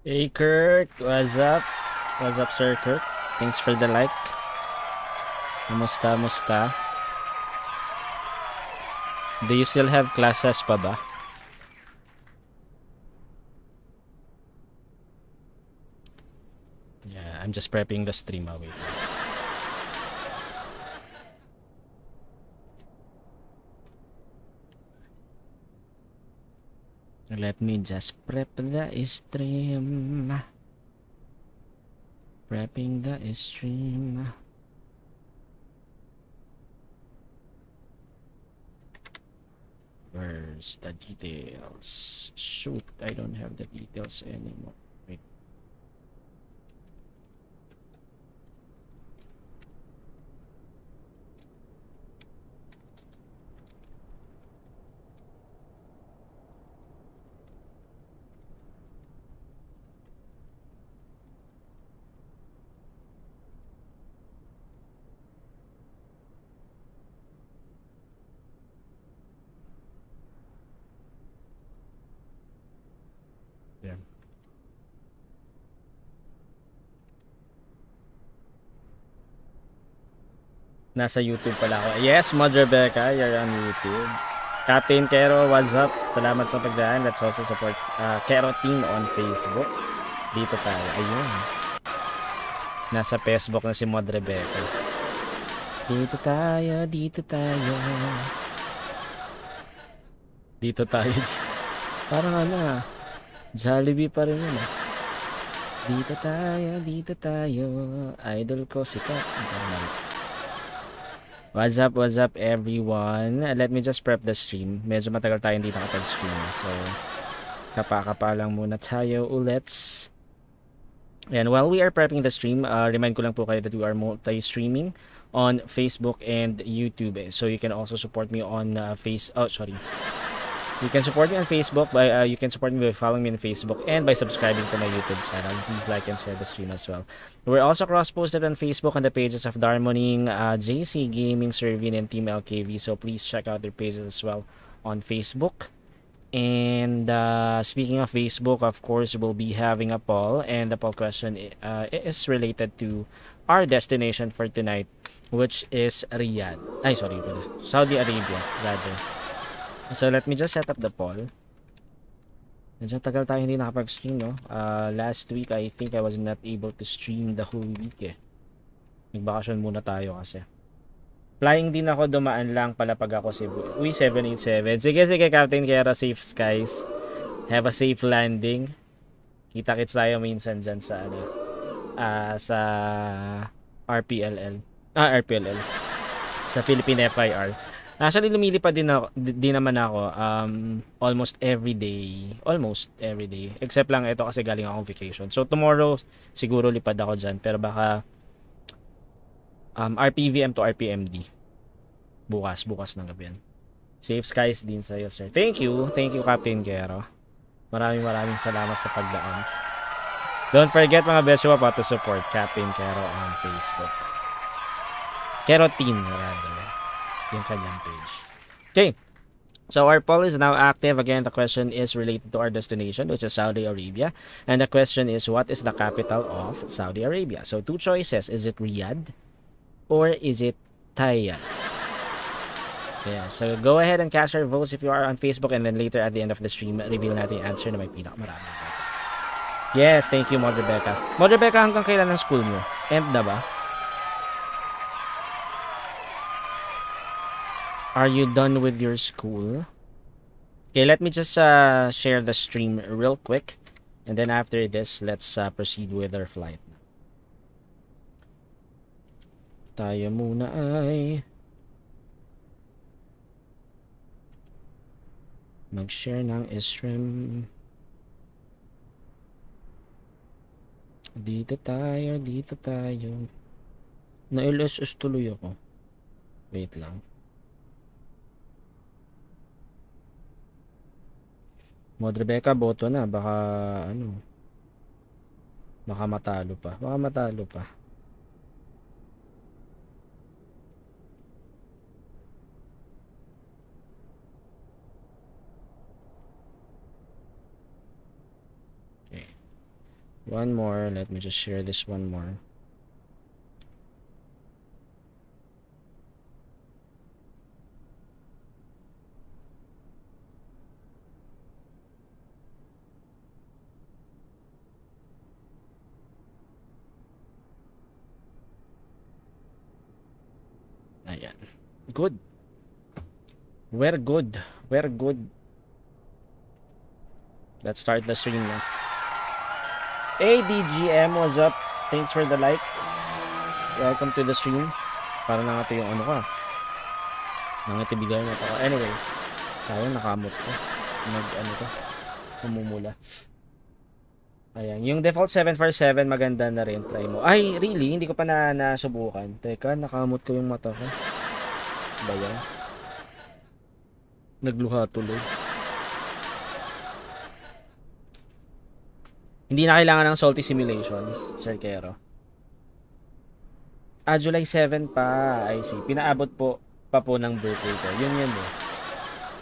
Hey Kirk, what's up? What's up, Sir Kirk? Thanks for the like. Musta, musta? Do you still have classes pa ba? Yeah, I'm just prepping the stream away. Let me just prep the stream. Prepping the stream. Where's the details? Shoot, I don't have the details anymore. Wait. Yeah. Nasa YouTube pala ako. Yes, Mod Rebecca, you're on YouTube. Captain Kero, what's up? Salamat sa pagdaan. Let's also support Kero Team on Facebook. Dito tayo. Ayun. Nasa Facebook na si Mod Rebecca. Dito tayo, dito tayo. Dito tayo, dito. Parang ano Jollibee pa rin yun. Dito tayo. Idol ko si Kat. What's up everyone? Let me just prep the stream. Medyo matagal tayo hindi nakapag-stream. So, kapa lang muna tayo ulit. And while we are prepping the stream, remind ko lang po kayo that we are multi-streaming on Facebook and YouTube. So, you can also support me on You can support me on Facebook you can support me by following me on Facebook and by subscribing to my YouTube channel. Please like and share the stream as well. We're also cross-posted on Facebook on the pages of Darmoning, JC Gaming, Servin, and Team LKV. So please check out their pages as well on Facebook. And speaking of Facebook, of course, we'll be having a poll, and the poll question is related to our destination for tonight, which is Riyadh. Saudi Arabia, rather. So let me just set up the poll. Medyo tagal tayo hindi nakapag-stream, no? Last week, I think I was not able to stream the whole week, eh. Nagbakasyon muna tayo kasi. Flying din ako, dumaan lang pala pag ako Cebu. Uy, 787. Sige, Captain Kera, safe skies. Have a safe landing. Kita-kits tayo minsan dyan sa, sa RPLL. Sa Philippine FIR. Actually, lumilipad din naman ako almost every day. Except lang ito kasi galing akong vacation. So, tomorrow, siguro lipad ako dyan. Pero baka RPVM to RPMD. Bukas ng gabi yan. Safe skies din sa'yo, sir. Thank you, Captain Kero. Maraming salamat sa pagdaan. Don't forget mga Beshiewap to support Captain Kero on Facebook. Kero Team, rather. Yung kanyang page. Okay. So our poll is now active. Again, the question is related to our destination, which is Saudi Arabia. And the question is, what is the capital of Saudi Arabia? So two choices. Is it Riyadh or is it Tayyan? Yeah, so go ahead and cast your votes if you are on Facebook, and then later at the end of the stream, reveal natin yung answer na may pinakamaraming vote. Yes, thank you, Mod Rebecca. Mod Rebecca, hanggang kailan ang school mo? End na ba? Are you done with your school? Okay, let me just share the stream real quick. And then after this, let's proceed with our flight. Tayo muna ay mag-share ng stream. Dito tayo. Na-LSS tuloy ako. Wait lang. Mod Rebecca, boto na. Baka matalo pa. Okay. One more. Let me just share this one more. Ayan. Good. We're good. We're good. Let's start the stream now. Hey DGM, what's up? Thanks for the like. Welcome to the stream. Para na nga yung ano ka. Nangitibigay na ako. Anyway, sayang nakamot ko. Ano to? Kumumula. Ayan. Yung default 747, maganda na rin. Try mo. Ay, really? Hindi ko pa nasubukan. Teka, nakamot ko yung mata ko. Ba yan? Nagluha tuloy. Hindi na kailangan ng salty simulations, Sir Kero. July 7 pa. I see. Pinaabot po pa po ng birthday ko. Yun eh.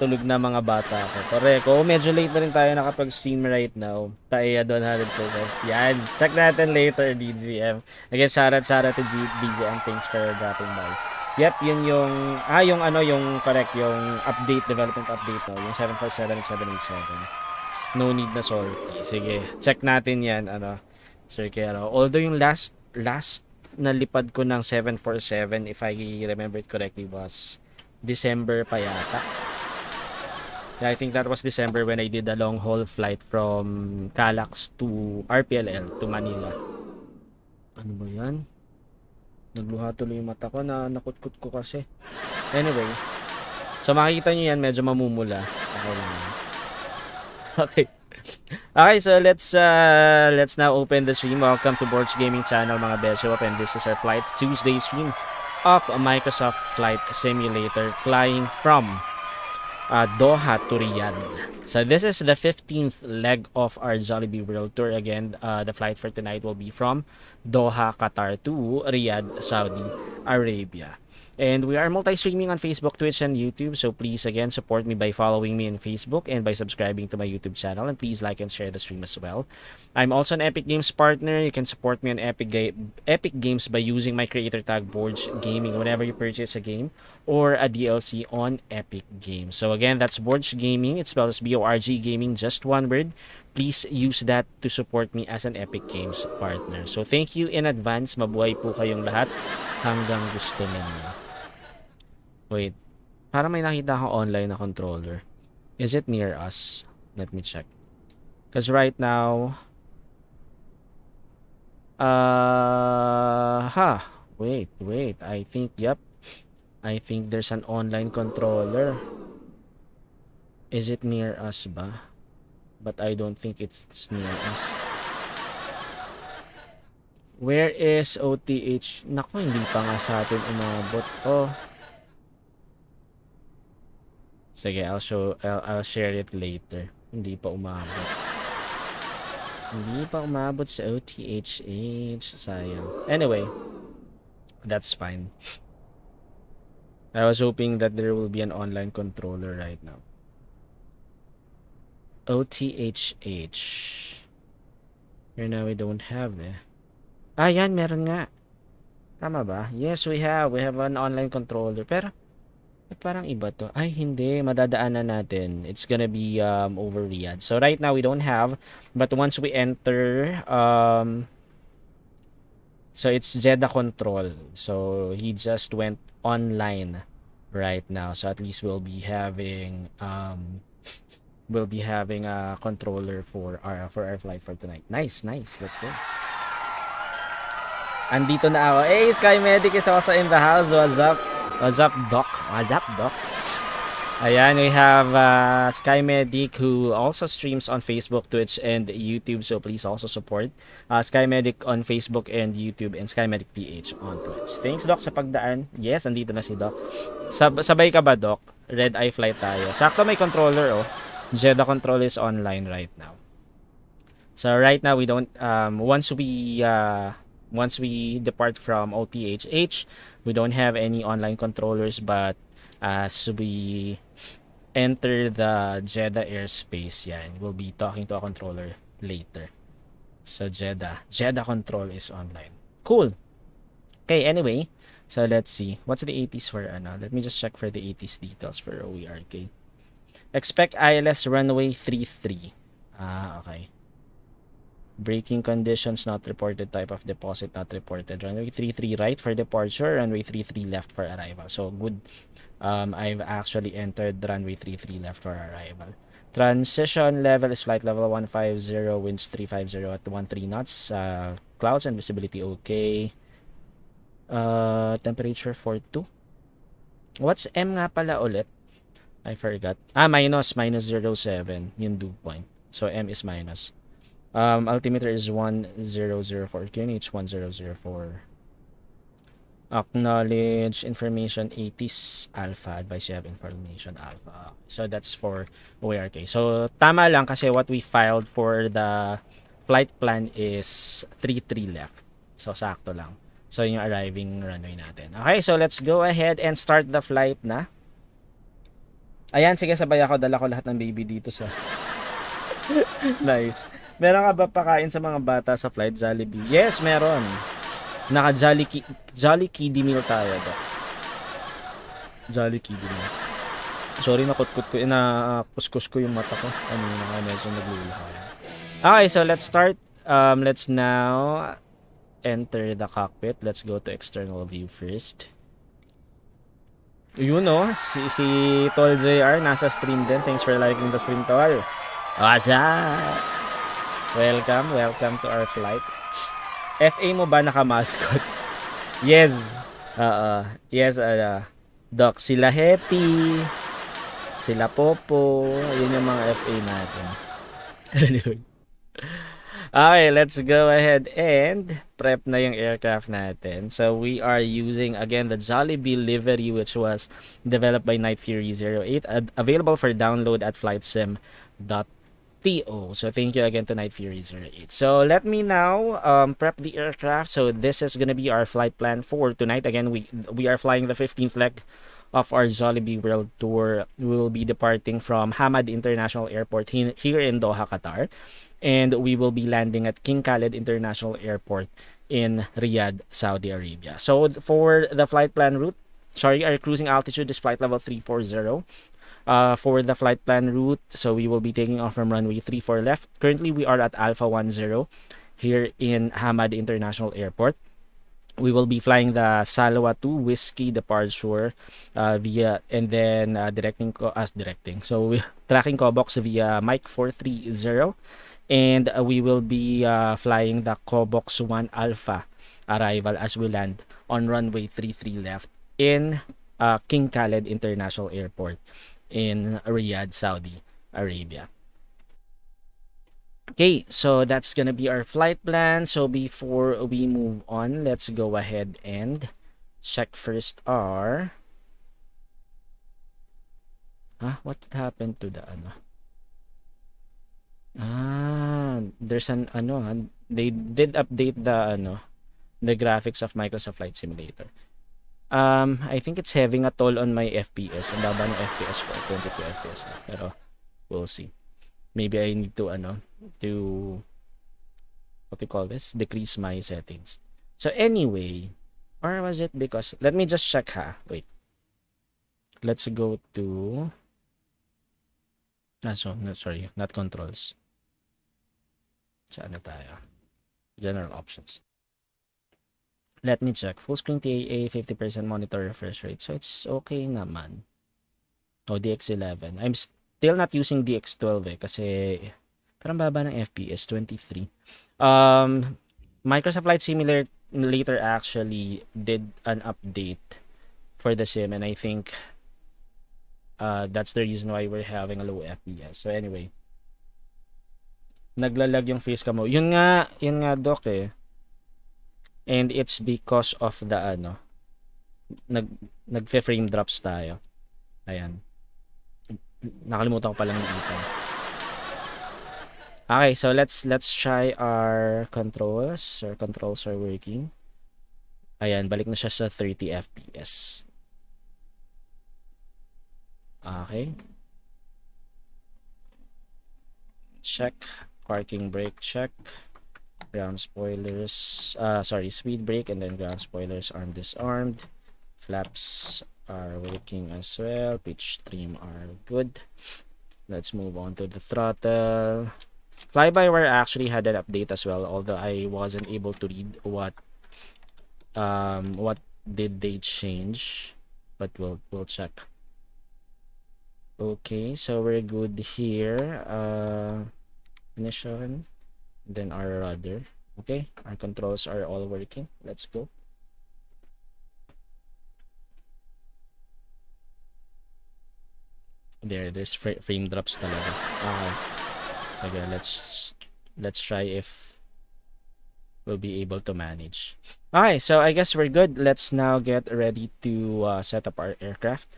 Tulog na mga bata ko. Koreko. Medyo late na rin tayo nakapag-stream right now. Tayo doon 100%. Yan. Check natin later, DGM. Again, shout out to DGM. Thanks for dropping by. Yep, yun yung yung correct, yung update, development update no? Yung 747 at 787. No need na salty. Sige, check natin yan, Sir Kero. Although yung last na lipad ko ng 747, if I remember it correctly, was December pa yata. Yeah, I think that was December when I did a long haul flight from Calax to RPLL to Manila. Ano ba yan? Nagluha tuloy yung mata ko na nakutkot ko kasi. Anyway, so makikita nyo yan, medyo mamumula. Okay lang. Okay. Okay, so let's now open the stream. Welcome to Borg's Gaming Channel, mga Beshiewap, and this is our Flight Tuesday stream of a Microsoft Flight Simulator flying from Doha to Riyadh. So this is the 15th leg of our Jollibee World Tour. Again, the flight for tonight will be from Doha, Qatar to Riyadh, Saudi Arabia. And we are multi-streaming on Facebook, Twitch, and YouTube. So please, again, support me by following me on Facebook and by subscribing to my YouTube channel. And please like and share the stream as well. I'm also an Epic Games partner. You can support me on Epic Games by using my creator tag, BORGGAMING, whenever you purchase a game or a DLC on Epic Games. So again, that's BORGGAMING. It spells BORG Gaming, just one word. Please use that to support me as an Epic Games partner. So thank you in advance. Mabuhay po kayong lahat hanggang gusto ninyo. Wait, parang may nakita akong online na controller. Is it near us? Let me check. Because right now, wait. I think, yep. I think there's an online controller. Is it near us ba? But I don't think it's near us. Where is OTH? Naku, hindi pa nga sa atin umabot. Oh. Sige, I'll share it later. Hindi pa umabot. Hindi pa umabot sa OTHH. Sayang. Anyway, that's fine. I was hoping that there will be an online controller right now. OTHH. Here now we don't have yan, meron nga. Tama ba? Yes, we have. We have an online controller. Pero parang iba to. Ay, hindi. Madadaanan natin. It's gonna be over Riyadh. So right now, we don't have. But once we enter, so it's Jeddah control. So he just went online right now. So at least we'll be having a controller for our flight for tonight. Nice. Let's go. Andito na ako. Hey, Sky Medic is also in the house. What's up? What's up, Doc? Ayan, we have Sky Medic who also streams on Facebook, Twitch, and YouTube. So please also support Sky Medic on Facebook and YouTube, and Sky Medic PH on Twitch. Thanks, Doc, sa pagdaan. Yes, andito na si Doc. Sabay ka ba, Doc? Red Eye Flight tayo. Sakto may controller, oh. Jeddah control is online right now. So right now we don't once we depart from OTHH, we don't have any online controllers, but as we enter the Jeddah airspace, we'll be talking to a controller later. So Jeddah control is online. Cool. Okay, anyway. So let's see. What's the ATs for ano? Let me just check for the ATs details for OERK. Expect ILS runway 33. Okay. Braking conditions not reported, type of deposit not reported. Runway 33 right for departure, runway 33 left for arrival. So good. I've actually entered runway 33 left for arrival. Transition level is flight level 150, winds 350 at 13 knots. Clouds and visibility okay. Temperature 42. What's M nga pala ulit? I forgot. Minus 07 yung dew point. So M is minus. Altimeter is 1004. QNH 1004. Acknowledge information 80s alpha. Advise you have information alpha. So that's for OERK. So tama lang kasi what we filed for the flight plan is 33 left. So sakto lang. So yung arriving runway natin. Okay, so let's go ahead and start the flight na. Ayan, sige, sabay ako. Dala ko lahat ng baby dito sa... Nice. Meron ka ba pakain sa mga bata sa flight, Jollibee? Yes, meron. Naka Jolly Kiddie Meal tayo. Jolly Kiddie Meal. Sorry, nakutkot ko. Kuskus ko yung mata ko. Medyo nagluluha. Okay, so let's start. Let's now enter the cockpit. Let's go to external view first. You know, si Tol JR nasa stream din. Thanks for liking the stream, Tol. What's up? Welcome to our flight. FA mo ba naka-mascot? Yes. Yes, Doc, sila Happy, sila Popo, yun yung mga FA natin. Anyway. Okay, let's go ahead and prep na yung aircraft natin. So we are using again the Jollibee livery, which was developed by Night Fury 08, available for download at flightsim.to. So thank you again to Night Fury 08. So let me now prep the aircraft. So this is gonna be our flight plan for tonight. Again, we are flying the 15th leg of our Jollibee World Tour. We will be departing from Hamad International Airport here in Doha, Qatar. And we will be landing at King Khalid International Airport in Riyadh, Saudi Arabia. So for the flight plan route, our cruising altitude is flight level 340. For the flight plan route, so we will be taking off from runway 34 left. Currently, we are at Alpha 10 here in Hamad International Airport. We will be flying the Salwa 2 Whiskey departure via, and then tracking Cobox via Mike 430. And we will be flying the Cobox 1 Alpha arrival as we land on runway 33 left in King Khalid International Airport in Riyadh, Saudi Arabia. Okay, so that's gonna be our flight plan. So before we move on, let's go ahead and check first our... what happened to the there's an they did update the graphics of Microsoft Flight Simulator. I think it's having a toll on my FPS. Ang baba ng FPS ko, 22 FPS na. Pero we'll see. Maybe I need to what do you call this? Decrease my settings. So anyway, or was it because let me just check wait. Let's go to not controls. Saan na tayo? General options. Let me check. Full screen TAA, 50% monitor refresh rate. So it's okay naman. DX11. I'm still not using DX12 kasi parang baba ng FPS, 23. Microsoft Flight Simulator actually did an update for the sim, and I think that's the reason why we're having a low FPS. So anyway, naglalag yung face cam mo. Yun nga Doc eh. And it's because of the nagfe-frame drops tayo. Ayan. Nakalimutan ko palang iitan. Okay, so let's try our controls. Our controls are working. Ayan, balik na siya sa 30 FPS. Okay. Check. Parking brake check. Ground spoilers, sorry, speed brake, and then ground spoilers armed, disarmed. Flaps are working as well. Pitch trim are good. Let's move on to the throttle. Fly-by-wire actually had an update as well, although I wasn't able to read what did they change, but we'll check. Okay, so we're good here. Ignition, then our rudder. Okay, our controls are all working. Let's go. There's frame drops talaga. So okay, let's try if we'll be able to manage. Okay, so I guess we're good. Let's now get ready to set up our aircraft.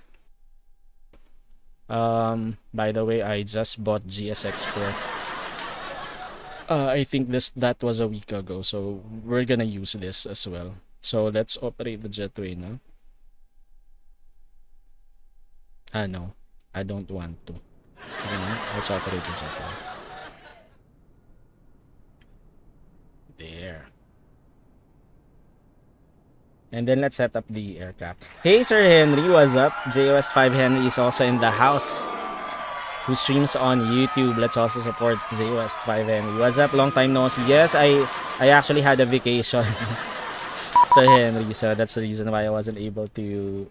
By the way, I just bought GSX Pro. I think that was a week ago, so we're gonna use this as well. So let's operate the jetway now. No, I don't want to. Sige na, let's operate the jetway. There. And then let's set up the aircraft. Hey, Sir Henry, what's up? JOS5 Henry is also in the house, who streams on YouTube. Let's also support JOS5 Henry. What's up? Long time no see. Yes, I actually had a vacation, Sir Henry. So that's the reason why I wasn't able to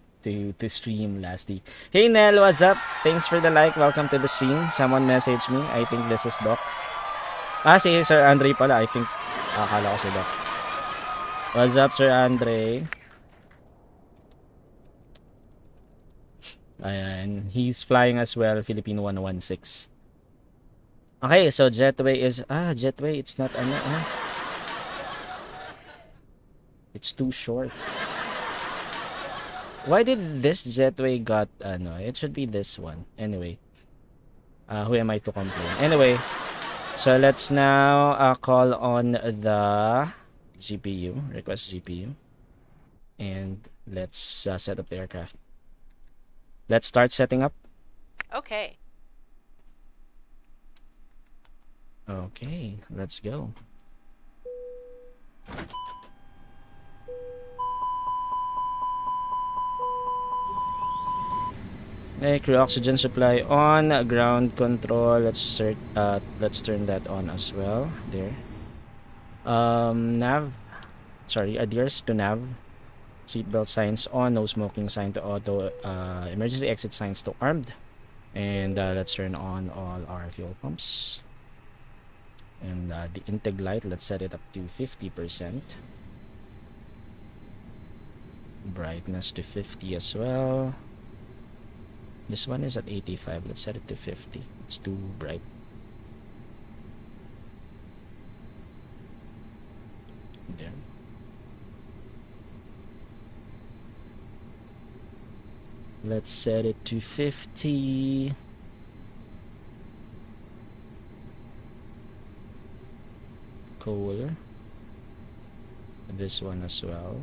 stream last week. Hey, Nell, what's up? Thanks for the like. Welcome to the stream. Someone messaged me. I think this is Doc. Si Sir Andre pala. I think, akala ko si Doc. What's up, Sir Andre? Ayan, he's flying as well, Philippine 116. Okay, so jetway is jetway, it's not it's too short. Why did this jetway got it should be this one. Anyway, who am I to complain? Anyway, so let's now call on the GPU, request GPU, and let's set up the aircraft. Let's start setting up. Okay. Okay, let's go. Okay, crew oxygen supply on, ground control. Let's turn that on as well. There. Nav. Sorry, adheres to nav. Seatbelt signs on, no smoking sign to auto, emergency exit signs to armed. And let's turn on all our fuel pumps. And the intake light, let's set it up to 50%. Brightness to 50 as well. This one is at 85. Let's set it to 50. It's too bright. There. Let's set it to 50. Cool. This one as well.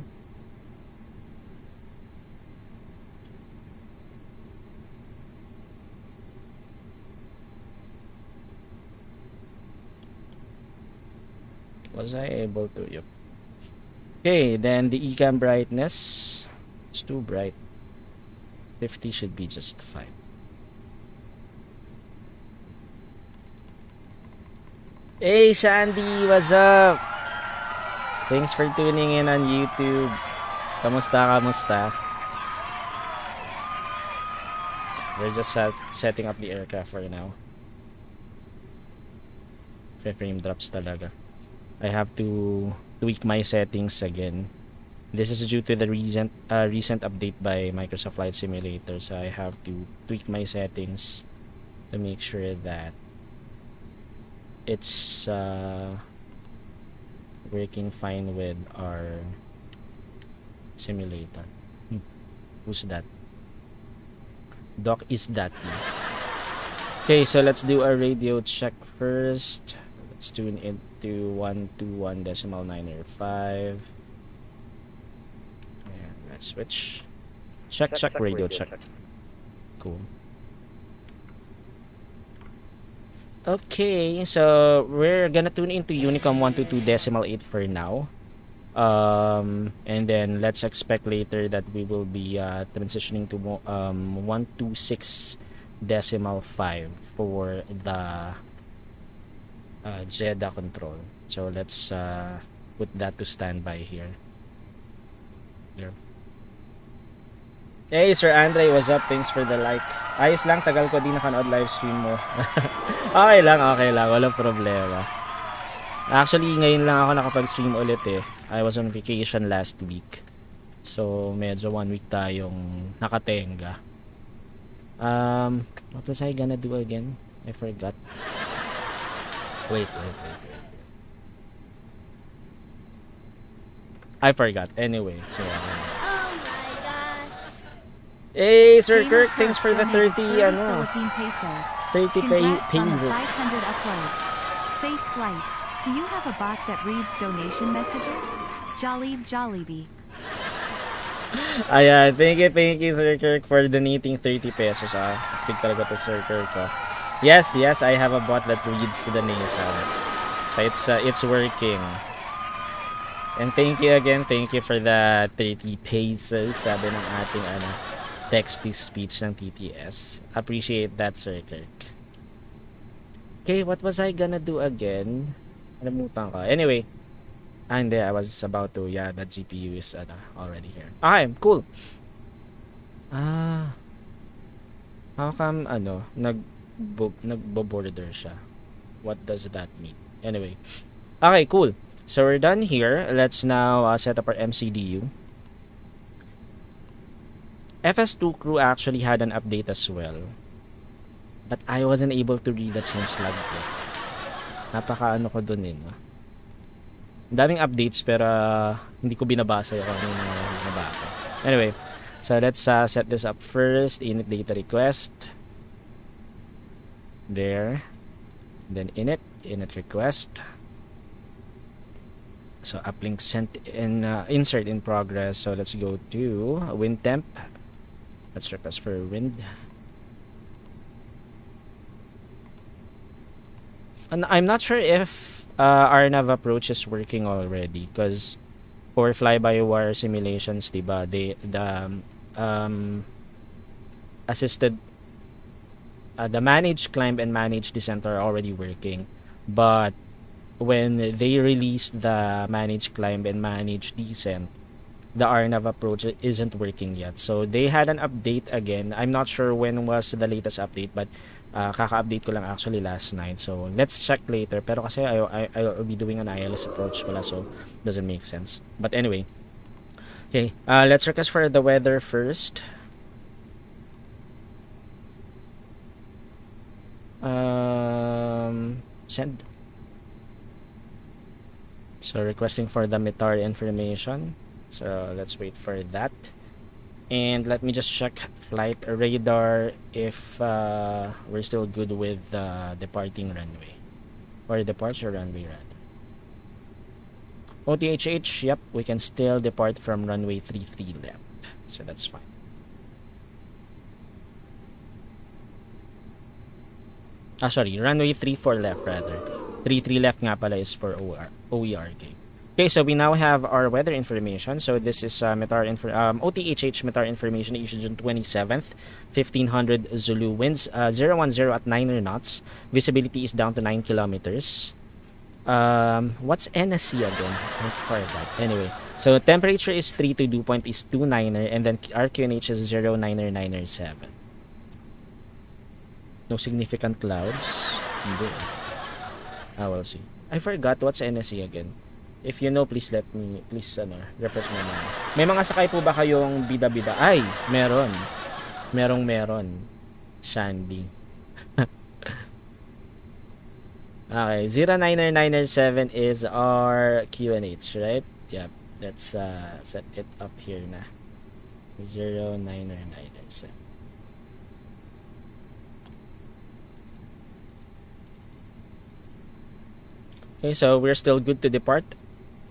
Was I able to? Yep. Okay, then the ecam brightness. It's too bright. 50 should be just fine. Hey Shandy, what's up? Thanks for tuning in on YouTube. Kamusta? We're just setting up the aircraft for now. Frame drops talaga. I have to tweak my settings again. This is due to the recent update by Microsoft Flight Simulator, so I have to tweak my settings to make sure that it's working fine with our simulator. Who's that? Doc is that. Okay, so let's do a radio check first. Let's tune into 121.905. And let's switch. Check radio check. Cool. Okay, so we're gonna tune into Unicom 122.8 for now. And then let's expect later that we will be transitioning to 126.5 for the Jeddah control. So let's put that to standby here. There. Hey, Sir Andre, what's up? Thanks for the like. Ayos lang, tagal ko di nakanood live stream mo. Okay lang, walang problema. Actually, ngayon lang ako nakapag-stream ulit eh. I was on vacation last week. So, medyo 1 week tayong nakatenga. What was I gonna do again? I forgot. Wait. I forgot. Anyway, so hey, Sir Kirk, thanks for the 30 30 pesos. Safe flight. Do you have a bot that reads donation messages? Jollibee. Ayan, thank you, Sir Kirk, for donating 30 pesos. Stick talaga to Sir Kirk. Yes, I have a bot that reads donations. So it's working. And thank you for the 30 pesos, sabi ng ating text-to-speech ng TTS. Appreciate that, Sir Kirk. Okay, what was I gonna do again? Nalimutan ko. Anyway, hindi, I was about to, the GPU is already here. Okay, cool. How come, nagbo-border siya? What does that mean? Anyway, okay, cool. So we're done here. Let's now set up our MCDU. FS2 crew actually had an update as well. But I wasn't able to read the change log yet. Napaka-ano ko dun eh. No? Daming updates pero hindi ko binabasa yung ano yung nabasa. Anyway, so let's set this up first. Init data request. There. Then init request. So uplink sent in insert in progress. So let's go to wind temp. Let's request for wind. And I'm not sure if our nav approach is working already because for fly-by-wire simulations, diba, the assisted the managed climb and managed descent are already working, but when they released the managed climb and managed descent, the RNAV approach isn't working yet. So they had an update again. I'm not sure when was the latest update, but kaka-update ko lang actually last night. So let's check later. Pero kasi I'll be doing an ILS approach pala, so doesn't make sense. But anyway, okay, let's request for the weather first. Send. So requesting for the METAR information. So let's wait for that. And let me just check flight radar if we're still good with departing runway. Or departure runway rather. OTHH, yep, we can still depart from runway 33 left. So that's fine. Sorry, runway 34 left rather. 33 left nga pala is for OERK. Okay, so we now have our weather information. So this is OTHH METAR information issued June 27th, 1500 Zulu, winds 010 at 9 knots. Visibility is down to 9 kilometers. What's NSC again? I forgot. Anyway, so temperature is 3 to dew point is 29er, and then RQNH is 0997. No significant clouds. Hindi. We'll see. I forgot what's NSC again. If you know, please refresh my mind. May mga sakay po ba kayong bida-bida? Ay, meron. Meron. Shandy. Okay, 0997 is our QNH, right? Yep. Let's set it up here na. 0997. Okay, so we're still good to depart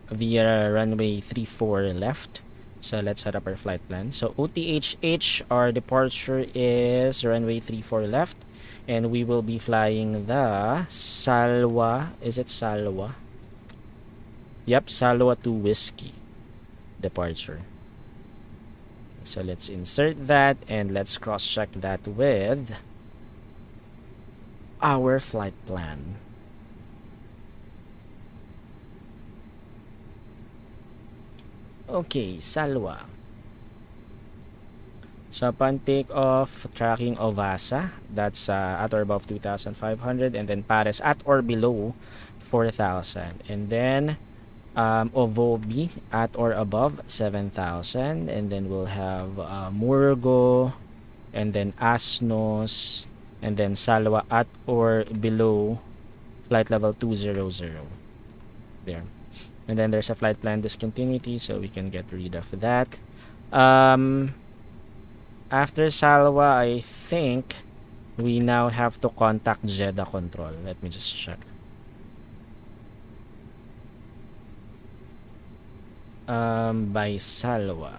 via runway 34 left. So let's set up our flight plan. So OTHH, our departure is runway 34 left. and we will be flying the Salwa. Is it Salwa? Yep, Salwa to Whiskey departure. So let's insert that and let's cross-check that with our flight plan. Okay, Salwa. So upon takeoff, tracking Ovasa, that's at or above 2,500, and then Paris at or below 4,000, and then Ovobi at or above 7,000, and then we'll have Murgo, and then Asnos, and then Salwa at or below flight level 200 there. And then there's a flight plan discontinuity, so we can get rid of that. After Salwa, I think we now have to contact Jeddah control. Let me just check. By Salwa.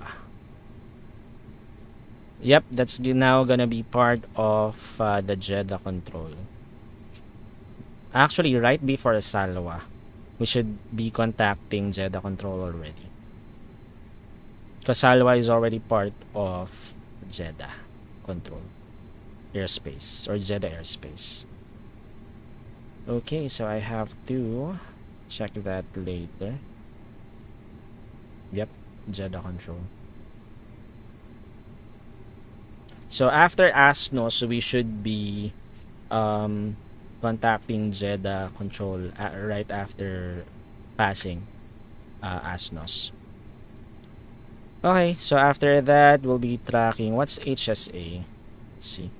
Yep, that's now gonna be part of the Jeddah control. Actually, right before Salwa, we should be contacting Jeddah control already. Because Salwa is already part of Jeddah control airspace or Jeddah airspace. Okay, so I have to check that later. Yep, Jeddah control. So after Asnos, we should be contacting Jeddah control right after passing Asnos. Okay, so after that, we'll be tracking. What's HSA? Let's see.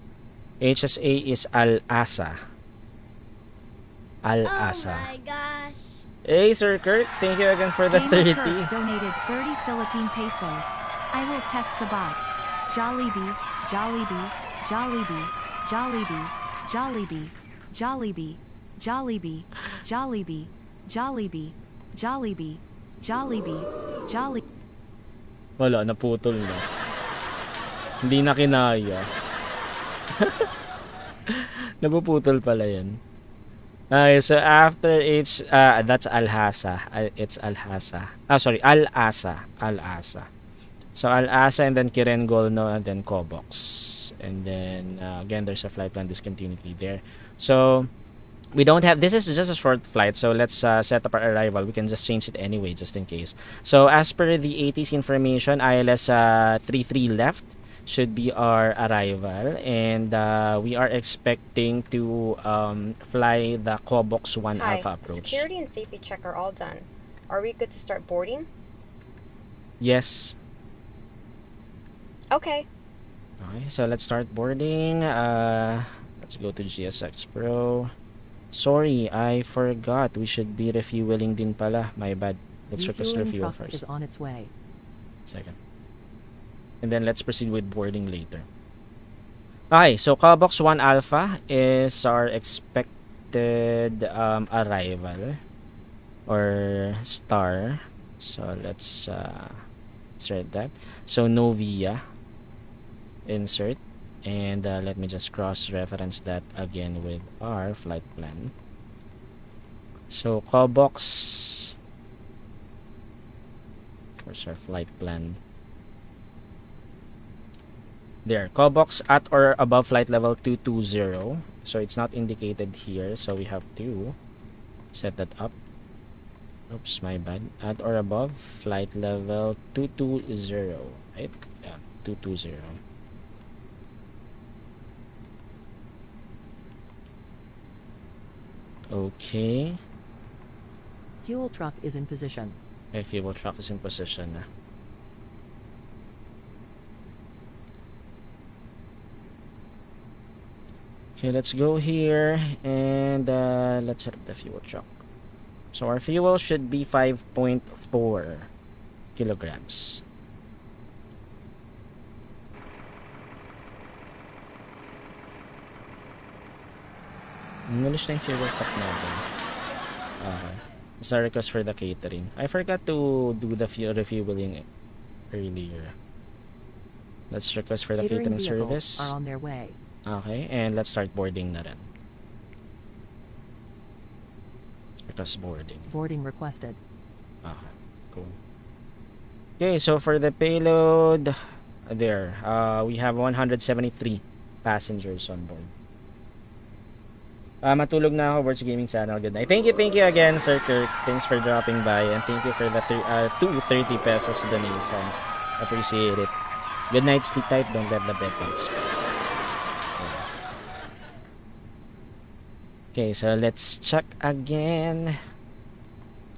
HSA is Al-Asa. Al-Asa. Oh my gosh. Hey, Sir Kurt. Thank you again for the Gamer 30. Kurt donated 30 Philippine pesos. I will test the bot. Jollibee, Jollibee, Jollibee, Jollibee, Jollibee, Jollibee, Jollibee, Jollibee, Jollibee, Jollibee, Jollibee, Jollibee. Wala, naputol na. Hindi na kinaya. Napuputol pala yan. Okay, so after that's Al-Hasa. It's Al-Hasa. Sorry, Al-Asa. Al-Asa. So Al-Asa and then Kirengolno and then Kobox. And then again, there's a flight plan discontinuity there. So we don't have, this is just a short flight, so let's set up our arrival. We can just change it anyway, just in case. So as per the ATC information, ILS 33 left should be our arrival, and we are expecting to fly the Kobox 1 Hi, Alpha approach. security and safety check are all done. Are we good to start boarding? Yes. Okay. Okay, so let's start boarding. Let's go to GSX Pro. Sorry, I forgot. We should be refueling din pala. My bad. Let's request refuel truck first. is on its way. Second. And then let's proceed with boarding later. Okay, so Kobox 1 Alpha is our expected arrival or star. So let's insert that. So Novia, insert. And let me just cross-reference that again with our flight plan. So Kobox, where's our flight plan? There, Kobox at or above flight level 220. So it's not indicated here, so we have to set that up. Oops, my bad. At or above flight level 220, right? Yeah, 220. Okay. Fuel truck is in position. Okay, fuel truck is in position na. Okay, let's go here and let's set up the fuel truck. So our fuel should be 5.4 kilograms. Nalis na yung fuel tank natin. Okay. It's a request for the catering. I forgot to do the fuel refueling earlier. Let's request for the catering Catering vehicles service. are on their way. Okay, and let's start boarding na rin. Request boarding. Boarding requested. Okay, cool. Okay, so for the payload, there, we have 173 passengers on board. Matulog na ako, Borg Gaming Channel. Good night. Thank you again, Sir Kirk. Thanks for dropping by, and thank you for the 230 pesos donations. Appreciate it. Good night, sleep tight, don't let the bed bugs. Okay, so let's check again.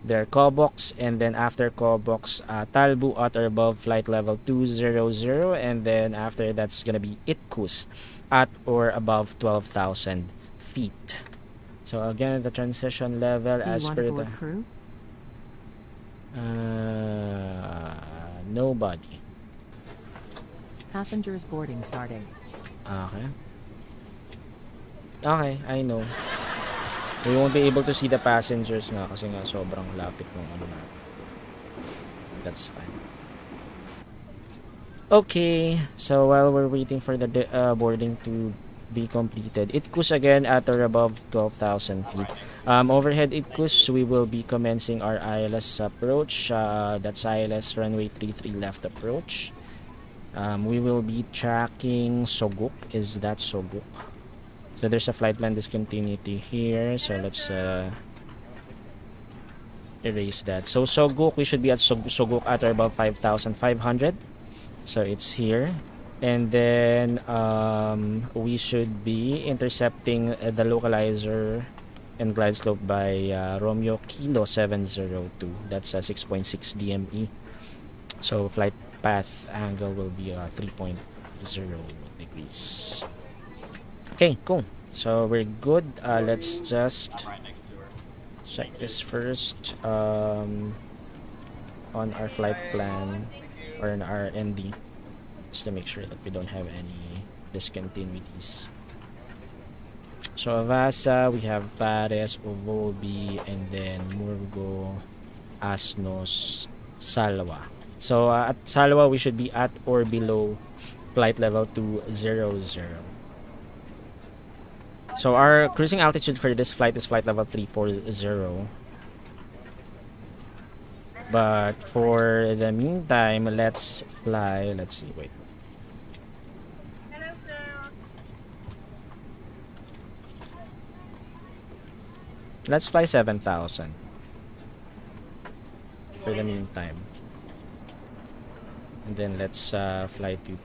There, Kobox, and then after Kobox, Talbu at or above flight level 200, and then after that's gonna be Itkus at or above 12,000 feet. So again, the transition level Do you as want per a the board crew? nobody. Passengers boarding starting. Okay. Okay, I know. We won't be able to see the passengers nga kasi nga sobrang lapit ng ano na. That's fine. Okay, so while we're waiting for the boarding to be completed, Itkus again at or above 12,000 feet. Overhead Itkus, we will be commencing our ILS approach. That's ILS runway 33 left approach. We will be tracking Soguk. Is that Soguk? So there's a flight plan discontinuity here. So let's erase that. So Soguk, we should be at Soguk at or above 5,500. So it's here. And then we should be intercepting the localizer and glide slope by Romeo Kilo 702. That's 6.6 DME. So flight path angle will be 3.0 degrees. Okay, cool. So we're good. Let's just check this first on our flight plan or in our ND, just to make sure that we don't have any discontinuities. So Avasa, we have Pares, Ovobi, and then Murgo, Asnos, Salwa. So at Salwa, we should be at or below flight level 200. So our cruising altitude for this flight is flight level 340. But for the meantime, let's fly. Let's see, wait. Let's fly 7,000 for the meantime. And then let's fly to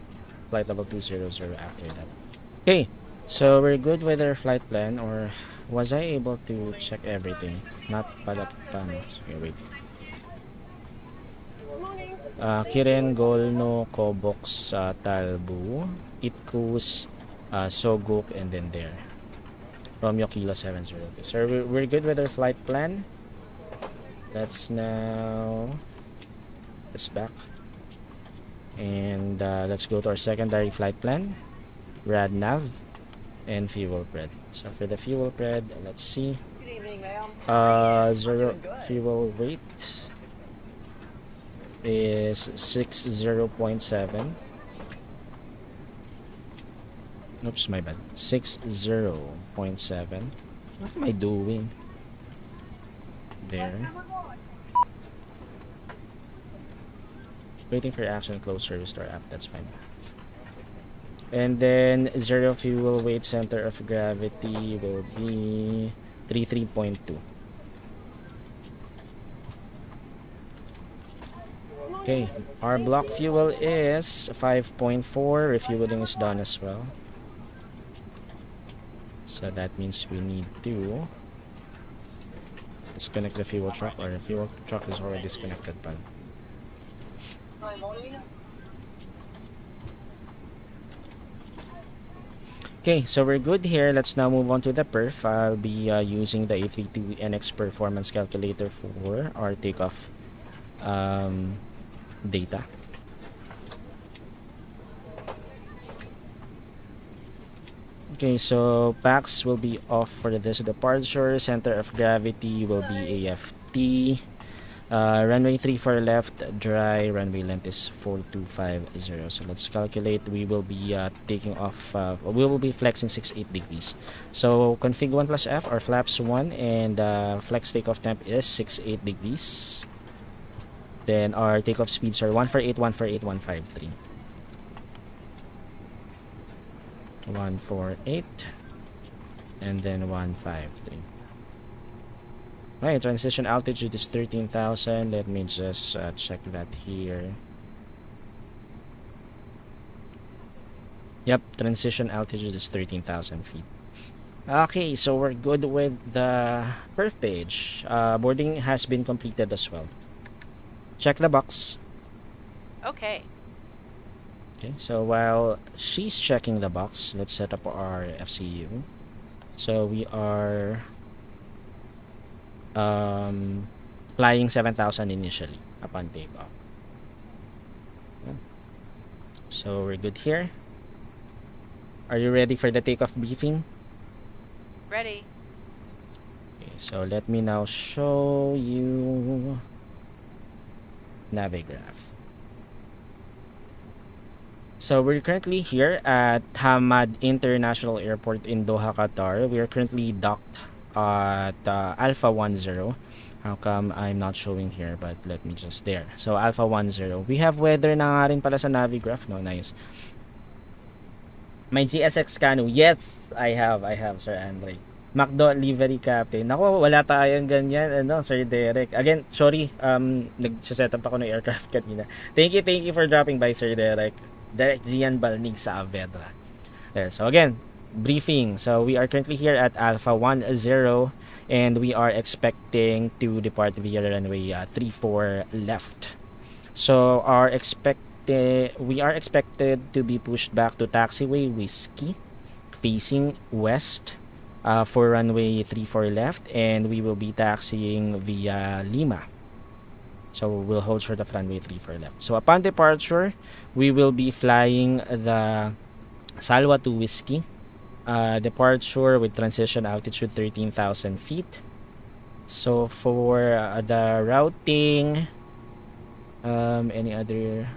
flight level 200 after that. Okay, so we're good with our flight plan, or was I able to check everything? Not pala paano. Okay, wait. Kiren, Golno, Kobox, Talbu, Itkus, Soguk, and then there. Romeo Kilo 702. So we're good with our flight plan. Let's now... Let's back. And let's go to our secondary flight plan. Rad nav and fuel pred. So for the fuel pred, let's see. Good evening, ma'am. Zero fuel weight is 60.7. Oops, my bad. 60.7. What am I doing? There. Waiting for action, close service door aft. That's fine. And then zero fuel weight, center of gravity will be 33.2. Okay, our block fuel is 5.4. Refueling is done as well. So that means we need to disconnect the fuel truck, or the fuel truck is already disconnected. But okay, so we're good here. Let's now move on to the perf. I'll be using the A32NX performance calculator for our takeoff data. Okay, so PAX will be off for this departure. Center of gravity will be AFT. Runway 34 left, dry, runway length is 4250. So let's calculate. We will be taking off, we will be flexing 68 degrees. So config 1 plus F or flaps 1, and flex takeoff temp is 68 degrees. Then our takeoff speeds are 148, 148, 153. 148 and then 153. Right, transition altitude is 13,000. Let me just check that here. Yep, transition altitude is 13,000 feet. Okay, so we're good with the perf page. Boarding has been completed as well. Check the box. Okay. Okay, so while she's checking the box, let's set up our FCU. So we are flying 7,000 initially upon takeoff. So we're good here. Are you ready for the takeoff briefing? Ready. Okay, so let me now show you Navigraph. So we're currently here at Hamad International Airport in Doha, Qatar. We are currently docked at Alpha 10. How come I'm not showing here, but let me just there. So Alpha 10. We have weather na nga rin pala sa Navigraph, no? Nice. May GSX Cano. Yes, I have, Sir Andre. MacDo livery captain. Nako, wala tayong ganyan, ano, Sir Derek. Again, sorry, nagse-set up ako ng aircraft kanina. Thank you for dropping by, Sir Derek. Derek Gian Balnig sa Avedra. There. So again, briefing. So we are currently here at Alpha 10 and we are expecting to depart via runway 34 left. So we are expected to be pushed back to taxiway Whiskey facing west for runway 34 left, and we will be taxiing via Lima. So we'll hold short of runway 34 left. So upon departure, we will be flying the Salwa to Whiskey. Departure with transition altitude 13,000 feet. So for the routing, any other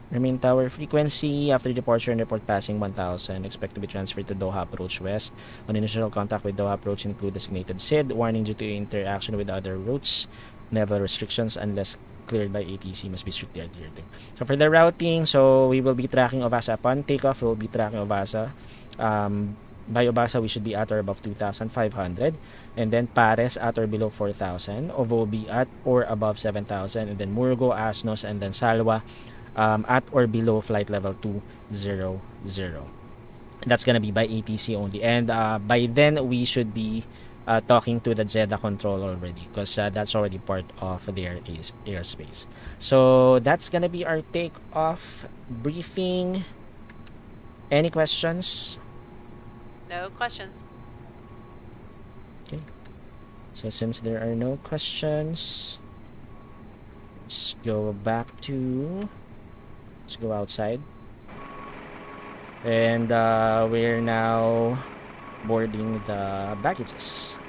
remain tower frequency after departure and report passing 1,000. Expect to be transferred to Doha approach west. On initial contact with Doha approach, include designated SID. Warning due to interaction with other routes. Never restrictions unless cleared by ATC must be strictly adhered to. So for the routing, so we will be tracking Obasa upon takeoff. We will be tracking Obasa. By Obasa, we should be at or above 2,500. And then Pares at or below 4,000. Ovo will be at or above 7,000. And then Murgo, Asnos, and then Salwa at or below flight level 200. That's gonna be by ATC only, and by then we should be talking to the Jeddah control already, because that's already part of their airspace. So that's gonna be our takeoff briefing. Any questions? No questions. Okay, so since there are no questions, let's go outside, and we're now boarding the baggages.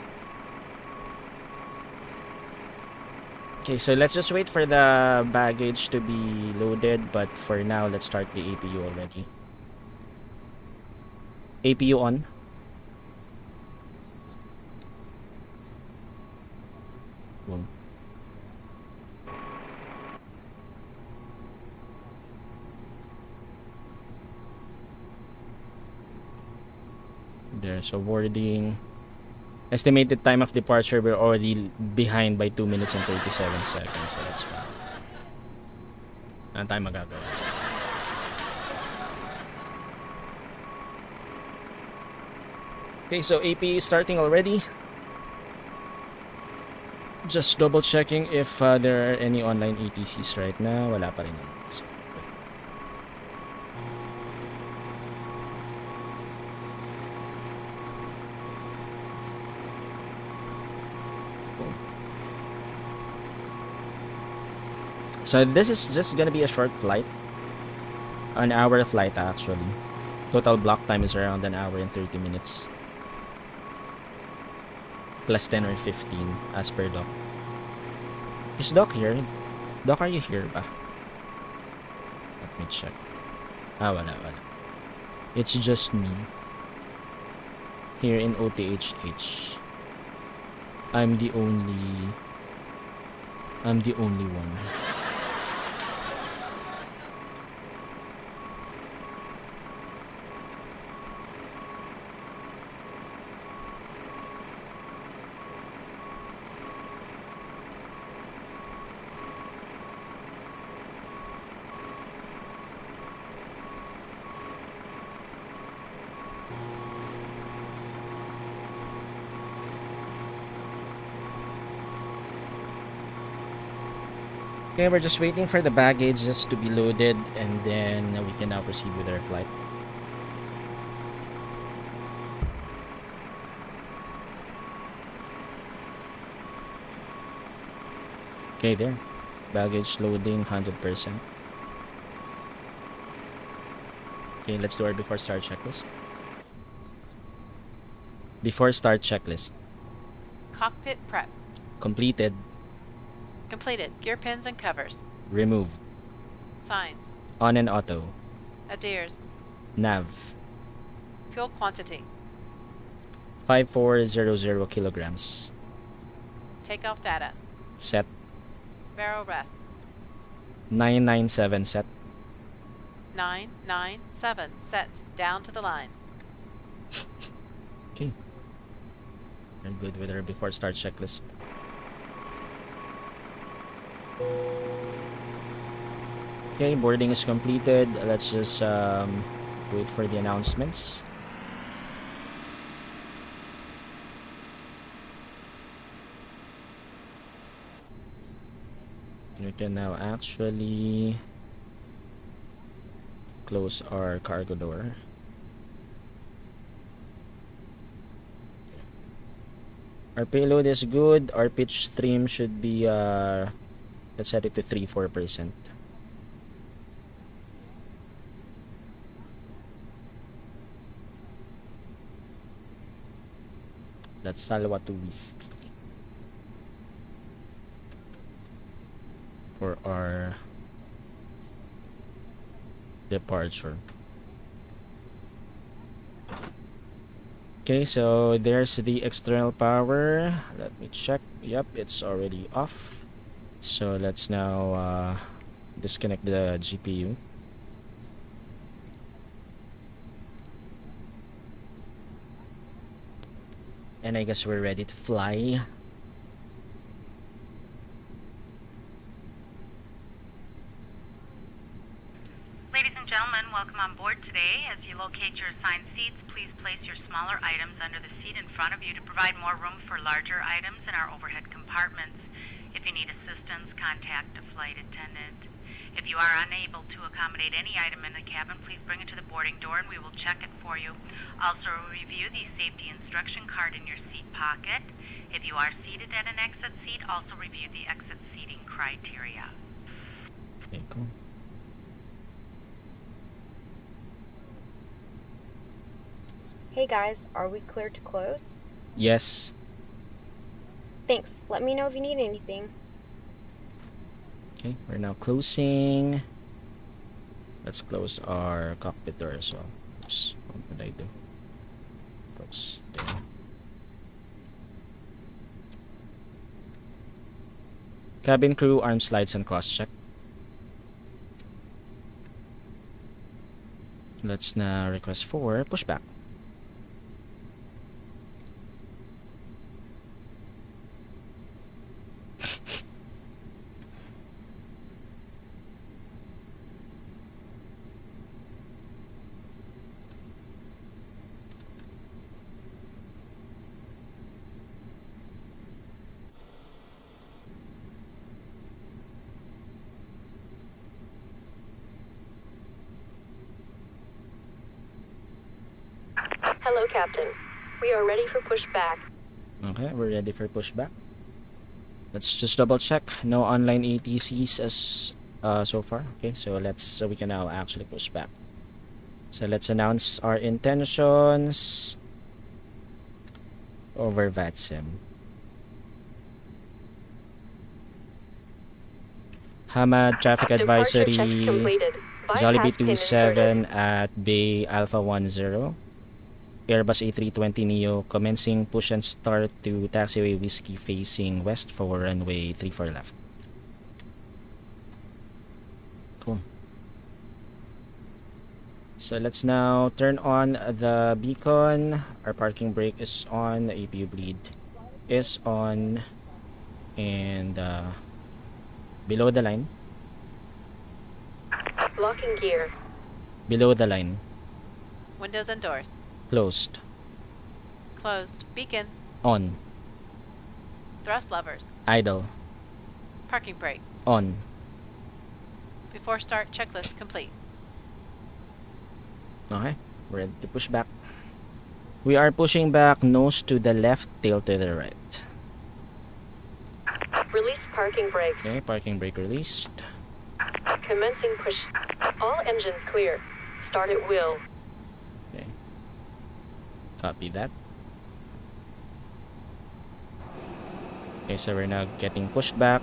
Okay, so let's just wait for the baggage to be loaded, but for now let's start the APU already. APU on. Boom. There, so boarding. Estimated time of departure, we're already behind by 2 minutes and 37 seconds, so that's fine. Anong tayo magagawa? Okay, so AP is starting already. Just double checking if there are any online ATCs right now. Wala pa rin naman. So, so this is just gonna be a short flight, an hour flight actually. Total block time is around an hour and 30 minutes. plus 10 or 15 as per Doc. Is Doc here? Doc, are you here ba? Let me check. Ah, wala. It's just me. Here in OTHH. I'm the only one. Okay, we're just waiting for the baggage just to be loaded, and then we can now proceed with our flight. Okay, there. Baggage loading 100%. Okay, let's do our before start checklist. Before start checklist. Cockpit prep. Completed. Completed. Gear pins and covers. Remove. Signs. On and auto. Adheres. Nav. Fuel quantity. 5400 kilograms. Takeoff data. Set. Barrel ref. 997 set. 997 set. Down to the line. Okay. We're good with our before start checklist. Okay, boarding is completed. Let's just wait for the announcements. We can now actually close our cargo door. Our payload is good. Our pitch stream should be let's set it to 3-4%. That's Salwa to Whiskey for our departure. Okay, so there's the external power. Let me check. Yep, it's already off. So let's now disconnect the GPU. And I guess we're ready to fly. Ladies and gentlemen, welcome on board today. As you locate your assigned seats, please place your smaller items under the seat in front of you to provide more room for larger items in our overhead compartments. If you need assistance, contact a flight attendant. If you are unable to accommodate any item in the cabin, please bring it to the boarding door and we will check it for you. Also, review the safety instruction card in your seat pocket. If you are seated at an exit seat, also review the exit seating criteria. Okay, cool. Hey guys, are we clear to close? Yes. Thanks. Let me know if you need anything. Okay, we're now closing. Let's close our cockpit door as well. Oops, what did I do? Close. There. Cabin crew, arm slides and cross check. Let's now request for pushback. Hello, Captain. We are ready for pushback. Okay, we're ready for pushback. Let's just double check. No online ATCs as so far. Okay, so we can now actually push back. So let's announce our intentions over VATSIM. Hamad traffic Departure checks advisory. completed. Jollibee Bypass pin inserted. 27 at Bay Alpha 10. Airbus A320 Neo commencing push and start to taxiway Whiskey facing west for runway 34 left. Cool. So let's now turn on the beacon. Our parking brake is on. The APU bleed is on. And below the line. Locking gear. Below the line. Windows and doors. Closed. Closed. Beacon. On. Thrust levers. Idle. Parking brake. On. Before start, checklist complete. Okay. We're ready to push back. We are pushing back, nose to the left, tail to the right. Release parking brake. Okay, parking brake released. Commencing push. All engines clear. Start at will. Okay. Copy that. Okay, so we're now getting pushed back.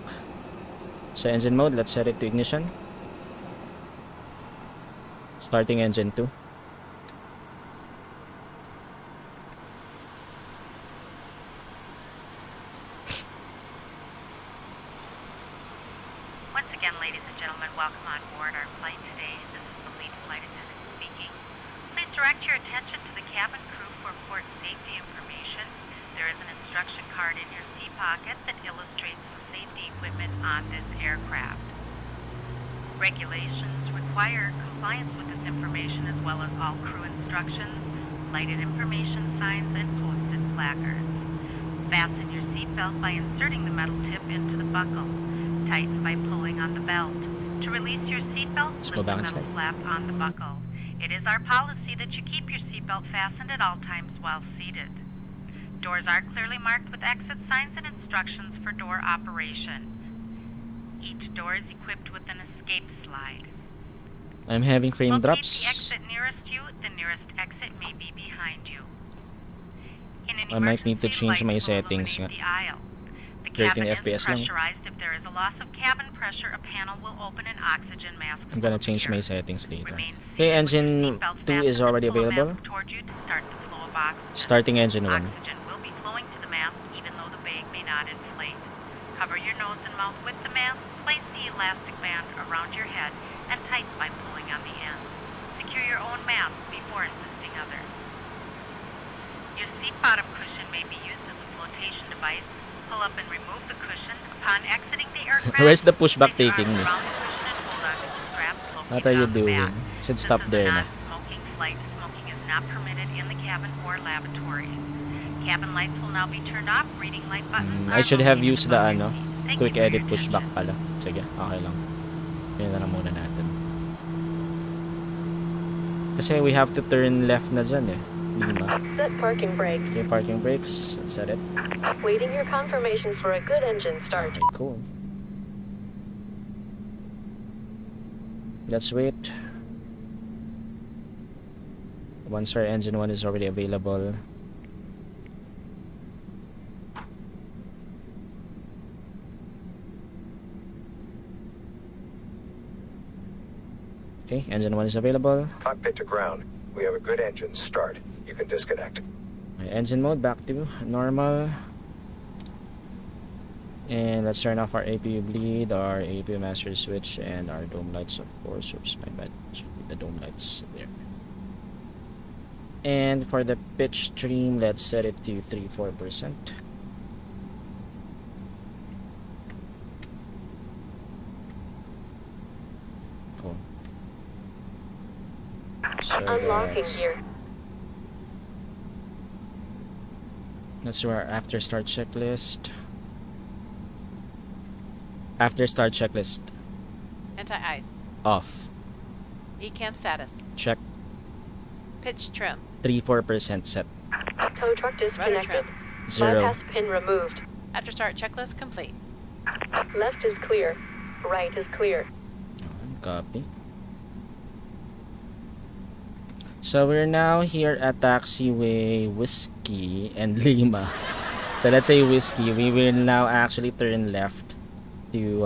So engine mode, let's set it to ignition. Starting engine 2. Once again, ladies and gentlemen, welcome on board our flight today. This is the lead flight attendant speaking. Please direct your attention to the cabin crew for port safety information. There is an instruction card in your seat pocket that illustrates the safety equipment on this aircraft. Regulations require compliance with this information as well as all crew instructions, lighted information signs, and posted placards. Fasten your seatbelt by inserting the metal tip into the buckle. Tighten by pulling on the belt. To release your seatbelt, Let's go lift the back metal inside. flap on the buckle. It is our policy that you keep your seatbelt fastened at all times while seated. Doors are clearly marked with exit signs and instructions for door operation. Each door is equipped with an escape slide. I'm having frame Locate the drops. exit nearest you. The nearest exit may be behind you. In an I might need to emergency, change my lights will settings illuminate nga. the aisle. The 13 cabin is FPS lang. pressurized. If there is a loss of cabin pressure, a panel will open and oxygen mask I'm gonna will change my appear. settings later. Remain Okay, seated with your engine seatbelt 2 is fastened already and pull a available. mask toward you to start the flow of oxygen. Starting engine 1. Oxygen will be flowing to the mask even though the bag may not inflate. Cover your nose and mouth with the mask. Place the elastic band around your head and tighten by pulling on the end. Secure your own mask before assisting others. Your seat bottom cushion may be used as a flotation device. Pull up and remove the cushion. Upon exiting the aircraft, Where's the pushback place your taking arms me? around the cushion and hold on to the straps located What are you on the doing? back. Should This stop is there a na. non-smoking flight. Smoking is not permitted in the cabin or lavatories. Cabin lights will now be turned off. Reading light buttons I are should have located used the above your ano, seat. Thank quick you for your edit pushback attention. pala. Sige, okay lang. Kaya na lang muna natin. Kasi we have to turn left na dyan eh. Lima. Set parking brake. Okay, parking brakes. Let's set it. Waiting your confirmation for a good engine start. Okay, cool. Let's wait. Once our engine 1 is already available. Okay, engine 1 is available. Cockpit to ground. We have a good engine start. You can disconnect. Okay, engine mode back to normal. And let's turn off our APU bleed, our APU master switch, and our dome lights, of course. Oops, my bad. Should be the dome lights there. And for the pitch stream, let's set it to 3-4%. Cool. So Unlocking that's, gear. let's do our after start checklist. After start checklist Anti-ice. off. ECAM status. Check. Pitch trim. 3-4% set. Tow truck Rudder disconnected. trim. 0. Bypass pin removed. After start checklist complete. Left is clear. Right is clear. Copy. So we're now here at taxiway Whiskey and Lima. So let's say Whiskey. We will now actually turn left to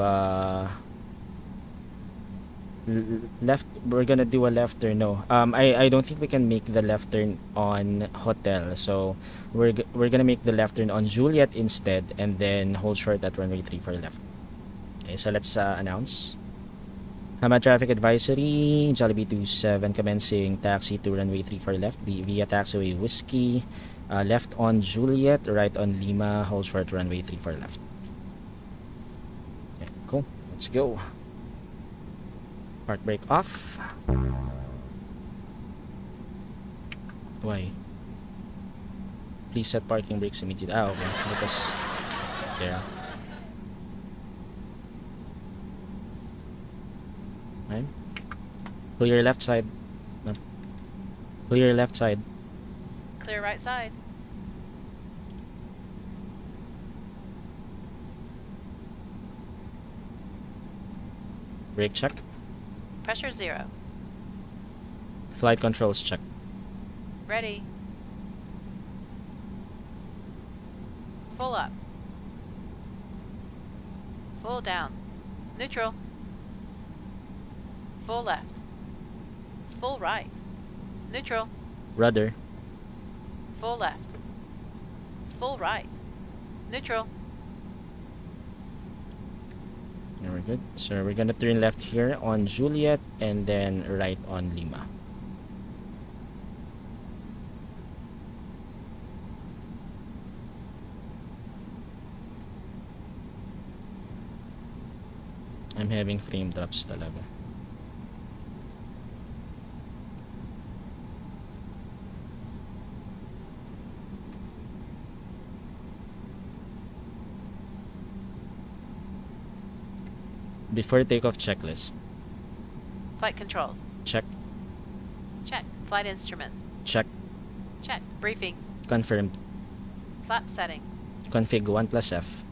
left. We're gonna do a left turn. No, I don't think we can make the left turn on hotel. So we're gonna make the left turn on Juliet instead, and then hold short at runway 3 for left. Okay, so let's announce. Hama traffic advisory, Jollibee 27 commencing taxi to runway 3 for left via taxiway Whiskey, left on Juliet, right on Lima, hold short runway 3 for left. Okay, cool. Let's go. Park brake off. Why? Please set parking brakes immediately. Ah, okay. Because there. Right. Clear left side. No. Clear left side. Clear right side. Brake check. Pressure 0. Flight controls check. Ready. Full up. Full down. Neutral. Full left. Full right. Neutral. Rudder. Full left. Full right. Neutral. There we're good. So we're gonna turn left here on Juliet and then right on Lima. I'm having frame drops talaga. Before takeoff checklist. Flight controls. Check. Checked. Flight instruments. Check. Checked. Briefing. Confirmed. Flap setting. Config 1 plus F.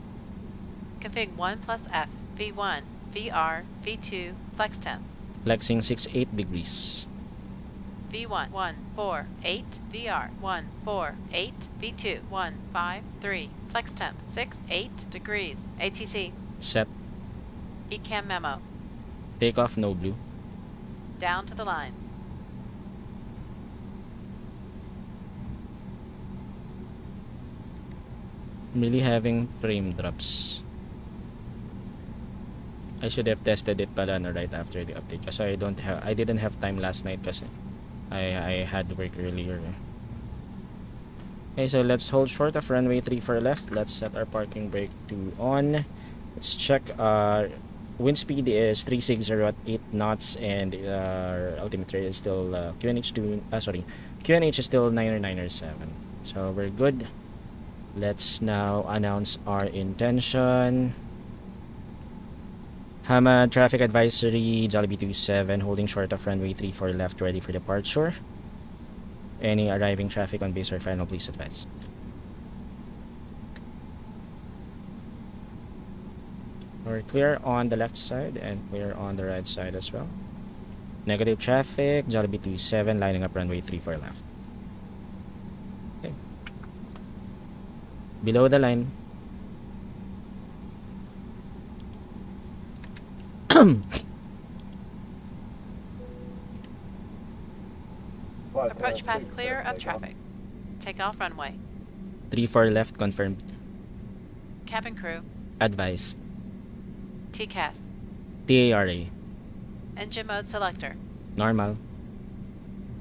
Config 1 plus F. V1. VR. V2. Flex temp. Flexing 6-8 degrees. V1 1 4 8 VR 1 4 8 V2 1 5 3 Flex temp 6 8 degrees ATC. Set. ECAM memo. Takeoff no blue. Down to the line. I'm really having frame drops. I should have tested it pala na right after the update kasi I didn't have time last night kasi I had work earlier. Okay, so let's hold short of runway 3 for left. Let's set our parking brake to on. Let's check. Wind speed is 360 at 8 knots, and our altimeter is still QNH is still 997. So we're good. Let's now announce our intention. Hama traffic advisory, Jollibee 27 holding short of runway 3 for left, ready for departure. Any arriving traffic on base or final, please advise. We're clear on the left side and clear on the right side as well. Negative traffic, Jollibee 27 lining up runway 3 for left. Okay. Below the line. Approach path clear of traffic. Take off runway. 3 for left confirmed. Cabin crew. Advised. TCAS. TARA. Engine mode selector. Normal.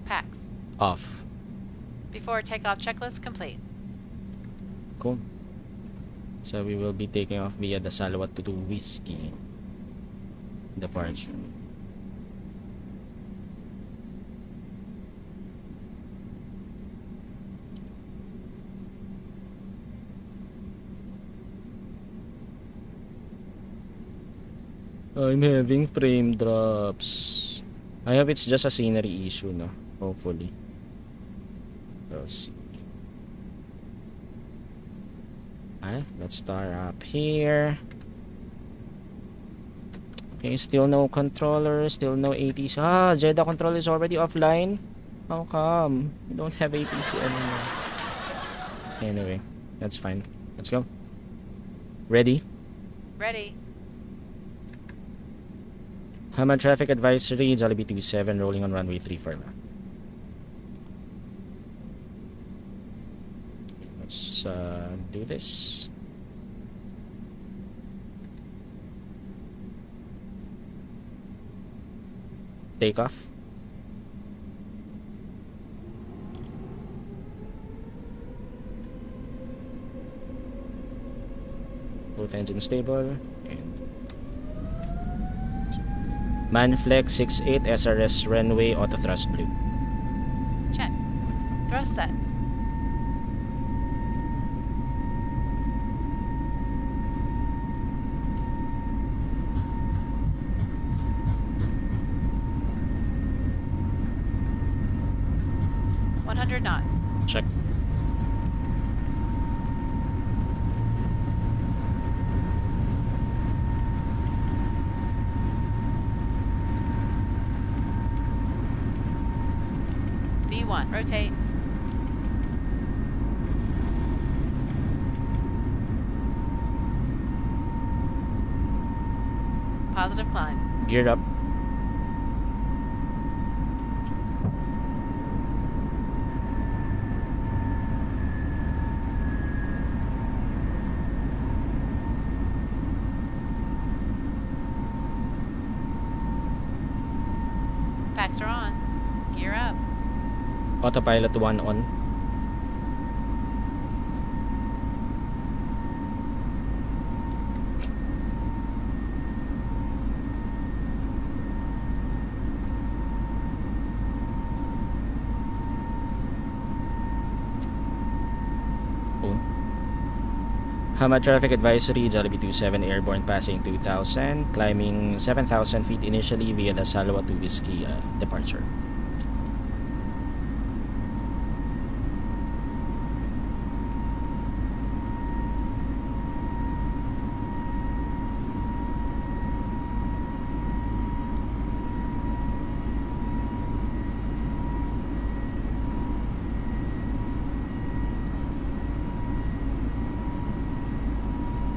PAX. Off. Before takeoff checklist complete. Cool. So we will be taking off via the Salawat to Whiskey departure. I'm having frame drops. I hope it's just a scenery issue, no? Hopefully. We'll see. Alright, let's start up here. Okay, still no controller, still no ATC. Ah, Jeddah control is already offline. How come? We don't have ATC anymore. Anyway, that's fine. Let's go. Ready? Ready. Hamad traffic advisory, Jollibee 27 rolling on runway 34 left. Let's do this. Takeoff. Both engines stable. And Manflex 68 SRS runway auto thrust blue. Check. Thrust set. knots. Check. V1, rotate. Positive climb. Gear up. Packs are on. Gear up. Autopilot 1 on. Hama traffic advisory, Jollibee 27 airborne passing 2,000, climbing 7,000 feet initially via the Salwa to Whiskey departure.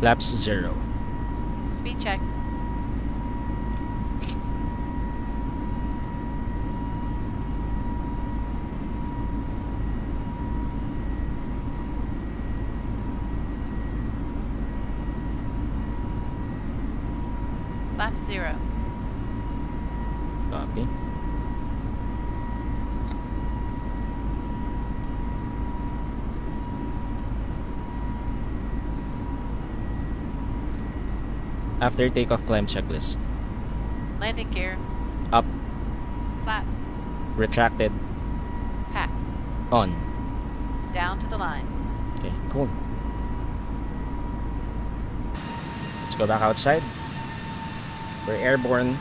Laps 0. Speed check. Flaps 0. Copy. After takeoff, climb checklist. Landing gear. Up. Flaps. Retracted. Packs. On. Down to the line. Okay, cool. Let's go back outside. We're airborne.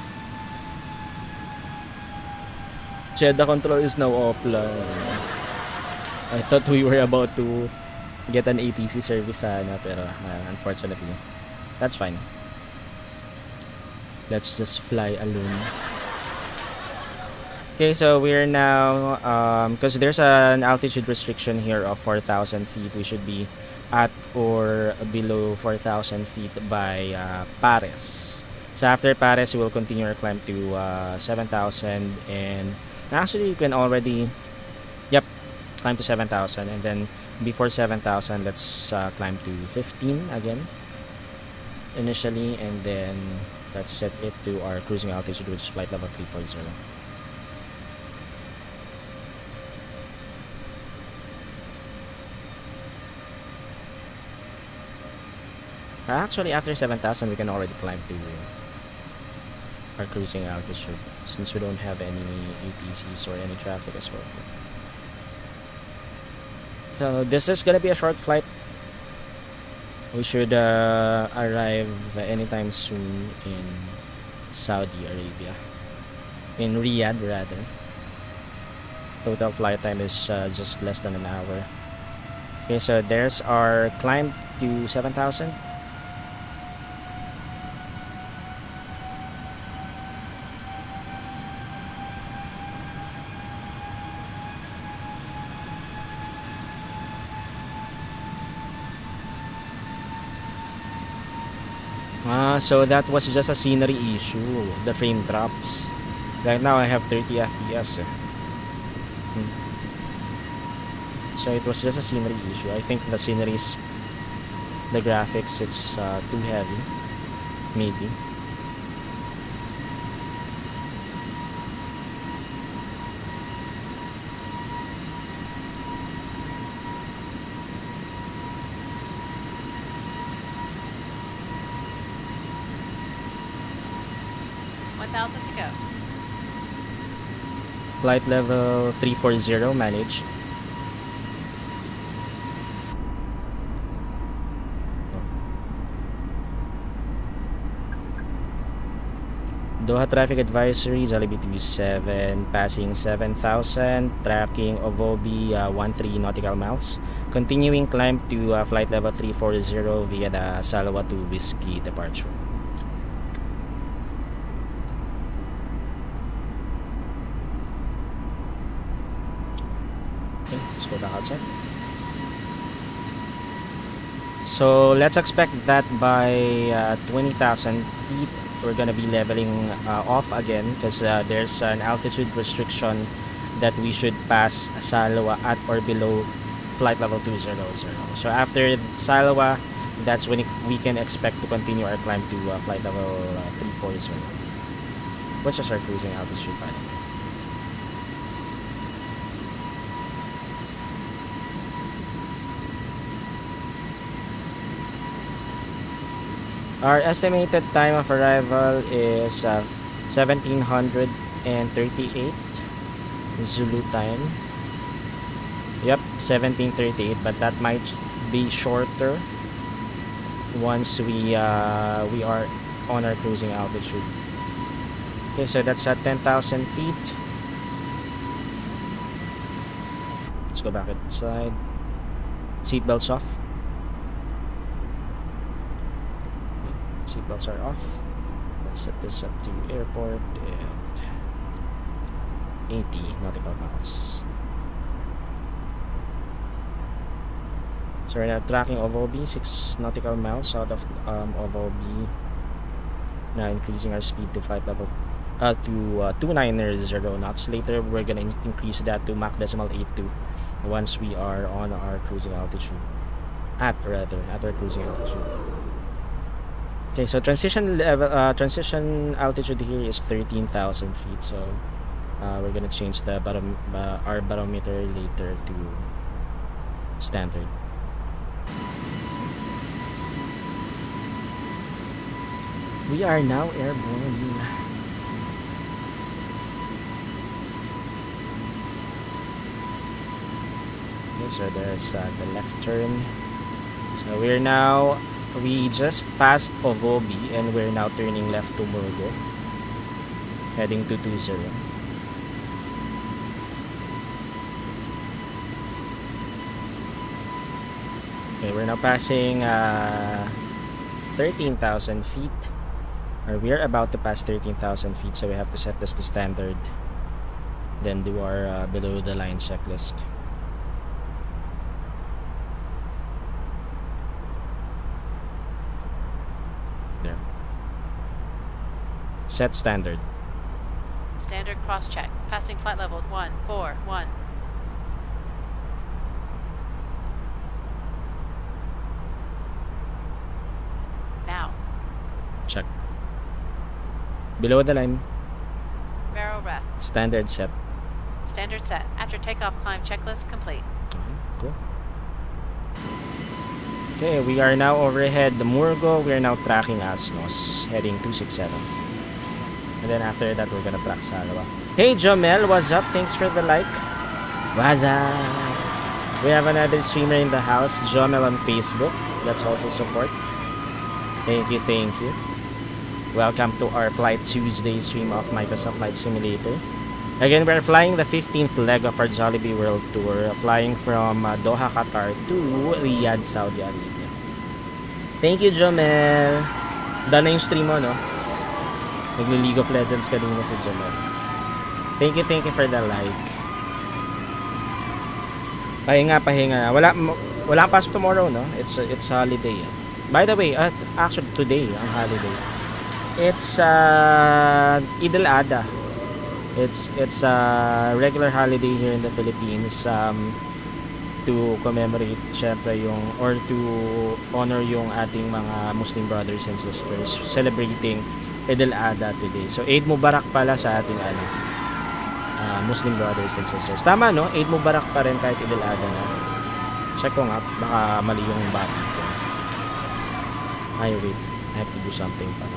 Jeddah control is now offline. I thought we were about to get an ATC service sana, pero unfortunately, that's fine. Let's just fly alone. Okay, so we're now, because there's an altitude restriction here of 4,000 feet. We should be at or below 4,000 feet by Paris. So after Paris, we will continue our climb to 7,000. And actually, you can already, climb to 7,000. And then before 7,000, let's climb to 15 again initially. And then let's set it to our cruising altitude, which is flight level 340. Actually, after 7,000, we can already climb to our cruising altitude since we don't have any ATCs or any traffic as well. So this is gonna be a short flight. We should arrive anytime soon in Saudi Arabia, in Riyadh rather. Total flight time is just less than an hour. Okay, so there's our climb to 7,000. So that was just a scenery issue. The frame drops. Right now I have 30 FPS. So it was just a scenery issue. I think the sceneries, the graphics, it's too heavy. Maybe. To go. Flight level 340 managed. Doha traffic advisory, Jollibee 27, passing 7,000, tracking Ovobi 13 nautical miles. Continuing climb to flight level 340 via the Salawa to Whiskey departure. Okay, let's go back outside. So let's expect that by 20,000 feet we're gonna be leveling off again, because there's an altitude restriction that we should pass Salawa at or below flight level 200. So after Salawa, that's when we can expect to continue our climb to flight level 340, which is our cruising altitude, by the way. Our estimated time of arrival is 1738 Zulu time. Yep, 1738, but that might be shorter once we are on our cruising altitude. Okay, so that's at 10,000 feet. Let's go back inside. Seatbelts off. Seatbelts are off. Let's set this up to airport and 80 nautical miles. So we're now tracking Ovobi 6 nautical miles out of Ovobi. Now increasing our speed to flight level to 290 knots. Later we're gonna increase that to Mach decimal 82 once we are on our cruising altitude. At our cruising altitude. Okay, so transition altitude here is 13,000 feet. So we're gonna change the our barometer later to standard. We are now airborne. Okay, so there's the left turn. So we just passed Ovobi and we're now turning left to Murgo, heading to 20. Okay, we're now passing 13,000 feet, or we're about to pass 13,000 feet, so we have to set this to standard, then do our below the line checklist. There. Set standard. Standard cross-check. Passing flight level 141. Now. Check. Below the line. Vero ref. Standard set. Standard set. After takeoff, climb checklist complete. Cool. Okay, we are now overhead the Murgo. We are now tracking Asnos, heading 267. And then after that, we're gonna track Salawa. Hey Jomel, what's up? Thanks for the like. What's up? We have another streamer in the house, Jomel on Facebook. Let's also support. Thank you, thank you. Welcome to our Flight Tuesday stream of Microsoft Flight Simulator. Again, we're flying the 15th leg of our Jollibee World Tour, flying from Doha, Qatar to Riyadh, Saudi Arabia. Thank you, Jomel. Done na yung stream mo, no? Nagli-League of Legends kanina si Jomel. Thank you for the like. Pahinga. Wala pasok tomorrow, no? It's holiday. By the way, actually today ang holiday. It's Eid al-Adha. It's a regular holiday here in the Philippines, to commemorate syempre yung or to honor yung ating mga Muslim brothers and sisters celebrating Eid al-Adha today. So Eid Mubarak pala sa ating Muslim brothers and sisters. Tama no? Eid Mubarak pa rin kahit Eid al-Adha na. Check ko nga, baka mali yung bati ko. Ay wait, I have to do something pala.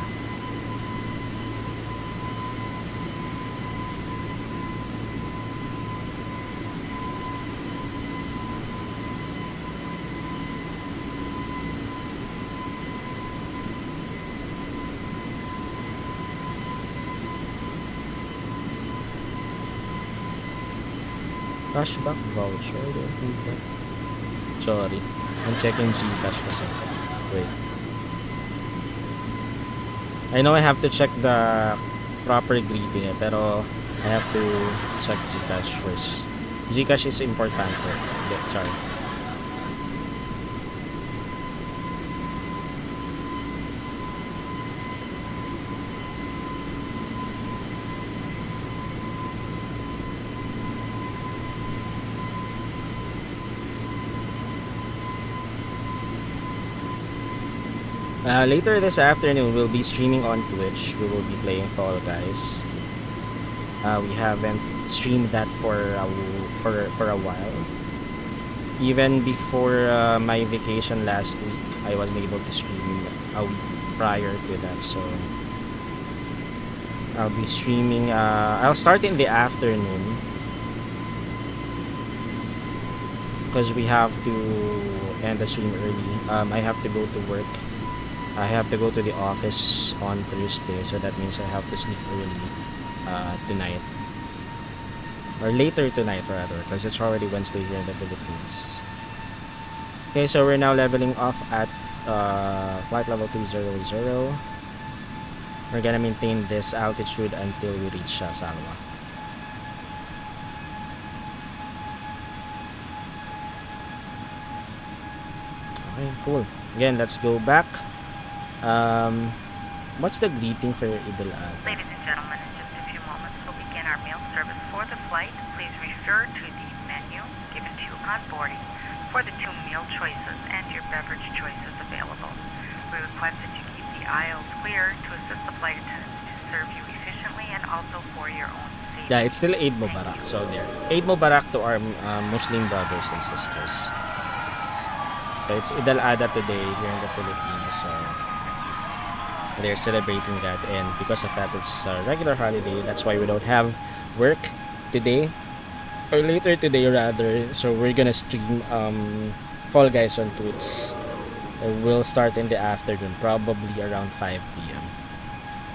Cashback voucher, don't need that. Sorry, I'm checking Gcash kasi. Wait. I know I have to check the proper greeting pero I have to check Gcash first. Gcash is important. Sorry. Later this afternoon, we'll be streaming on Twitch. We will be playing Fall Guys. We haven't streamed that for a while. Even before my vacation last week, I wasn't able to stream a week prior to that. So I'll be streaming. I'll start in the afternoon because we have to end the stream early. I have to go to work. I have to go to the office on Thursday, so that means I have to sleep early tonight, or later tonight rather, because it's already Wednesday here in the Philippines. Okay, so we're now leveling off at flight level 200. We're gonna maintain this altitude until we reach Salwa. Okay, cool. Again, let's go back. What's the greeting for Eid al-Adha? Ladies and gentlemen, in just a few moments we'll begin our meal service for the flight. Please refer to the menu given to you on boarding for the 2 meal choices and your beverage choices available. We request that you keep the aisles clear to assist the flight attendants to serve you efficiently and also for your own safety. Yeah, it's still Eid Mubarak. So there, Eid Mubarak to our Muslim brothers and sisters. So it's Eid al-Adha today here in the Philippines. So they're celebrating that, and because of that, it's a regular holiday. That's why we don't have work today, or later today rather. So we're gonna stream Fall Guys on Twitch. We'll start in the afternoon, probably around 5 p.m.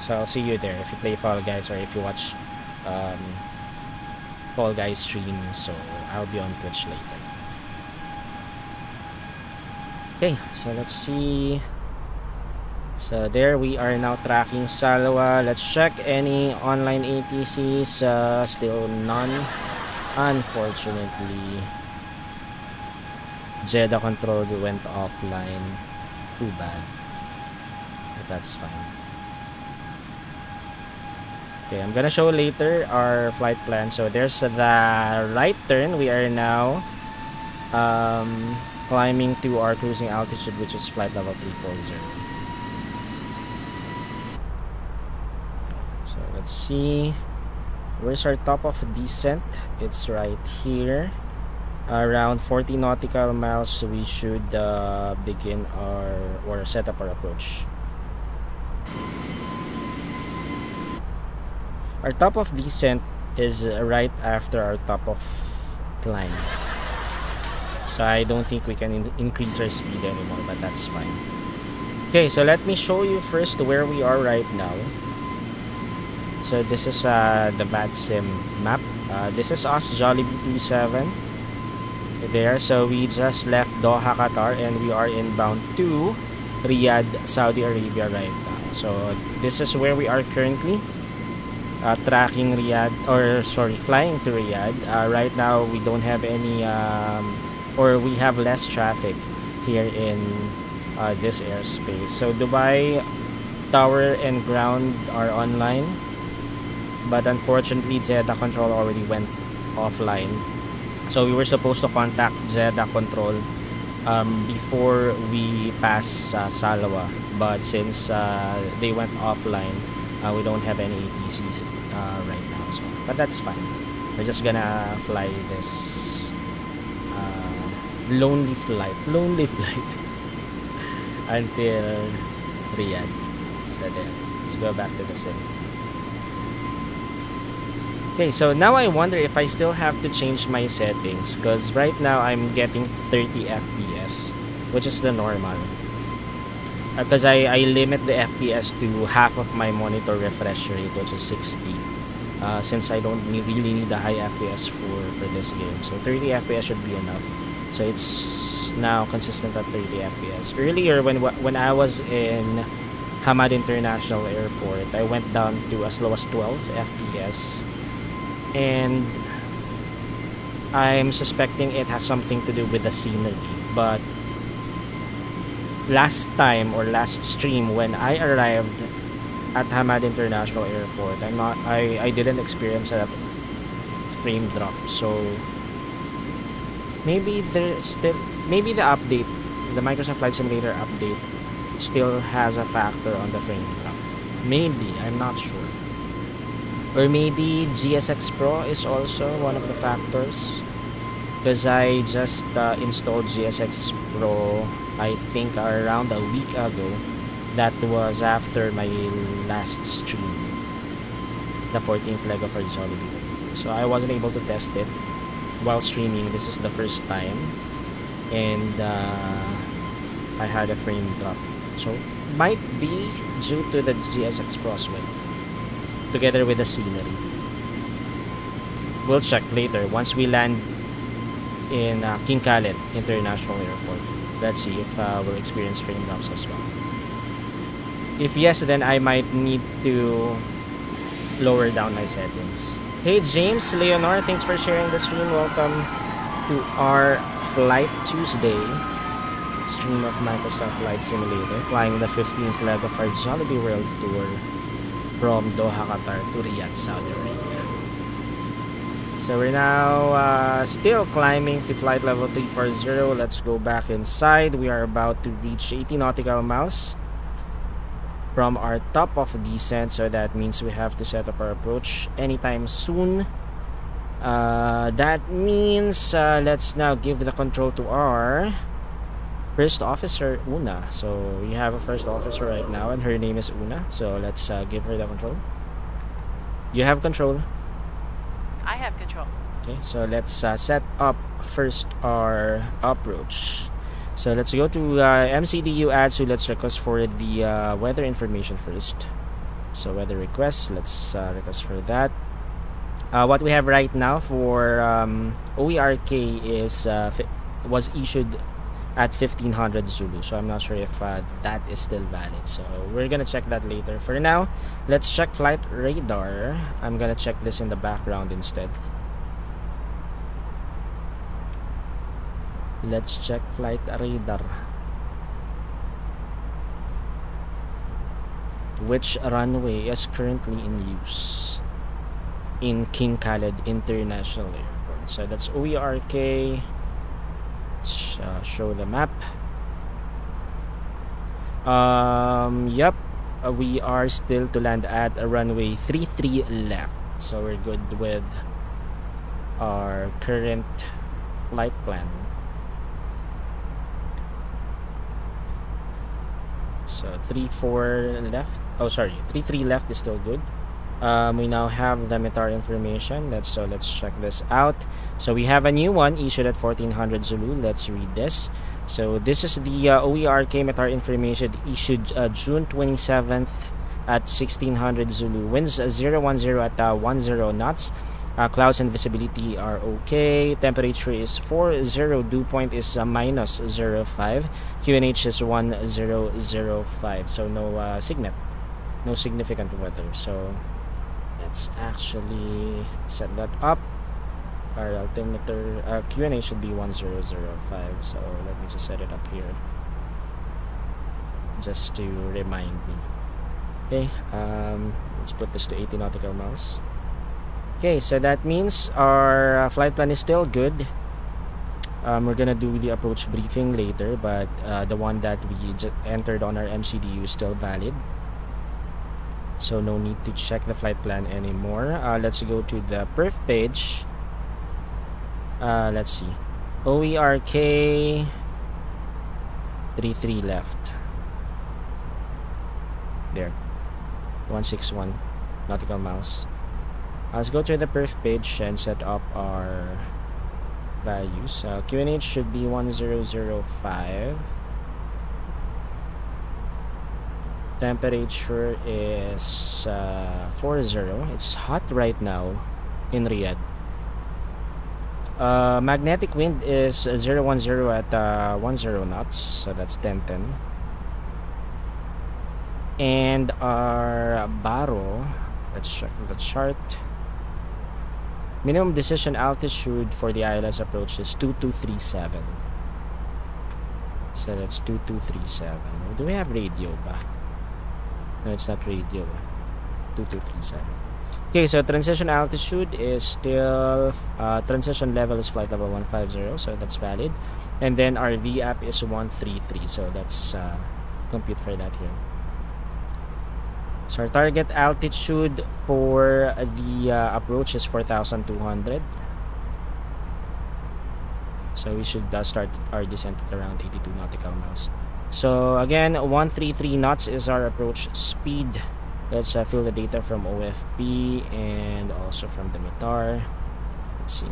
So I'll see you there if you play Fall Guys or if you watch Fall Guys stream. So I'll be on Twitch later. Okay, so let's see. So there we are now tracking Salwa. Let's check any online ATCs. Still none, unfortunately. Jeddah control went offline. Too bad, but that's fine. Okay, I'm gonna show later our flight plan. So there's the right turn. We are now climbing to our cruising altitude, which is flight level 340. So let's see, where's our top of descent? It's right here, around 40 nautical miles. We should begin or set up our approach. Our top of descent is right after our top of climb, so I don't think we can increase our speed anymore, but that's fine. Okay, so let me show you first where we are right now. So this is the VATSIM map. This is us, Jollibee 27 there. So we just left Doha, Qatar, and we are inbound to Riyadh, Saudi Arabia right now. So this is where we are currently tracking Riyadh, or sorry, flying to Riyadh. Right now we don't have any or we have less traffic here in this airspace. So Dubai tower and ground are online, but unfortunately Jeddah control already went offline. So we were supposed to contact Jeddah control before we pass Salawa, but since they went offline, we don't have any ATCs right now. So, but that's fine. We're just gonna fly this lonely flight until Riyadh. So there, let's go back to the sim. Okay, so now I wonder if I still have to change my settings, because right now I'm getting 30 FPS, which is the normal. Because I limit the FPS to half of my monitor refresh rate, which is 60. Since I don't really need a high FPS for this game. So 30 FPS should be enough. So it's now consistent at 30 FPS. Earlier, when I was in Hamad International Airport, I went down to as low as 12 FPS. And I'm suspecting it has something to do with the scenery. But last stream when I arrived at Hamad International Airport, I didn't experience a frame drop. So maybe the update, the Microsoft Flight Simulator update, still has a factor on the frame drop. Maybe, I'm not sure. Or maybe GSX Pro is also one of the factors, because I just installed GSX Pro, I think around a week ago. That was after my last stream, the 14th leg of our Jollibee. So I wasn't able to test it while streaming. This is the first time, and I had a frame drop. So might be due to the GSX Pro as well, together with the scenery. We'll check later once we land in King Khaled International Airport. Let's see if we'll experience frame drops as well. If yes, then I might need to lower down my settings. Hey James, Leonor, thanks for sharing the stream. Welcome to our Flight Tuesday stream of Microsoft Flight Simulator, flying the 15th leg of our Jollibee World Tour from Doha, Qatar to Riyadh, Saudi Arabia. So we're now still climbing to flight level 340. Let's go back inside. We are about to reach 80 nautical miles from our top of descent, so that means we have to set up our approach anytime soon. That means let's now give the control to our first officer, Una. So we have a first officer right now, and her name is Una. So let's give her the control. You have control. I have control. Okay, so let's set up first our approach. So let's go to MCDU add. So let's request for the weather information first. So weather request, let's request for that. What we have right now for OERK is was issued at 1500 Zulu. So I'm not sure if that is still valid. So we're gonna check that later. For now, let's check flight radar. I'm gonna check this in the background instead. Let's check flight radar. Which runway is currently in use in King Khaled International Airport? So that's OERK. Let's show the map. Yep, we are still to land at a runway 33 left. So we're good with our current flight plan. So 34 left. Oh, sorry, 33 left is still good. We now have the METAR information. Let's check this out. So we have a new one issued at 1400 Zulu. Let's read this. So this is the OERK METAR information issued June 27th at 1600 Zulu. Winds 010 at 10 knots. Clouds and visibility are okay. Temperature is 40. Dew point is minus 05. QNH is 1005. So no significant weather. So let's actually set that up. Our altimeter QNH should be 1005. So let me just set it up here. just to remind me. Okay, let's put this to 80 nautical miles. Okay, so that means our flight plan is still good. We're gonna do the approach briefing later, but the one that we just entered on our MCDU is still valid. So no need to check the flight plan anymore. Let's go to the perf page. Let's see. OERK 33 left. There. 161 nautical miles. Let's go to the perf page and set up our values. QNH should be 1005. Temperature is 40. It's hot right now in Riyadh. Magnetic wind is 010 at 10 knots, so that's 1010. And our baro, let's check the chart. Minimum decision altitude for the ILS approach is 2237. So that's 2237. Do we have radio ba? No, it's not radio. 2237. Okay, so transition altitude is still transition level is flight level 150, so that's valid. And then our VAP is 133, so that's compute for that here. So our target altitude for the approach is 4,200. So we should start our descent at around 82 nautical miles. So again, 133 knots is our approach speed. Let's fill the data from OFP and also from the METAR. Let's see.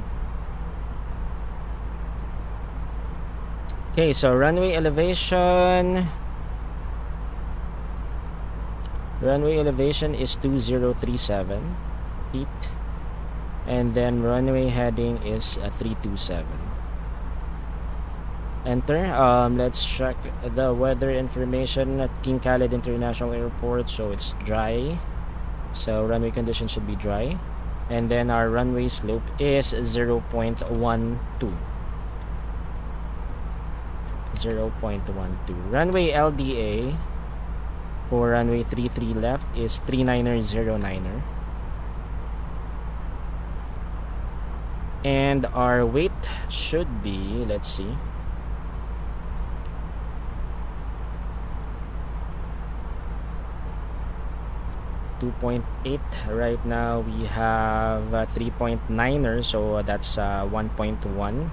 Okay, so runway elevation. Runway elevation is 2037 feet. And then runway heading is 327. Enter. Let's check the weather information at King Khalid International Airport. So it's dry, so runway conditions should be dry. And then our runway slope is 0.12. 0.12. Runway LDA for runway 33 left is 3909er. And our weight should be, let's see, 2.8. Right now we have 3.9er, so that's 1.1.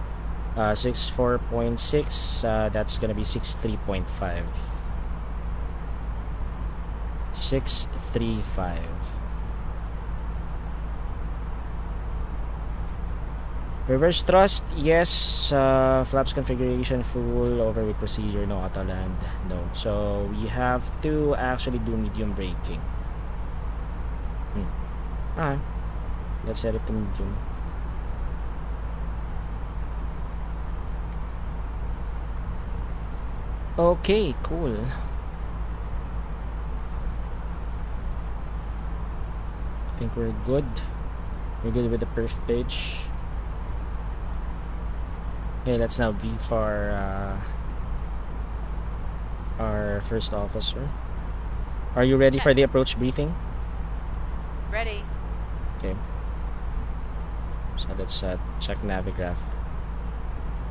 64.6, that's gonna be 63.5. 635. Reverse thrust, yes. Flaps configuration full. Overweight procedure, no auto land, no. So we have to actually do medium braking. Let's set it to medium. Okay, cool. I think we're good. We're good with the perf page. Okay, let's now brief our first officer. Are you ready for the approach briefing? Ready. Okay. So let's check Navigraph.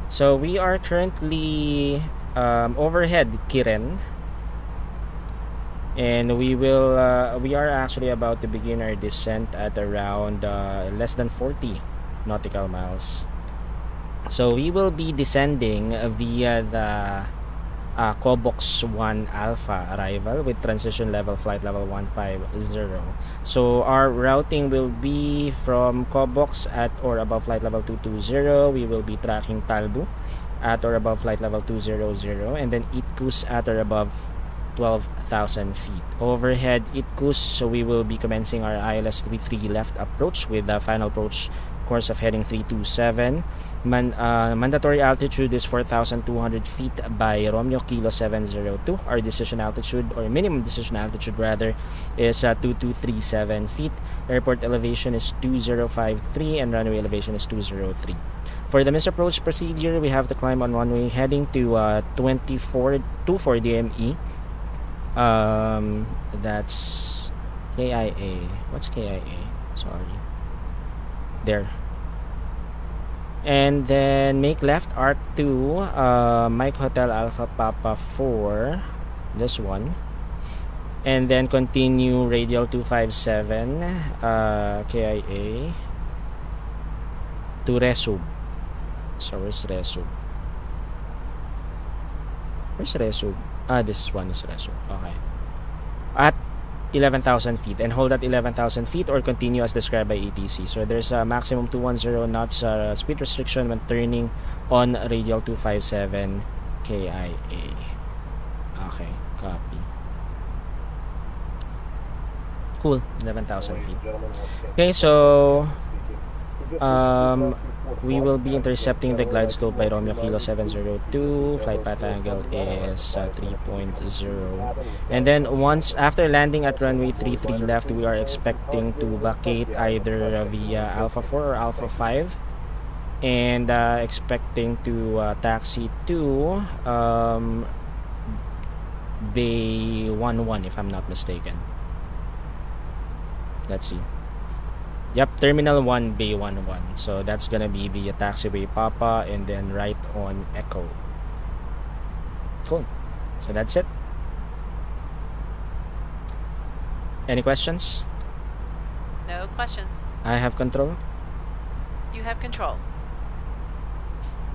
So we are currently overhead Kiren, and we are actually about to begin our descent at around less than 40 nautical miles. So we will be descending via the Cobox 1 Alpha arrival with transition level flight level 150. So our routing will be from Cobox at or above flight level 220. We will be tracking Talbu at or above flight level 200, and then Itkus at or above 12,000 feet. Overhead Itkus, so we will be commencing our ILS 33 left approach with the final approach course of heading 327. Mandatory altitude is 4,200 feet by Romeo Kilo 702. Our decision altitude, or minimum decision altitude rather, is 2237 feet. Airport elevation is 2053 and runway elevation is 203. For the misapproach procedure, we have to climb on runway heading to 24 DME. That's KIA. What's KIA? Sorry. There. And then make left arc 2, Mike Hotel Alpha Papa 4, this one. And then continue radial 257, KIA to Resub. So where's Resub? Where's Resub? This one is Resub. Okay. At 11,000 feet, and hold at 11,000 feet or continue as described by ATC. So there's a maximum 210 knots speed restriction when turning on radial 257 KIA. Okay, copy. Cool, 11,000 feet. Okay, so we will be intercepting the glide slope by Romeo Kilo 702. Flight path angle is 3.0. And then once after landing at runway 33 left, we are expecting to vacate either via Alpha 4 or Alpha 5. And expecting to taxi to Bay 11 if I'm not mistaken. Let's see. Yep, Terminal 1, Bay 11. So that's gonna be via taxiway Papa and then right on Echo. Cool. So that's it. Any questions? No questions. I have control. You have control.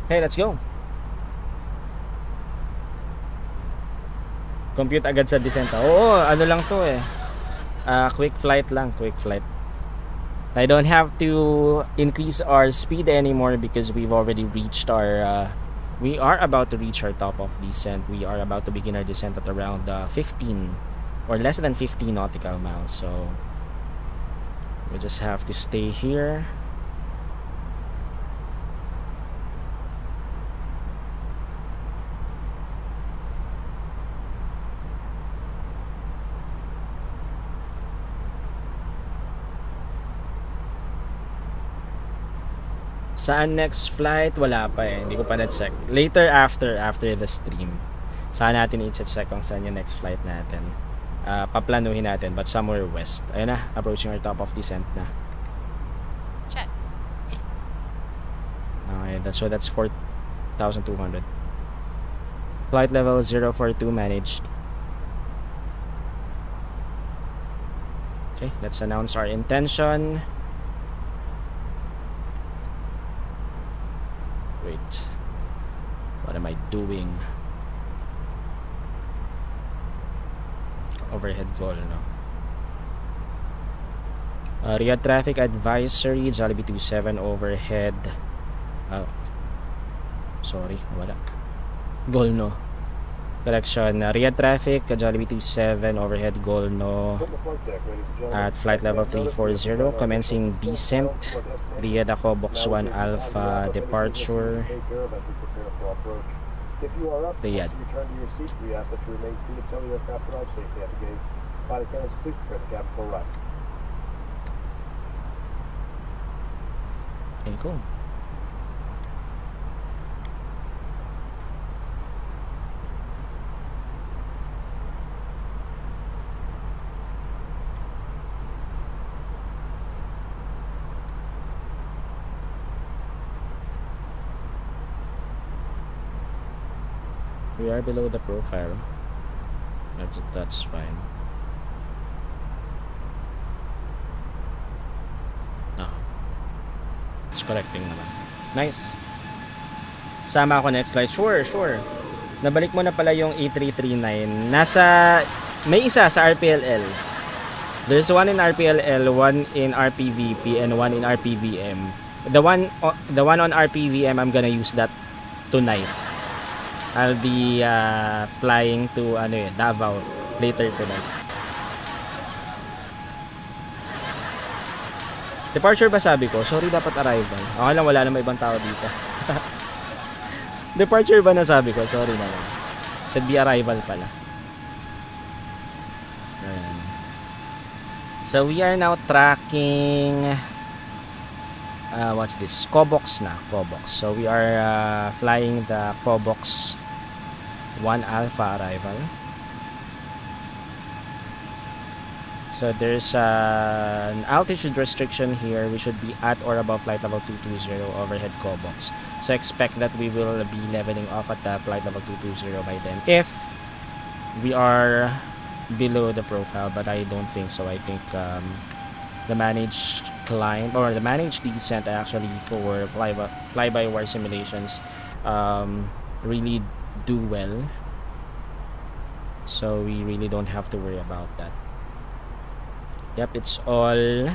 Okay, let's go. Compute agad sa descent. Oo, ano lang to eh. Quick flight lang, quick flight. I don't have to increase our speed anymore because we've already reached our we are about to reach our top of descent. We are about to begin our descent at around 15 or less than 15 nautical miles. So we just have to stay here. Saan next flight? Wala pa eh. Hindi ko pa na-check. Later after the stream. Saan natin i-check kung saan yung next flight natin. Paplanuhin natin but somewhere west. Ayun na, approaching our top of descent na. Check. Okay, so that's 4,200. Flight level 042 managed. Okay, let's announce our intention. Wait, what am I doing? Overhead goal, no? Riyadh traffic advisory, Jollibee 27 overhead. Oh, sorry, wala. Goal, no? Correction, Riyadh traffic, Jollibee 27 overhead goal, no? At flight level 340, commencing descent. Riyadh ako, box 1 Alpha, departure. Riyadh. Okay, cool. We are below the profile. That's fine. It's correcting naman. Nice. Sama ako next flight. Sure. Nabalik mo na pala yung A339. May isa sa RPLL. There's one in RPLL, one in RPVP, and one in RPVM. The one on RPVM, I'm gonna use that tonight. I'll be flying to Davao later tonight. Departure ba sabi ko? Sorry, dapat arrival. Okay lang, wala namang ibang tao dito. Departure ba nasabi ko? Sorry naman. Should be arrival pala. Ayan. So we are now tracking what's this? Cobox na. Cobox. So we are flying the Cobox 1 Alpha arrival. So there's an altitude restriction here. We should be at or above flight level 220 overhead Cobox. So expect that we will be leveling off at the flight level 220 by then. If we are below the profile, but I don't think so. I think the managed climb or the managed descent actually for fly-by-wire simulations really do well. So we really don't have to worry about that. Yep, it's all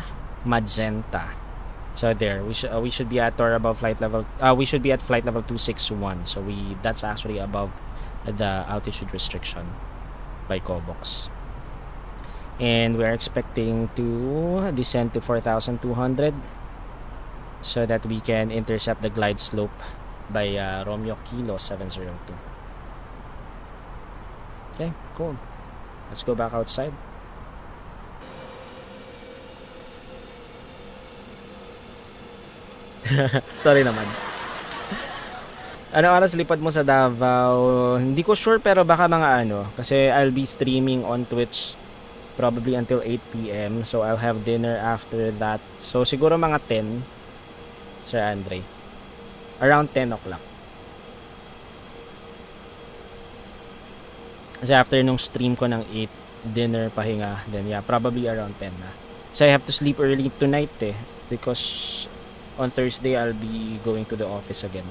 magenta. So there, we should be at or above flight level. We should be at flight level 261. So that's actually above the altitude restriction by Cobox. And we're expecting to descend to 4,200 so that we can intercept the glide slope by Romeo Kilo 702. Okay, cool. Let's go back outside. Sorry naman. Ano oras lipad mo sa Davao? Hindi ko sure pero baka mga kasi I'll be streaming on Twitch probably until 8 p.m. So I'll have dinner after that. So siguro mga 10, Sir Andre. Around 10 o'clock. Kasi after nung stream ko ng 8, dinner, pahinga, then yeah, probably around 10 na. So I have to sleep early tonight because on Thursday I'll be going to the office again.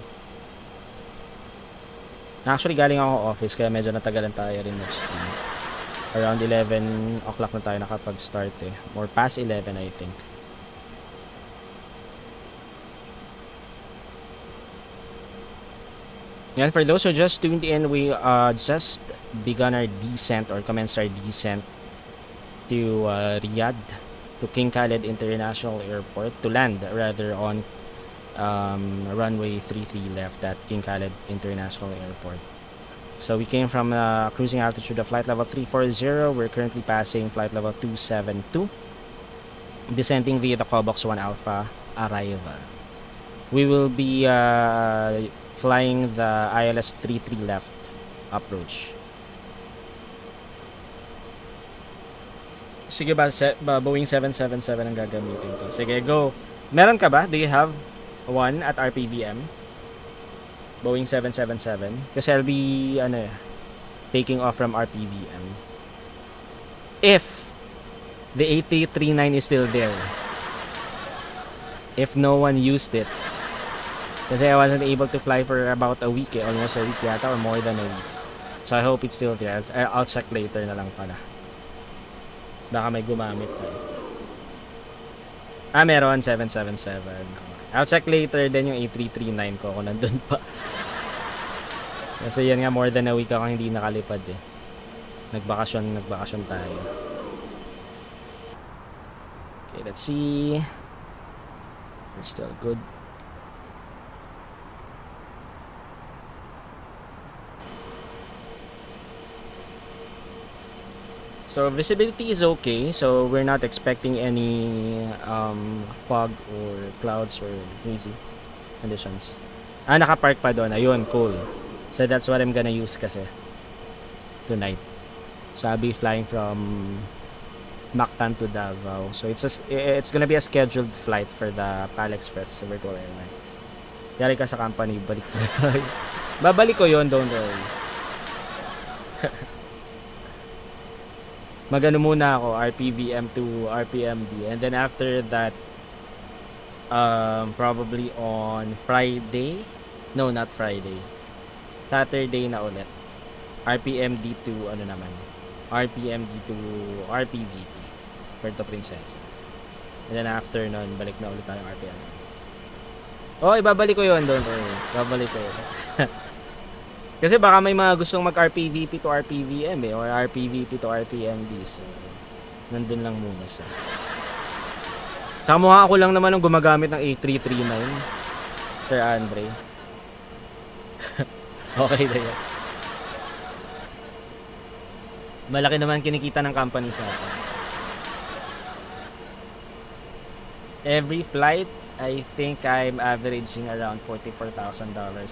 Actually galing ako office kaya medyo natagalan tayo rin mag-stream. Around 11 o'clock na tayo nakapag-start or past 11 I think. And for those who just tuned in, we just begun our descent or commenced our descent to Riyadh, to King Khaled International Airport, to land rather on runway 33 left at King Khaled International Airport. So we came from cruising altitude of flight level 340. We're currently passing flight level 272, descending via the Cobox 1 Alpha arrival. We will be flying the ILS 33 left approach. Sige ba, Boeing 777 ang gagamitin ko? Sige, go. Meron ka ba? Do you have one at RPVM? Boeing 777? Kasi I'll be, taking off from RPVM. If the A339 is still there. If no one used it. Kasi I wasn't able to fly for about a week almost a week yata or more than a week. So I hope it's still there. I'll check later na lang pala. Baka may gumamit na. Meron 777. I'll check later din yung A339 ko kung nandun pa. Kasi yan nga more than a week ako hindi nakalipad Nagbakasyon tayo. Okay, let's see. We're still good. So visibility is okay, so we're not expecting any fog or clouds or hazy conditions. Nakapark pa doon. Ayun, cool. So that's what I'm gonna use kasi tonight. So I'll be flying from Mactan to Davao. So it's gonna be a scheduled flight for the PAL Express Virtual Airlines. Yari ka sa company, balik ko. Babalik ko yun, don't worry. Magano muna ako, RPVM to RPMD, and then after that probably on Friday, no, not Friday, Saturday na ulit, RPMD to RPMD to RPVP, Puerto Princesa, and then after nun balik na ulit tayo RPMD. Ibabalik ko yun, don't worry, babalik ko yun. Kasi baka may mga gustong mag-RPVP to RPVM or RPVP to RPMD. So, nandun lang muna sa. Saka mukha ako lang naman ng gumagamit ng A339. Sir Andre. Okay na yun. Malaki naman kinikita ng company sa akin. Every flight, I think I'm averaging around $44,000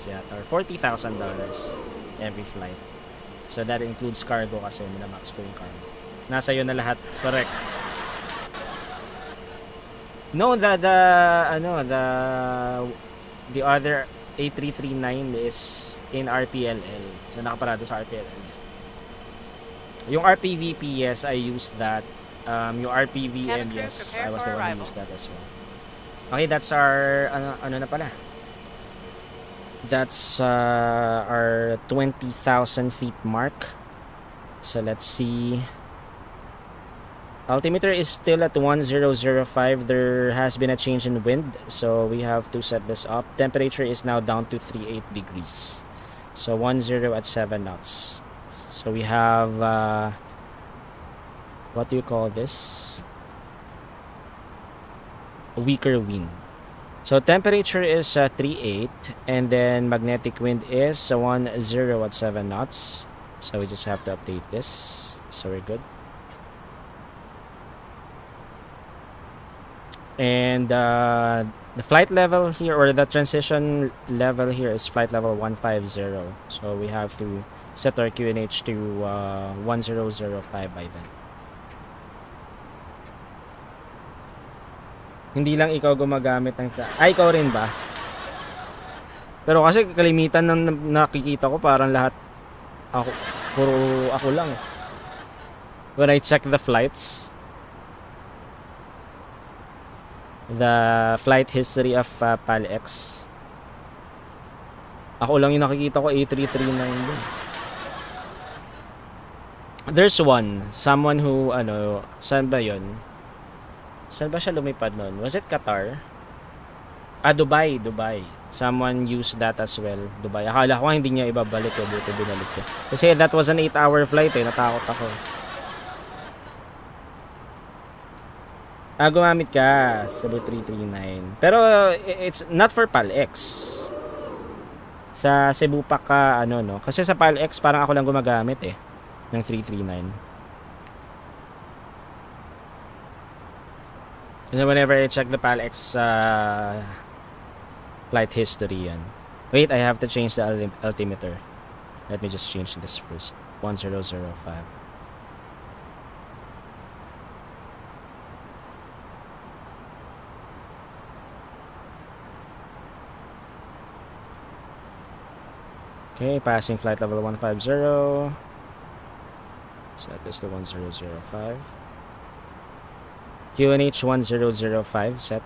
yata or $40,000 every flight. So that includes cargo kasi minamax ko yung cargo. Nasa yun na lahat. Correct. No, the other A339 is in RPLL. So nakaparada sa RPLL. Yung RPVP, yes, I used that. Yung RPVM, Cabin crew, yes, prepare I was for the one who arrival. used that as well. Okay, that's our ano na pala. That's our 20,000 feet mark. So let's see. Altimeter is still at 1005. There has been a change in wind, so we have to set this up. Temperature is now down to 38 degrees. So 10 at 7 knots. So we have what do you call this? A weaker wind. So temperature is 38, and then magnetic wind is 10 at 7 knots. So we just have to update this. So we're good. And the flight level here, or the transition level here, is flight level 150. So we have to set our QNH to 1005 by then. Hindi lang ikaw gumagamit ng... Ay, ikaw rin ba? Pero kasi kalimitan ng nakikita ko, parang lahat ako, puro ako lang. When I check the flights, the flight history of PALX, ako lang yung nakikita ko, A339 din. There's someone who, saan ba yun? Saan ba siya lumipad nun? Was it Qatar? Dubai. Someone used that as well, Dubai. Akala ko hindi niya ibabalik eh, buti binalik ko. Kasi that was an 8-hour flight eh, natakot ako. Gumamit ka sa 339. Pero it's not for PALX. Sa Cebu pa ka, no? Kasi sa PALX parang ako lang gumagamit eh, ng 339. And whenever I check the PALX flight history yan. Wait, I have to change the altimeter. Let me just change this first. 1005. Okay, passing flight level 150. Set this to 1005. QNH 1005 set.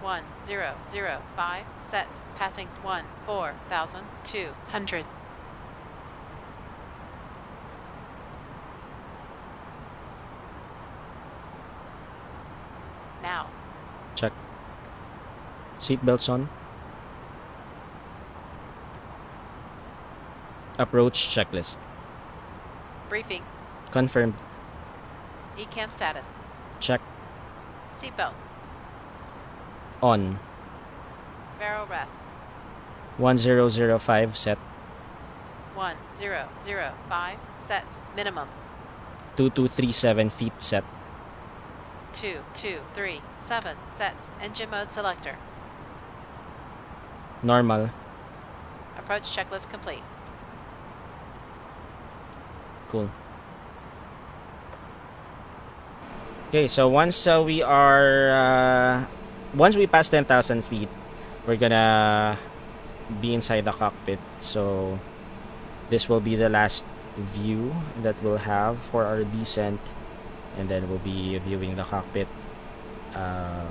1005 set. Passing 14,200. Now. Check. Seatbelts on. Approach checklist. Briefing. Confirmed. ECAM status. Check. Seatbelts. On. Barrel rest. 1005 set. 1005 set. Minimum. 2237 feet set. 2237 set. Engine mode selector. Normal. Approach checklist complete. Cool. Okay, so once we pass 10,000 feet, we're gonna be inside the cockpit. So this will be the last view that we'll have for our descent, and then we'll be viewing the cockpit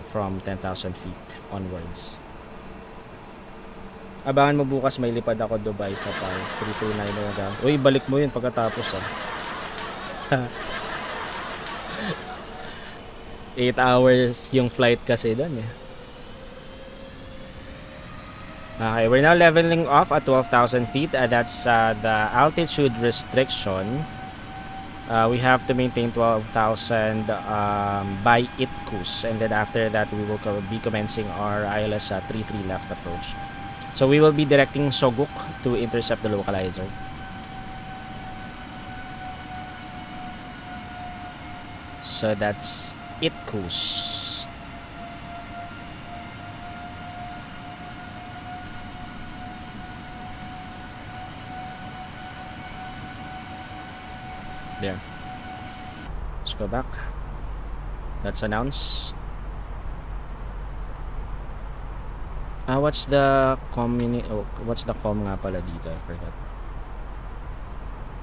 from 10,000 feet onwards. Abangan mo bukas, may lipad ako Dubai sa PAL 329 na. Uy, balik mo yun pagkatapos 8 hours yung flight kasi doon eh. Okay, we're now leveling off at 12,000 feet. That's the altitude restriction. We have to maintain 12,000 by ITCUS, and then after that we will be commencing our ILS 33 left approach. So we will be directing Soguk to intercept the localizer. So that's ITCUS. There. Let's go back. Let's announce. What's the what's the com nga pala dito? I forgot.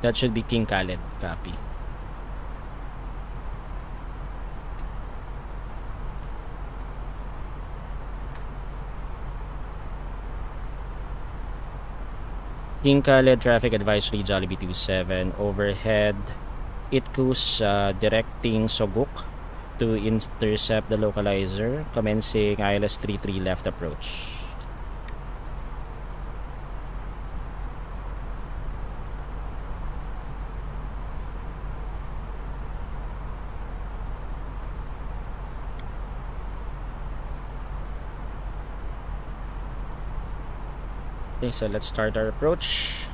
That should be King Khaled. Copy. King Khaled traffic advisory Jollibee 27 overhead. Itkus directing Soguk to intercept the localizer, commencing ILS 33 left approach. Okay, so let's start our approach.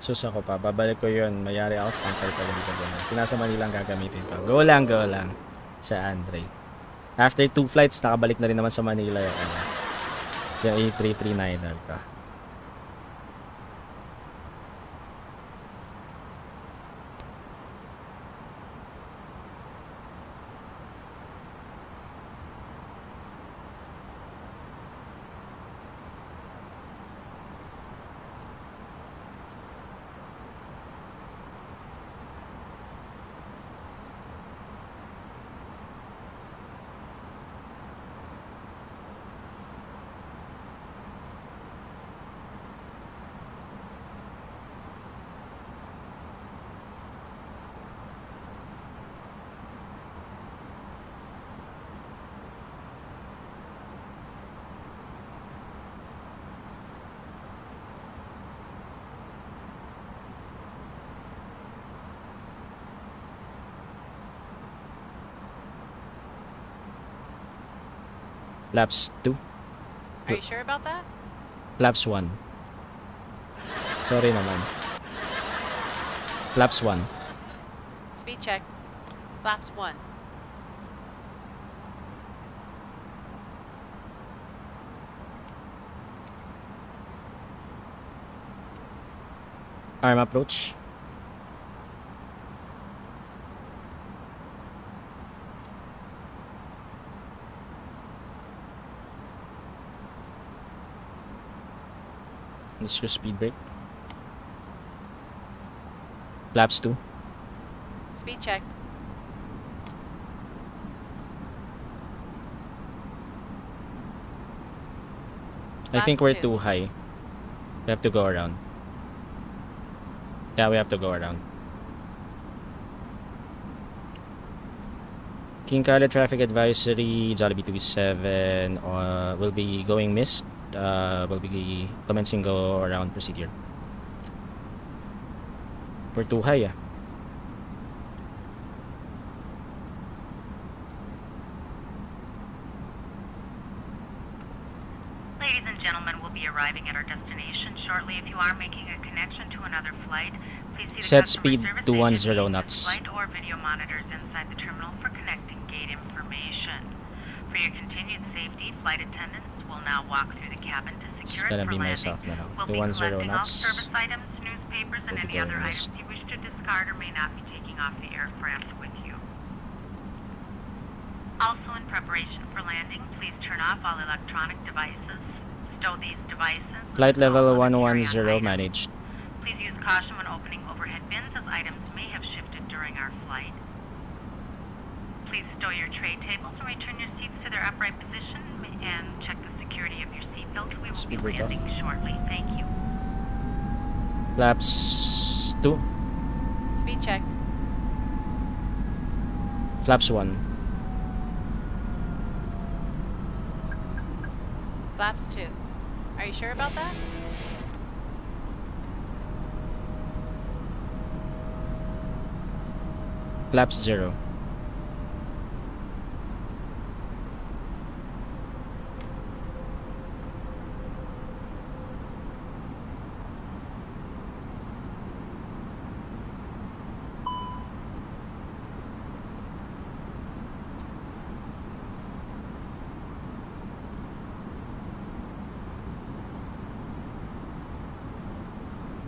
Sus ako pa, babalik ko yun. Mayari ako sa Conquer pa dito. Pinasa Manila ang gagamitin ko. Go lang sa Andre. After 2 flights, nakabalik na rin naman sa Manila yung A339er ka. Laps 2. Are you sure about that? Laps 1. Sorry naman. Laps 1. Speed check. Flaps 1. Arm approach. Let's go speed brake. Flaps 2. Speed check. I think Flaps we're 2. too high. We have to go around. Yeah, we have to go around. King Khaled traffic advisory, Jollibee 27 will be going missed. Will be commencing go around procedure. We're too high, yeah. Ladies and gentlemen, we'll be arriving at our destination shortly. If you are making a connection to another flight, please see the Set customer speed service to 10 agent knots. flight or video monitors inside the terminal for connecting gate information. For your continued safety, flight attendants will now walk through the cabin to It's secure gonna it for be landing. myself now. We'll To be 10 collecting all knots. service items, newspapers, and We'll be any other going items west. you wish to discard or may not be taking off the aircraft with you. Also, in preparation for landing, please turn off all electronic devices. Stow these devices. Flight level All other 110 carry-on items. managed. Please use caution when opening overhead bins as items may have shifted during our flight. Please stow your tray tables and return your seats to their upright position and check the security of your seatbelts. We will Speed be brake off. landing shortly. Thank you. Flaps 2. Speed checked. Flaps 1. Flaps 2. Are you sure about that? Flaps 0.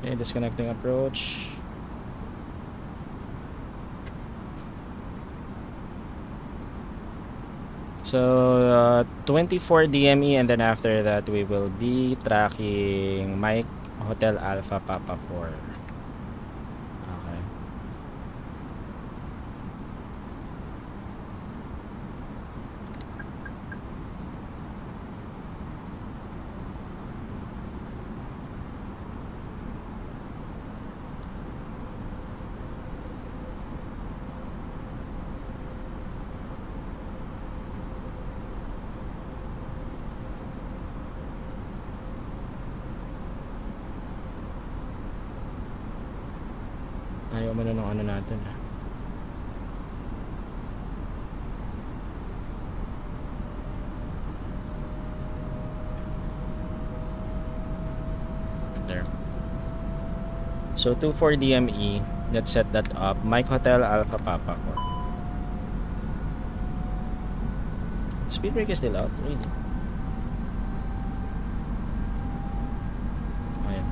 Okay, disconnecting approach. So 24 DME, and then after that we will be tracking Mike Hotel Alpha Papa 4. Okay. Ayaw mo na ng ano natin. There. So 24 DME. Let's set that up. Mike Hotel Alpha Papa 4. Speed brake is still out, really. Ayan.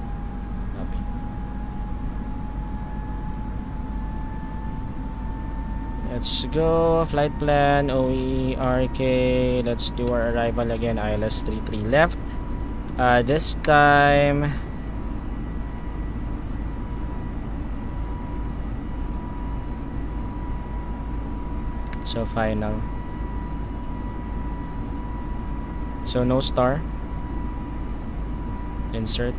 Happy. Let's go. Flight plan, OERK. Let's do our arrival again. ILS 33 left. This time, so final. So no star. Insert.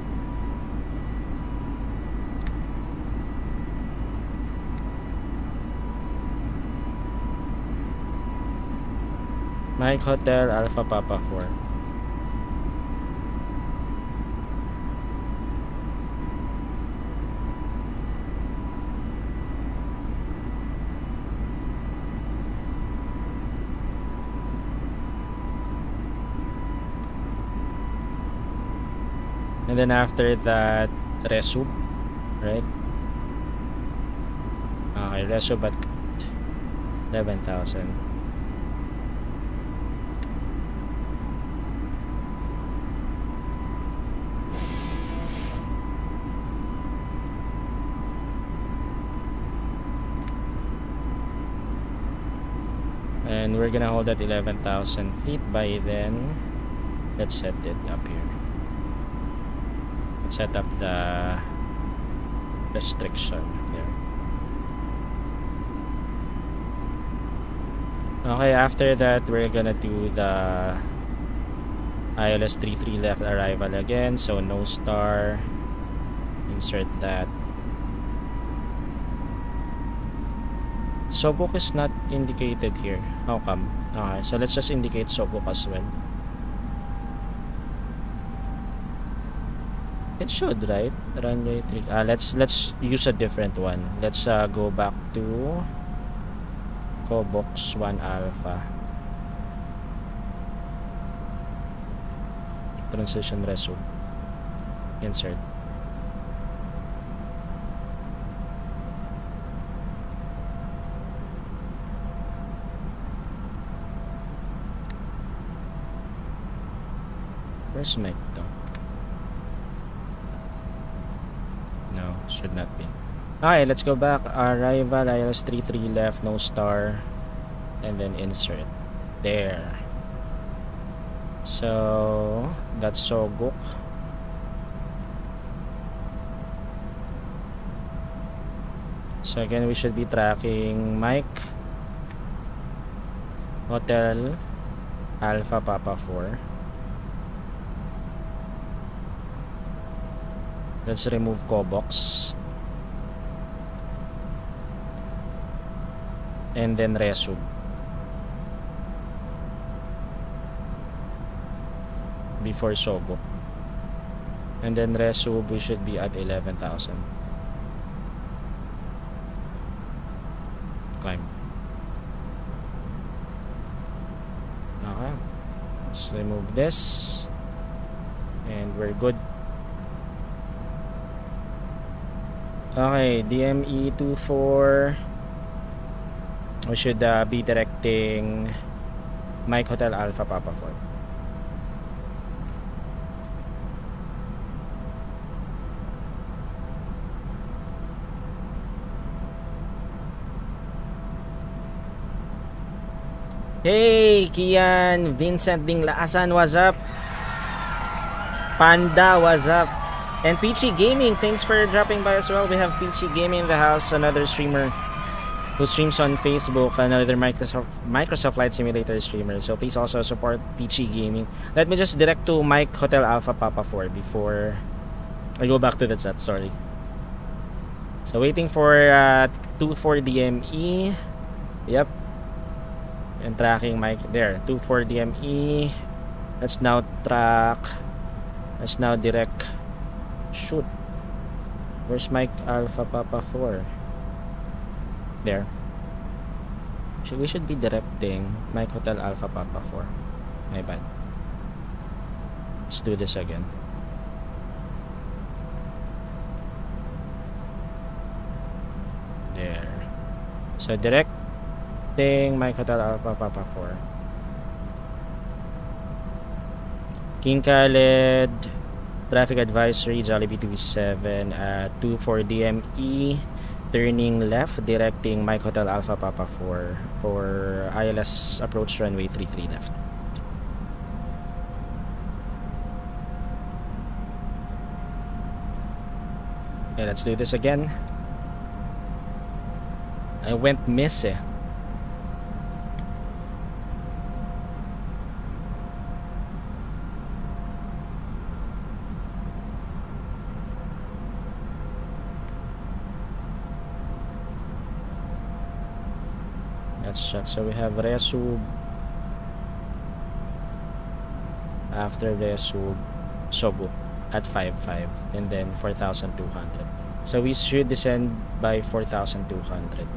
Mike Hotel Alpha Papa 4. And then after that, resub, right? Okay, resub at 11,000. And we're gonna hold at 11,000 feet. By then, let's set it up here. Let's set up the restriction there. Okay, after that we're gonna do the ILS 33 left arrival again. So no star. Insert that. Sobuk is not indicated here. How come? Okay, so let's just indicate Sobuk as well. It should, right? Runway 3. Let's use a different one. Let's go back to Cobox 1 Alpha. Transition resume. Insert. Where's Mike though? No, should not be. Okay, let's go back. Arrival, ILS 33 left, no star. And then insert. There. So, that's Soguk. So again, we should be tracking Mike Hotel Alpha Papa 4. Let's remove Cobox. and then Resub. Before Sobo. And then Resub, we should be at 11,000. Climb. Okay. Let's remove this. And we're good. Okay, DME 24. We should be directing Mike Hotel Alpha Papa 4. Hey, Kian, Vincent Ding Laasan, what's up? Panda, what's up? And Peachy Gaming, thanks for dropping by as well. We have Peachy Gaming in the house, another streamer who streams on Facebook, another Microsoft Flight Simulator streamer. So please also support Peachy Gaming. Let me just direct to Mike Hotel Alpha Papa 4 before I go back to the chat, sorry. So waiting for 24 DME. Yep. And tracking Mike there. 24 DME. Let's now track. Let's now direct. Shoot. Where's Mike Alpha Papa 4? There. We should be directing Mike Hotel Alpha Papa 4. My bad. Let's do this again. There. So directing Mike Hotel Alpha Papa 4. King Khaled. Traffic advisory, Jollibee 27 at 24 DME, turning left, directing Mike Hotel Alpha Papa 4 for ILS approach runway 33 left. Okay, let's do this again. I went miss eh. Let's check. So we have Resub. After Resub, Sobo at 5.5 and then 4,200. So we should descend by 4,200.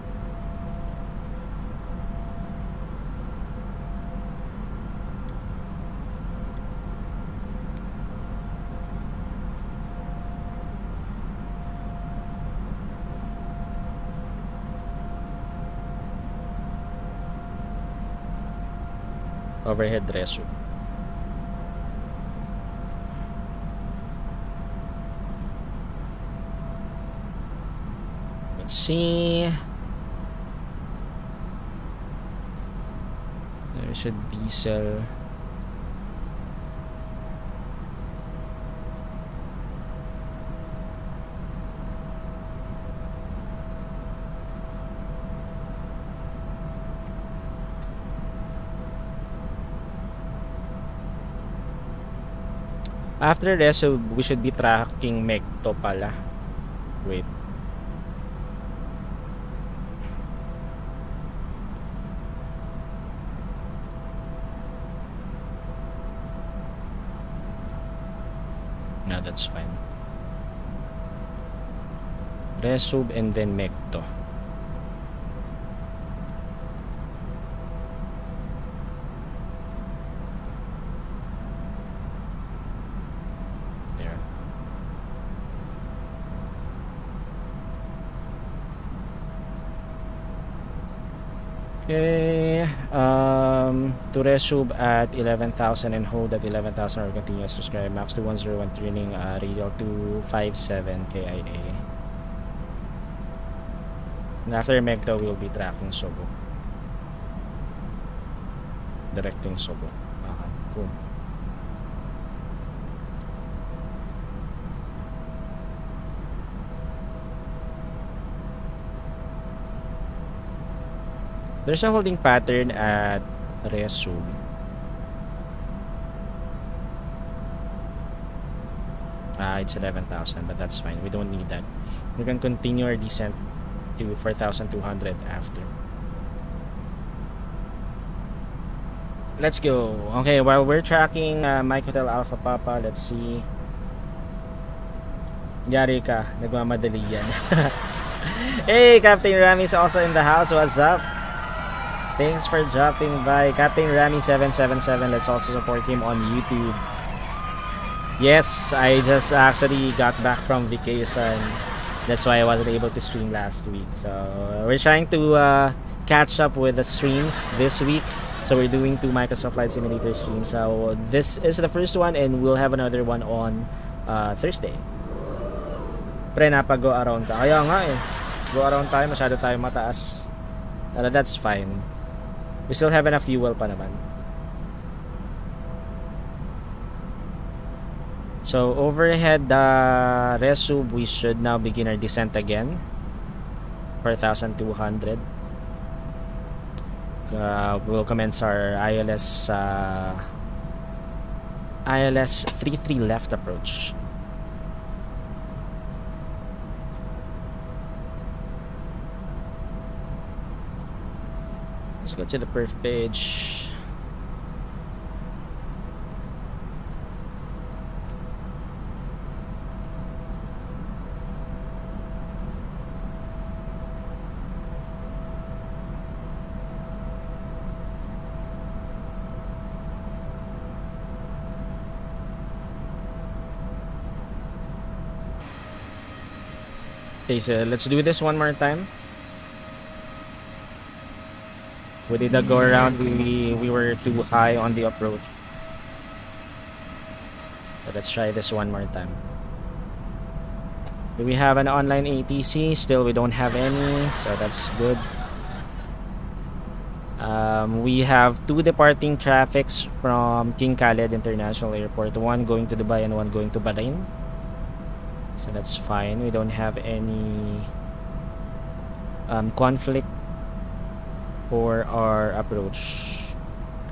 Overhead Resub. Let's see. There's a diesel. After this, so we should be tracking Mekto pala. Wait. No, that's fine. Resub and then Mekto. There. Okay. To Resub at 11,000 and hold at 11,000 or continuous subscribe. Max to 101 training. Radial 257 KIA. And after Megto, we'll be tracking Sobo. Directing Sobo. Okay, cool. There's a holding pattern at Resub. It's 11,000, but that's fine. We don't need that. We can continue our descent to 4,200 after. Let's go. Okay, while we're tracking Mike Hotel Alpha Papa, let's see. Yari ka, nagmamadali yan. Hey, Captain Rami's also in the house. What's up? Thanks for dropping by. Captain Rami 777. Let's also support him on YouTube. Yes, I just actually got back from vacation. That's why I wasn't able to stream last week. So we're trying to catch up with the streams this week. So we're doing 2 Microsoft Flight Simulator streams. So this is the first one, and we'll have another one on Thursday. Pre, napag-go around ka. Kaya nga eh. Go around tayo, masyado tayo mataas. Pero that's fine. We still have enough fuel pa naman. So overhead resub, we should now begin our descent again. 4,200. We'll commence our ILS 33 left approach. Let's go to the perf page. Okay, so let's do this one more time. We did a go around. We were too high on the approach. So let's try this one more time. Do we have an online ATC? Still, we don't have any, so that's good. We have 2 departing traffics from King Khaled International Airport. One going to Dubai and one going to Bahrain. So that's fine. We don't have any conflict for our approach.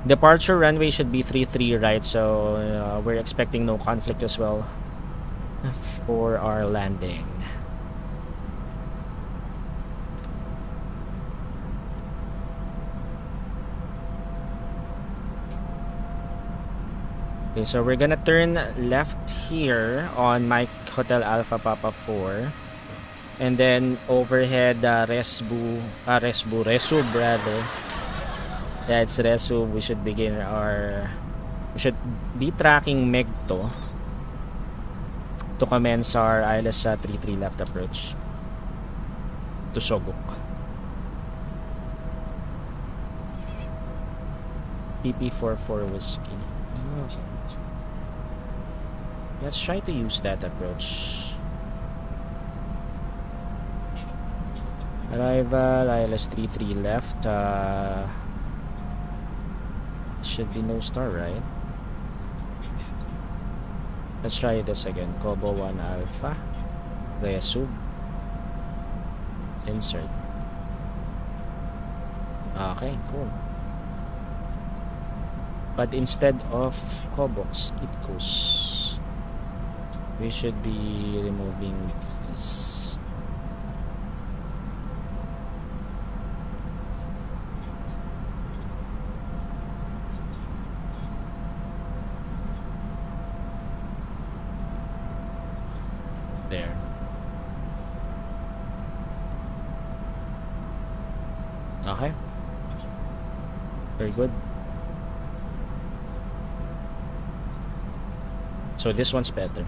Departure runway should be 33 right, so we're expecting no conflict as well for our landing. Okay, so we're gonna turn left here on Mike Hotel Alpha Papa 4, and then overhead resub rather. Yeah, it's resub. We should begin we should be tracking Megto to commence our ILS 33 left approach to Sogok. TP44 whiskey. Okay. Let's try to use that approach. Arrival, ILS 33 left. Should be no star, right? Let's try this again. Kobo 1 Alpha. Resub. Insert. Okay, cool. But instead of Kobox, it goes. We should be removing this. There. Okay. Very good. So this one's better.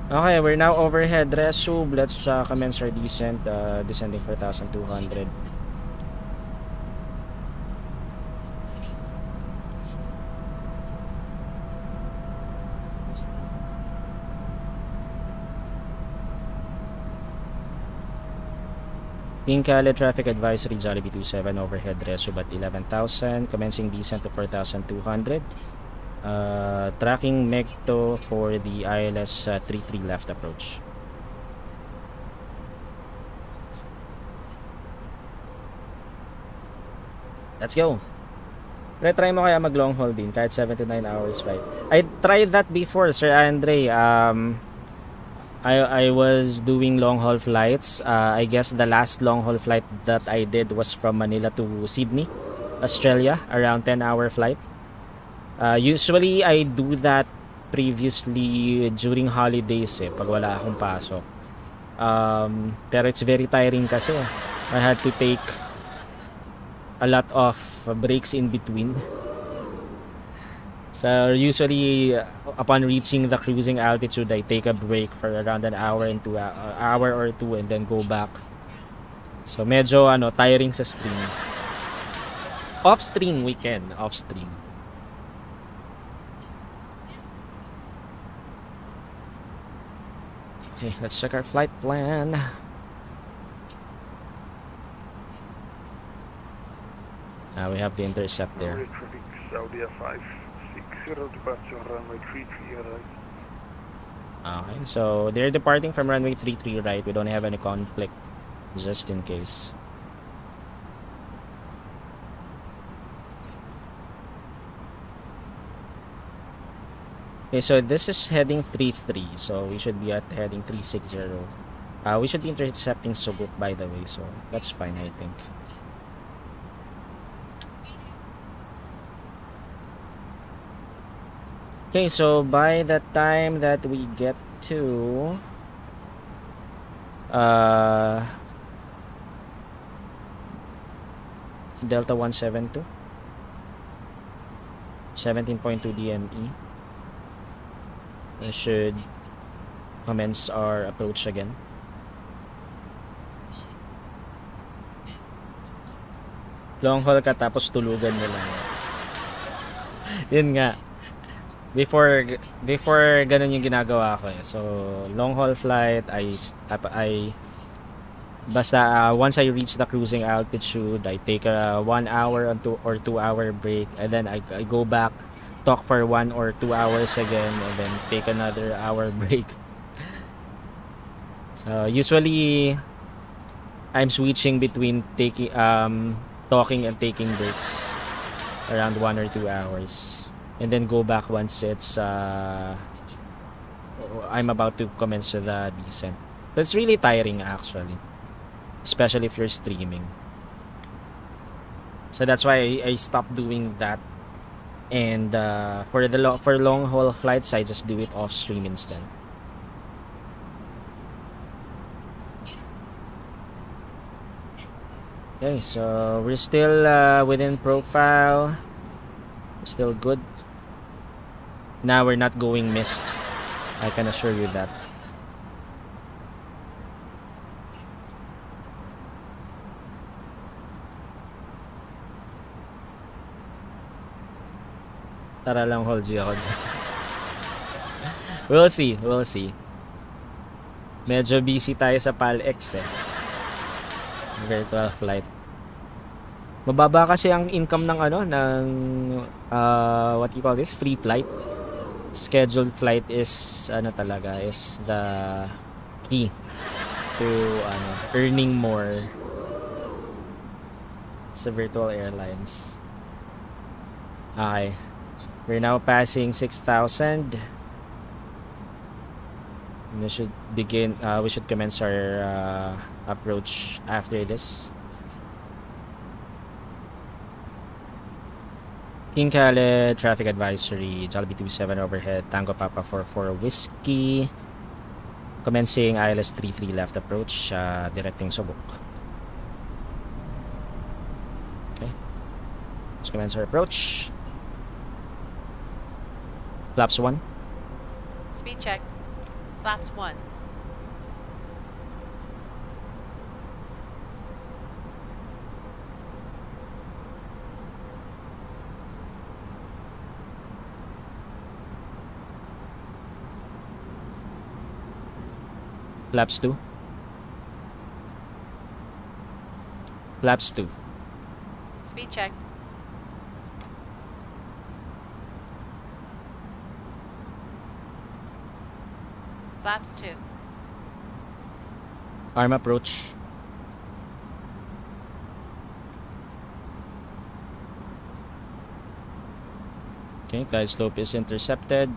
Okay, we're now overhead resub. Let's commence our descent. Descending 4,200. King Khaled traffic advisory, Jollibee 27 overhead resub at 11,000. Commencing descent to 4,200. Tracking Megto for the ILS 33 left approach. Let's go. Try mo kaya mag long haul din kahit 79 hours flight. I tried that before, Sir Andre. I was doing long haul flights. I guess the last long haul flight that I did was from Manila to Sydney. Australia, around 10-hour flight. Usually I do that previously during holidays pag wala akong pasok. Pero it's very tiring kasi. I had to take a lot of breaks in between. So usually upon reaching the cruising altitude, I take a break for around an hour and hour or two and then go back. So medyo tiring sa stream. Off-stream weekend, off-stream. Okay, let's check our flight plan. Now we have the intercept there. Saudi 560, departure runway 33 right. Okay, so they're departing from runway 33 right. We don't have any conflict, just in case. Okay, so this is heading 33, so we should be at heading 360. We should be intercepting Suguk, by the way, so that's fine, I think. Okay, so by the time that we get to Delta 172, 17.2 DME, we should commence our approach again. Long haul ka tapos tulugan mo lang. Yun nga. Before ganun yung ginagawa ko So long haul flight, basta once I reach the cruising altitude, I take a 1 hour or 2 hour break, and then I go back, talk for 1 or 2 hours again, and then take another hour break. So usually I'm switching between talking and taking breaks around 1 or 2 hours, and then go back once it's I'm about to commence the descent. So it's really tiring actually, especially if you're streaming. So that's why I stopped doing that, and for long haul flights I just do it off stream instead. Okay, so we're still within profile. We're still good. Now we're not going missed, I can assure you that. Tara lang, hold you ako dyan. We'll see. Medyo busy tayo sa PAL-X virtual flight. Mababa kasi ang income ng what you call this, free flight. Scheduled flight is is the key to earning more sa virtual airlines. Okay, we're now passing 6,000. We should commence our approach after this. King Khaled, traffic advisory, Jollibee 27 overhead, Tango Papa 44 Whiskey. Commencing ILS 33 left approach, directing Subuk. Okay, let's commence our approach. Flaps 1. Speed check. Flaps 1. Flaps 2. Flaps 2. Speed check. Flaps 2. Arm approach. Okay, guide slope is intercepted.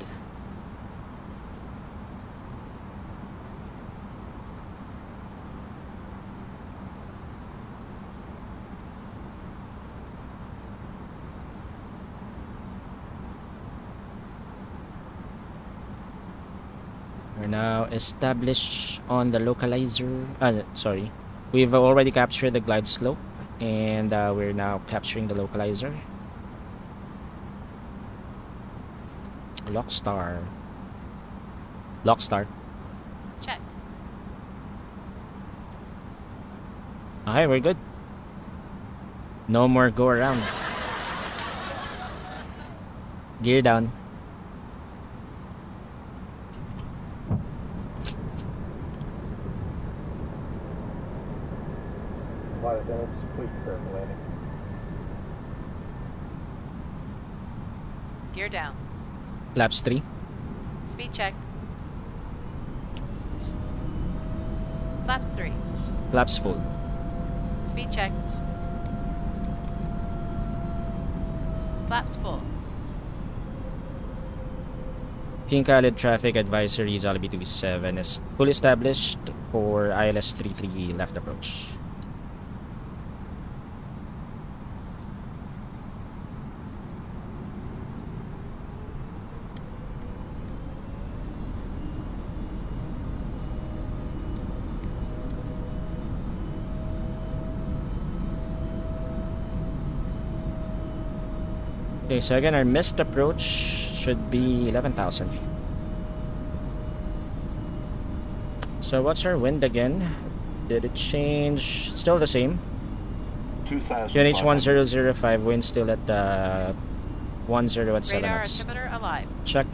We're now established on the localizer. Sorry. We've already captured the glide slope, and we're now capturing the localizer. Lockstar. Check. Okay, we're good. No more go around. Gear down. Flight attendants, please prepare for landing. Gear down. Flaps 3. Speed checked. Flaps 3. Flaps full. Speed checked. Flaps full. King Khalid traffic advisory Jollibee 27 is fully established for ILS 33 left approach. Okay, so again, our missed approach should be 11,000 feet. So what's our wind again? Did it change? Still the same. QNH 1005, wind still at 10 at 7 Radar knots. altimeter alive. Check.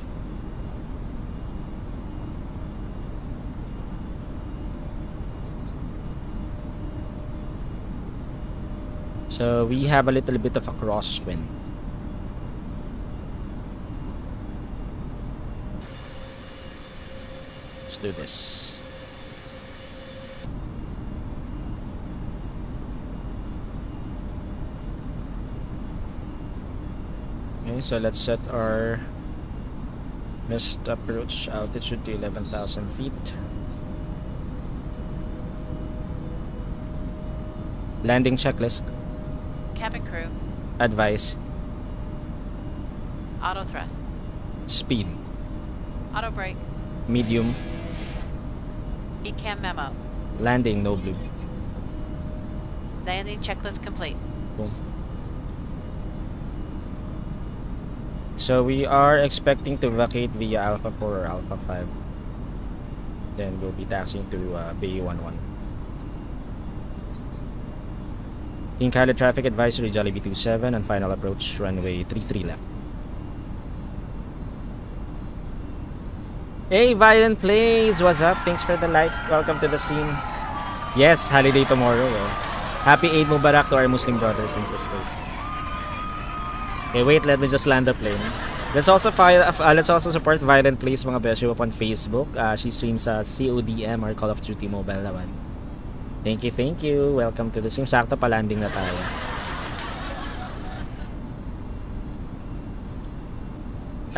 So we have a little bit of a crosswind. Let's do this. Okay, so let's set our missed approach altitude to 11,000 feet. Landing checklist. Cabin crew. Advice. Auto thrust. Speed. Auto brake. Medium. ECAM memo. Landing no blue. Landing checklist complete. Boom. So we are expecting to vacate via Alpha 4 or Alpha 5. Then we'll be taxiing to Bay 11. King Khalid traffic advisory Jollibee 27 on final approach runway 33 left. Hey, Violent Plays! What's up? Thanks for the like. Welcome to the stream. Yes, holiday tomorrow. Happy Eid Mubarak to our Muslim brothers and sisters. Okay, wait, let me just land the plane. Let's also support Violent Plays mga Beshiewap on Facebook. She streams CODM or Call of Duty Mobile naman. Thank you. Welcome to the stream. Sakto pa landing na tayo.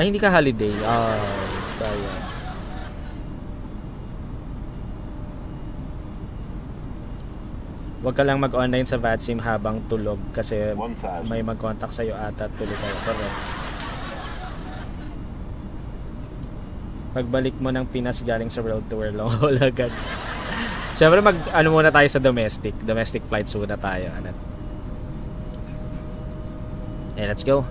Ay, hindi ka holiday. Sayang. Huwag ka lang mag-online sa VATSIM habang tulog kasi may mag-contact sa'yo ata at tulog kayo. Correct. Pagbalik mo ng Pinas galing sa World Tour, long haul agad. Siyempre ano muna tayo sa domestic flights muna tayo. Okay, let's go.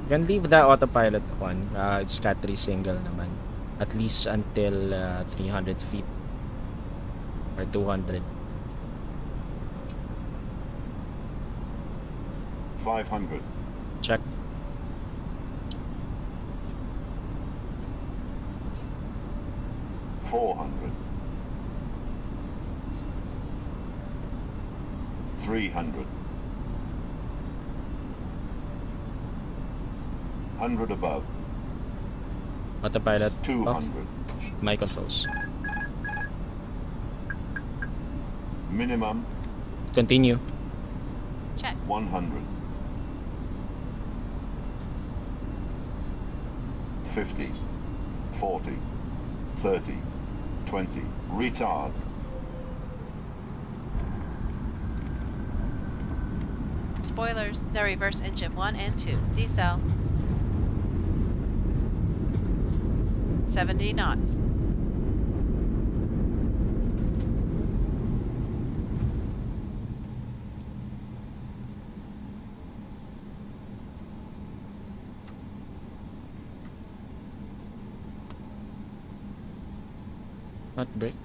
You can leave the autopilot on. It's Cat 3 single naman. At least until 300 feet or 200. 500. Check. $400. 300. 100 above. Autopilot 200. off. My controls. Minimum. Continue. Check. 100. 50. 40. 30. 20. Retard. Spoilers. Now reverse engine 1 and 2. Decel. 70 knots. Hot break.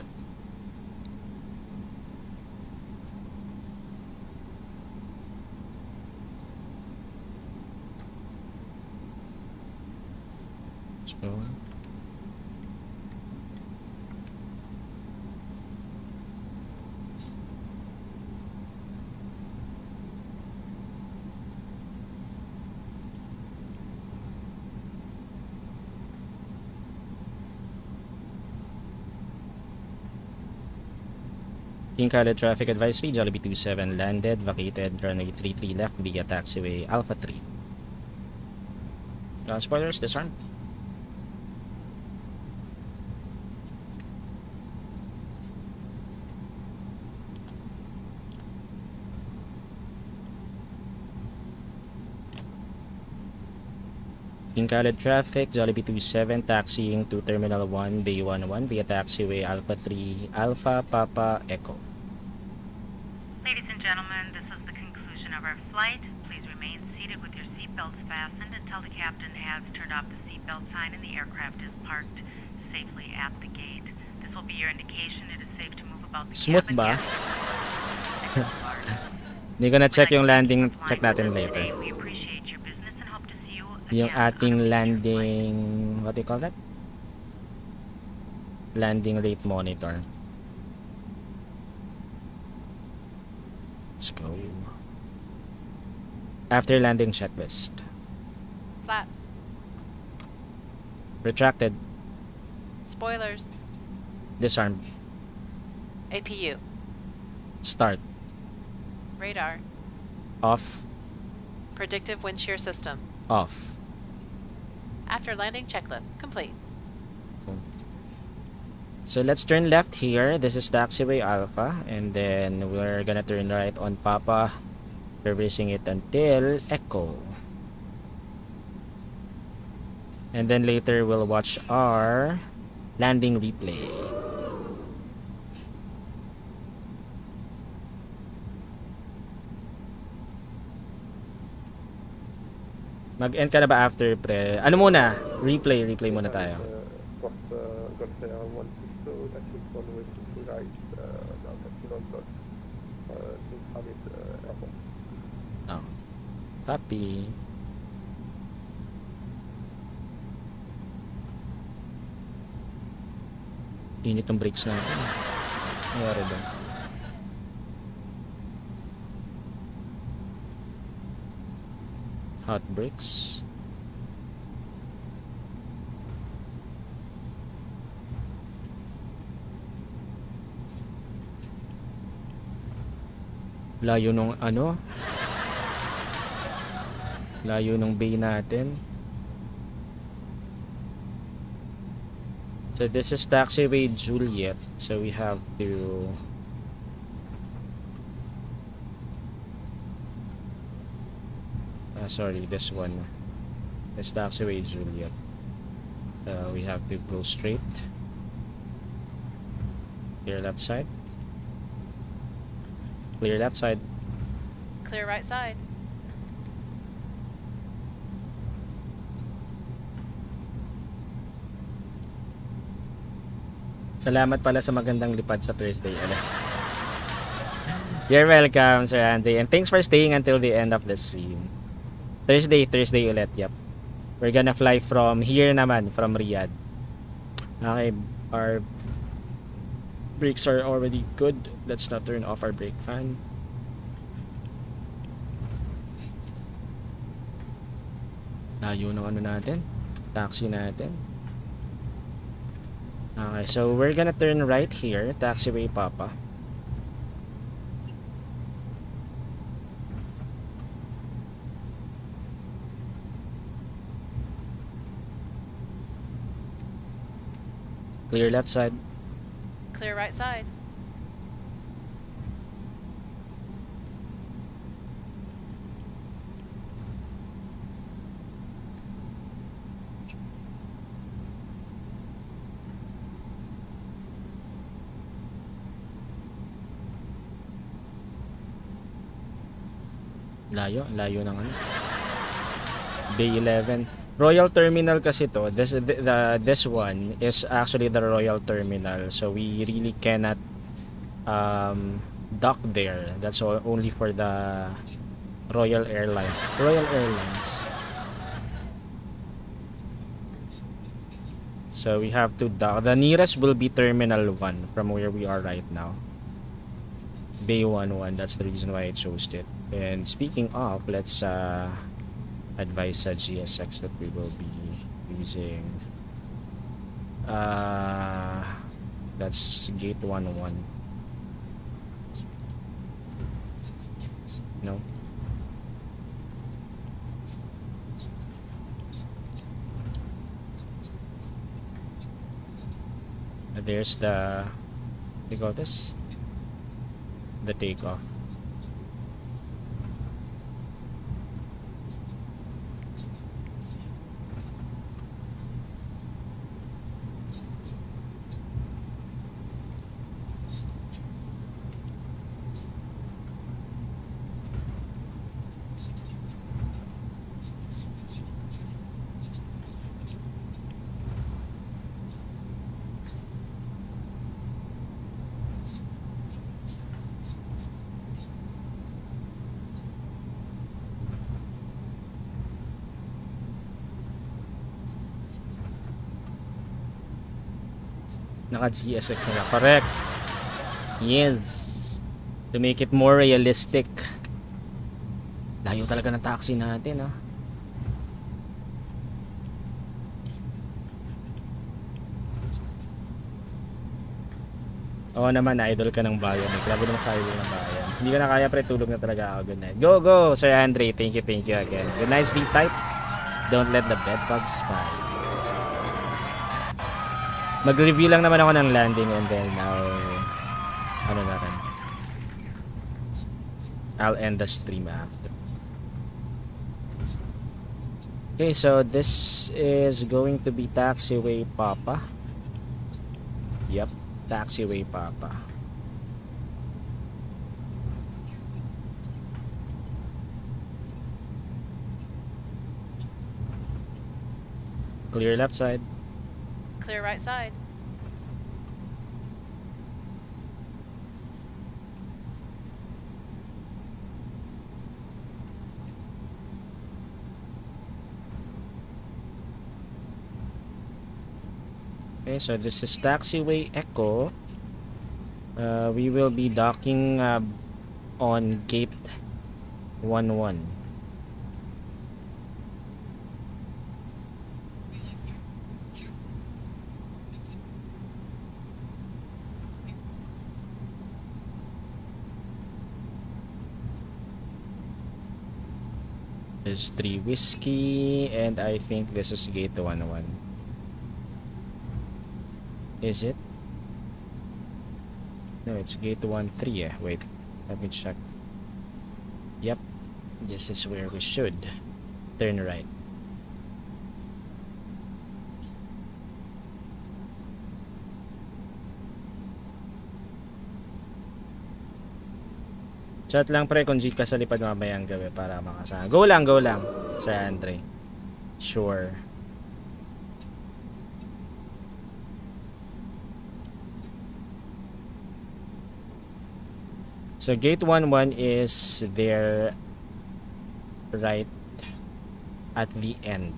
So King Khaled traffic advisory, Jollibee 27 landed, vacated, runway 33 left via taxiway Alpha 3. Spoilers, disarm. King Khaled traffic, Jollibee 27 taxiing to Terminal 1, Bay 11 via taxiway Alpha 3, Alpha Papa Echo. Ladies and gentlemen, this is the conclusion of our flight. Please remain seated with your seatbelts fastened until the captain has turned off the seatbelt sign and the aircraft is parked safely at the gate. This will be your indication it is safe to move about the Smooth cabin. ba? Hindi ko na check yung landing, check natin later. We appreciate your business and hope to see you Yung again ating on a future landing, what do you call that? Landing rate monitor. Let's go. After landing checklist. Flaps. Retracted. Spoilers. Disarmed. APU. Start. Radar. Off. Predictive wind shear system. Off. After landing checklist complete. So let's turn left here. This is taxiway Alpha, and then we're gonna turn right on Papa, reversing it until Echo. And then later we'll watch our landing replay. Mag-end ka na ba after, pre? Ano muna? Replay muna tayo. Oh. Copy. Init ng brakes na. Nangyari doon. Hot brakes. Layo nung ano? Layo nung bay natin. So this is taxiway Juliet. So we have to sorry, this one. It's taxiway Juliet. We have to go straight. Clear left side. Clear left side. Clear right side. Salamat pala sa magandang lipad sa Thursday. You're welcome, Sir Andre. And thanks for staying until the end of the stream. Thursday ulit. Yep. We're gonna fly from here naman, from Riyadh. Okay, our brakes are already good. Let's not turn off our brake fan. Layo ng ano natin, taxi natin. Okay, so we're gonna turn right here, taxiway Papa. Clear left side. Clear right side. Layo ng ano. Bay 11. Royal Terminal kasi to. This one is actually the Royal Terminal. So we really cannot dock there. That's only for the Royal Airlines. Royal Airlines. So we have to dock. The nearest will be Terminal 1 from where we are right now. Bay 11. That's the reason why I chose it. And speaking of, let's advise sa GSX that we will be using. That's gate 11. No. There's the, you got this? The takeoff. Naka GSX na. Correct. Yes. To make it more realistic. Layo talaga ng taxi natin, ah. Oo naman, idol ka ng bayan. Grabe naman sa idol ng bayan. Hindi ka na kaya, pre, tulog na talaga ako. Good night. Go, go, Sir Andre. Thank you again. Good night, sleep tight. Don't let the bedbugs spy. Mag-review lang naman ako ng landing and then I'll end the stream after. Okay, so this is going to be Taxiway Papa. Yep, Taxiway Papa. Clear left side. Clear right side. Okay, so this is Taxiway Echo. We will be docking on gate 11. This is 3 Whiskey, and I think this is gate 11. Is it? No, it's gate 13. Wait, let me check. Yep, this is where we should turn right. Chat lang pre kung jeep ka sa lipad mamayang gabi para makasama. Go lang, Sir Andre. Sure. So gate 11 is there right at the end.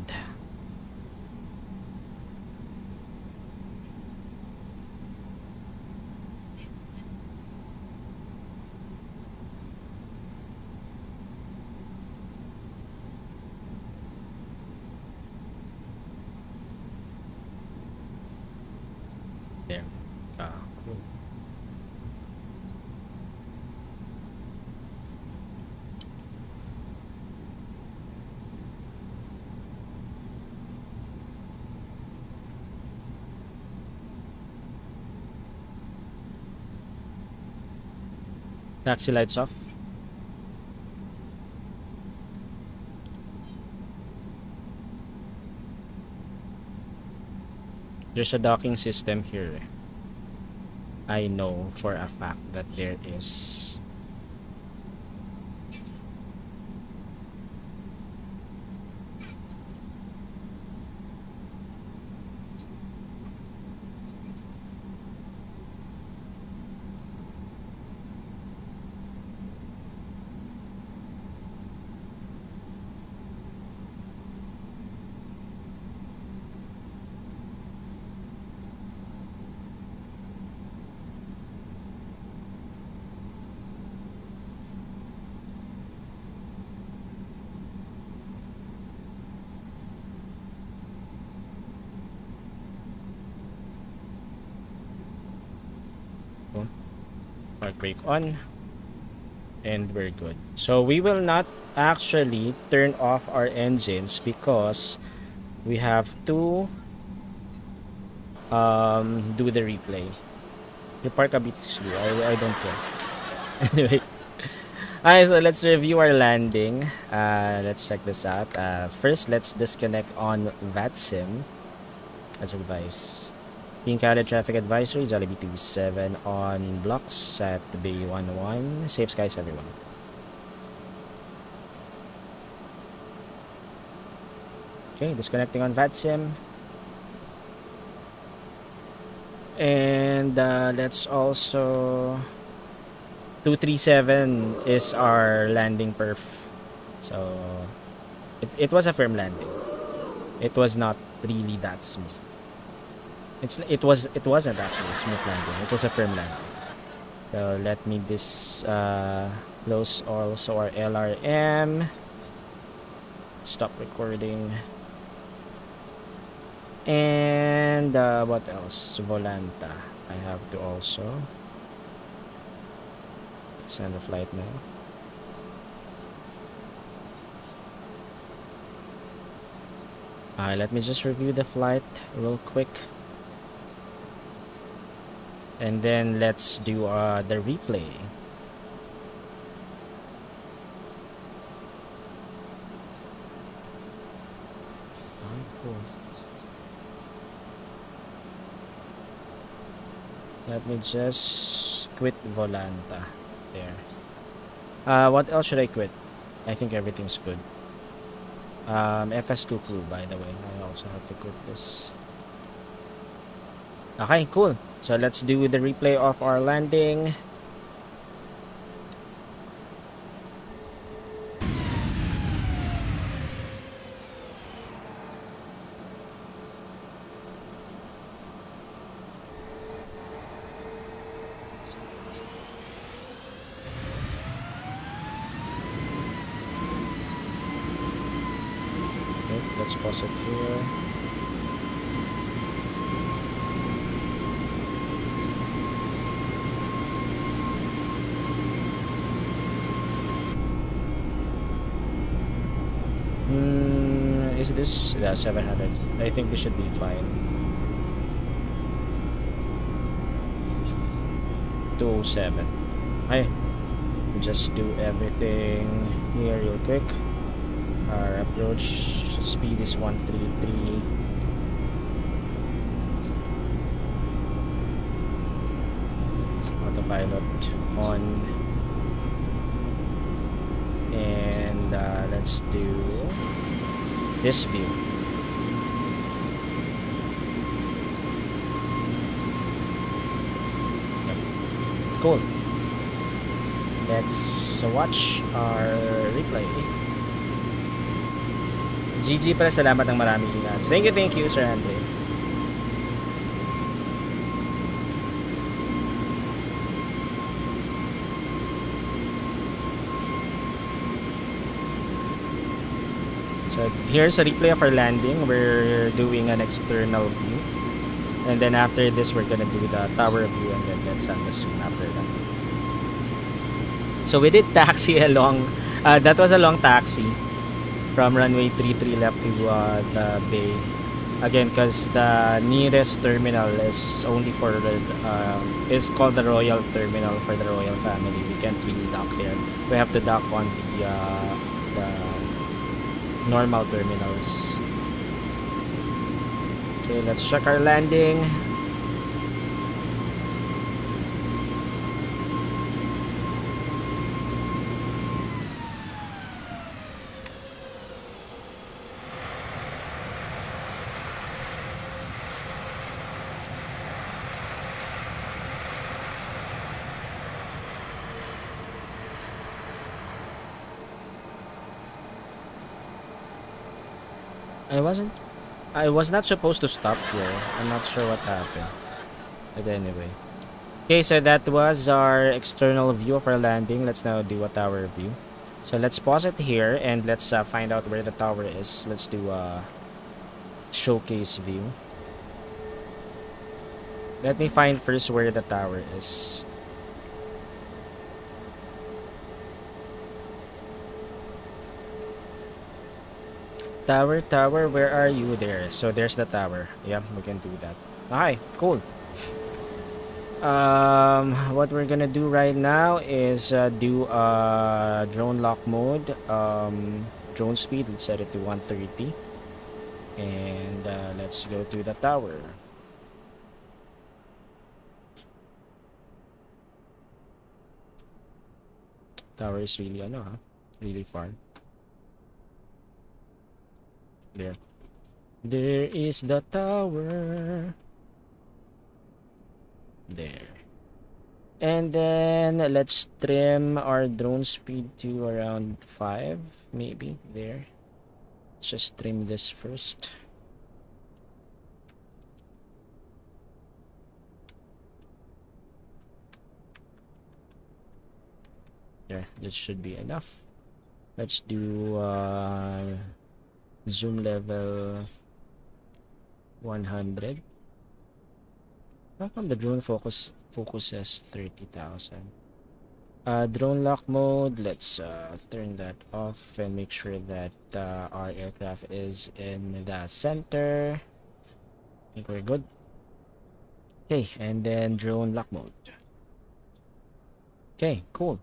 There. Cool. Taxi lights off. There's a docking system here. I know for a fact that there is. park brake on, and we're good. So we will not actually turn off our engines because we have to do the replay. You park a bit slow. I don't care. Anyway. Alright, so let's review our landing. Let's check this out. First, let's disconnect on VATSIM. As advice. Being carried traffic advisory, Jollibee 27 on blocks at the Bay 11. Safe skies, everyone. Okay, disconnecting on VATSIM. And let's also... 237 is our landing perf. So, it was a firm landing. It was not really that smooth. It wasn't actually a smooth landing. It was a firm landing. So let me close also our LRM. Stop recording. And what else? Volanta. I have to also send a flight now. Let me just review the flight real quick. And then let's do the replay. Cool. Let me just quit Volanta. There. What else should I quit? I think everything's good. FS2 crew, by the way. I also have to quit this. Okay, cool. So let's do the replay of our landing. Let's pause it here. Is this 700? I think this should be fine. 207. Okay. Just do everything here real quick. Our approach speed is 133. Autopilot on. And let's do this view. Yep. Cool. Let's watch our replay. GG pala, salamat ng maraming inats. Thank you, Sir Andre. So here's a replay of our landing. We're doing an external view. And then after this, we're gonna do the tower view and then let's end the stream after that. So we did taxi along, that was a long taxi. From runway 33 left to the bay. Again, because the nearest terminal is only for the is called the Royal Terminal for the Royal family. We can't really dock there. We have to dock on the normal terminals. Okay, let's check our landing. I was not supposed to stop here. I'm not sure what happened. But anyway. Okay, so that was our external view of our landing. Let's now do a tower view. So let's pause it here and let's find out where the tower is. Let's do a showcase view. Let me find first where the tower is. Tower, where are you there? So there's the tower. Yeah, we can do that. Okay, cool. What we're gonna do right now is do drone lock mode. Drone speed, let's set it to 130. And let's go to the tower. Tower is really, really far. There. There is the tower. There. And then let's trim our drone speed to around 5, maybe. There. Let's just trim this first. There, this should be enough. Let's do zoom level 100. How come the drone focuses 30,000? Drone lock mode, let's turn that off and make sure that our aircraft is in the center. I think we're good. Okay, and then drone lock mode. Okay, cool.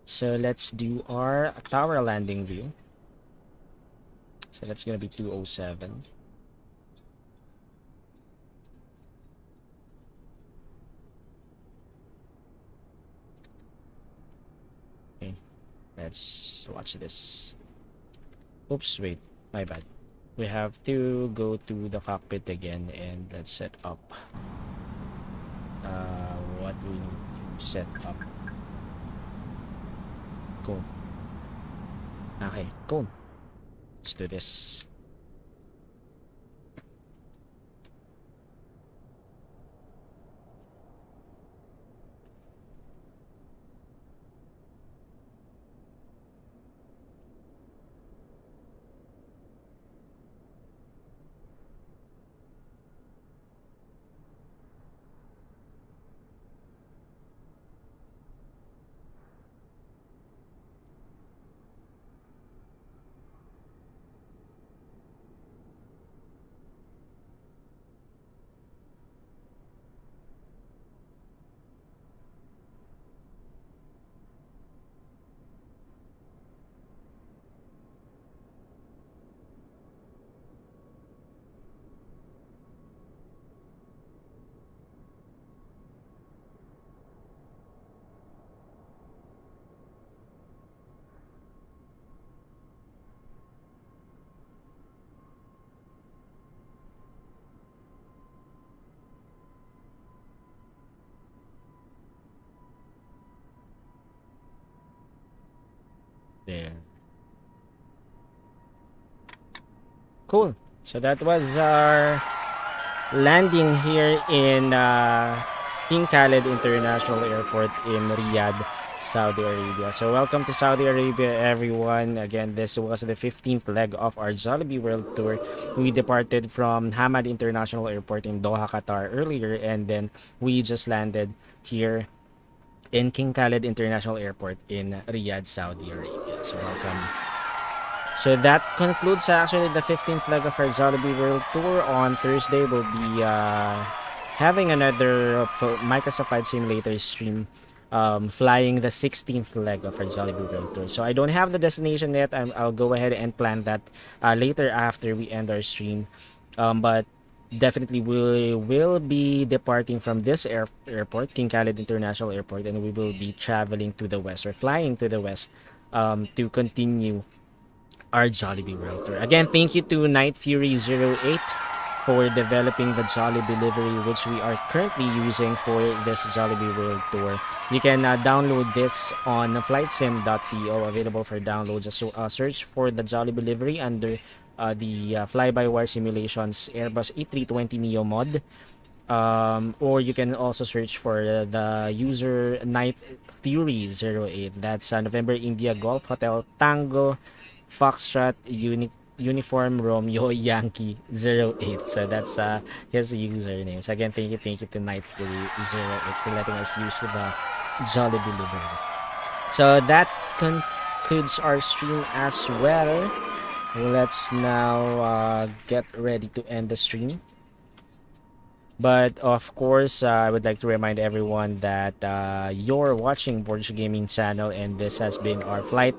So let's do our tower landing view. So that's gonna be 207. Okay, let's watch this. Oops, wait, my bad. We have to go to the cockpit again and let's set up what we need to set up. Cool. Okay, cool. Let's do this. There. Cool. So that was our landing here in King Khalid International Airport in Riyadh, Saudi Arabia. So welcome to Saudi Arabia, everyone. Again, this was the 15th leg of our Jollibee World Tour. We departed from Hamad International Airport in Doha, Qatar earlier, and then we just landed here in King Khalid International Airport in Riyadh, Saudi Arabia. So welcome. So that concludes actually the 15th leg of our Jollibee World Tour. On Thursday, we'll be having another Microsoft Flight Simulator stream, flying the 16th leg of our Jollibee World Tour. So I don't have the destination yet. I'll go ahead and plan that later after we end our stream. But definitely we will be departing from this airport, King Khalid International Airport, and we will be traveling to the west, or flying to the west, to continue our Jollibee World Tour. Again, thank you to Night Fury 08 for developing the Jollibee livery, which we are currently using for this Jollibee World Tour. You can download this on flightsim.to, available for download. Just search for the Jollibee livery under the fly-by-wire simulations Airbus A320neo mod, or you can also search for the user Night Fury 08. That's November India Golf Hotel Tango Foxtrot Uniform Romeo Yankee 08. So that's his username. So again, thank you to Night Fury 08 for letting us use the Jollibee livery. So that concludes our stream as well. let's now get ready to end the stream. But of course, I would like to remind everyone that you're watching Borg Gaming channel, and this has been our Flight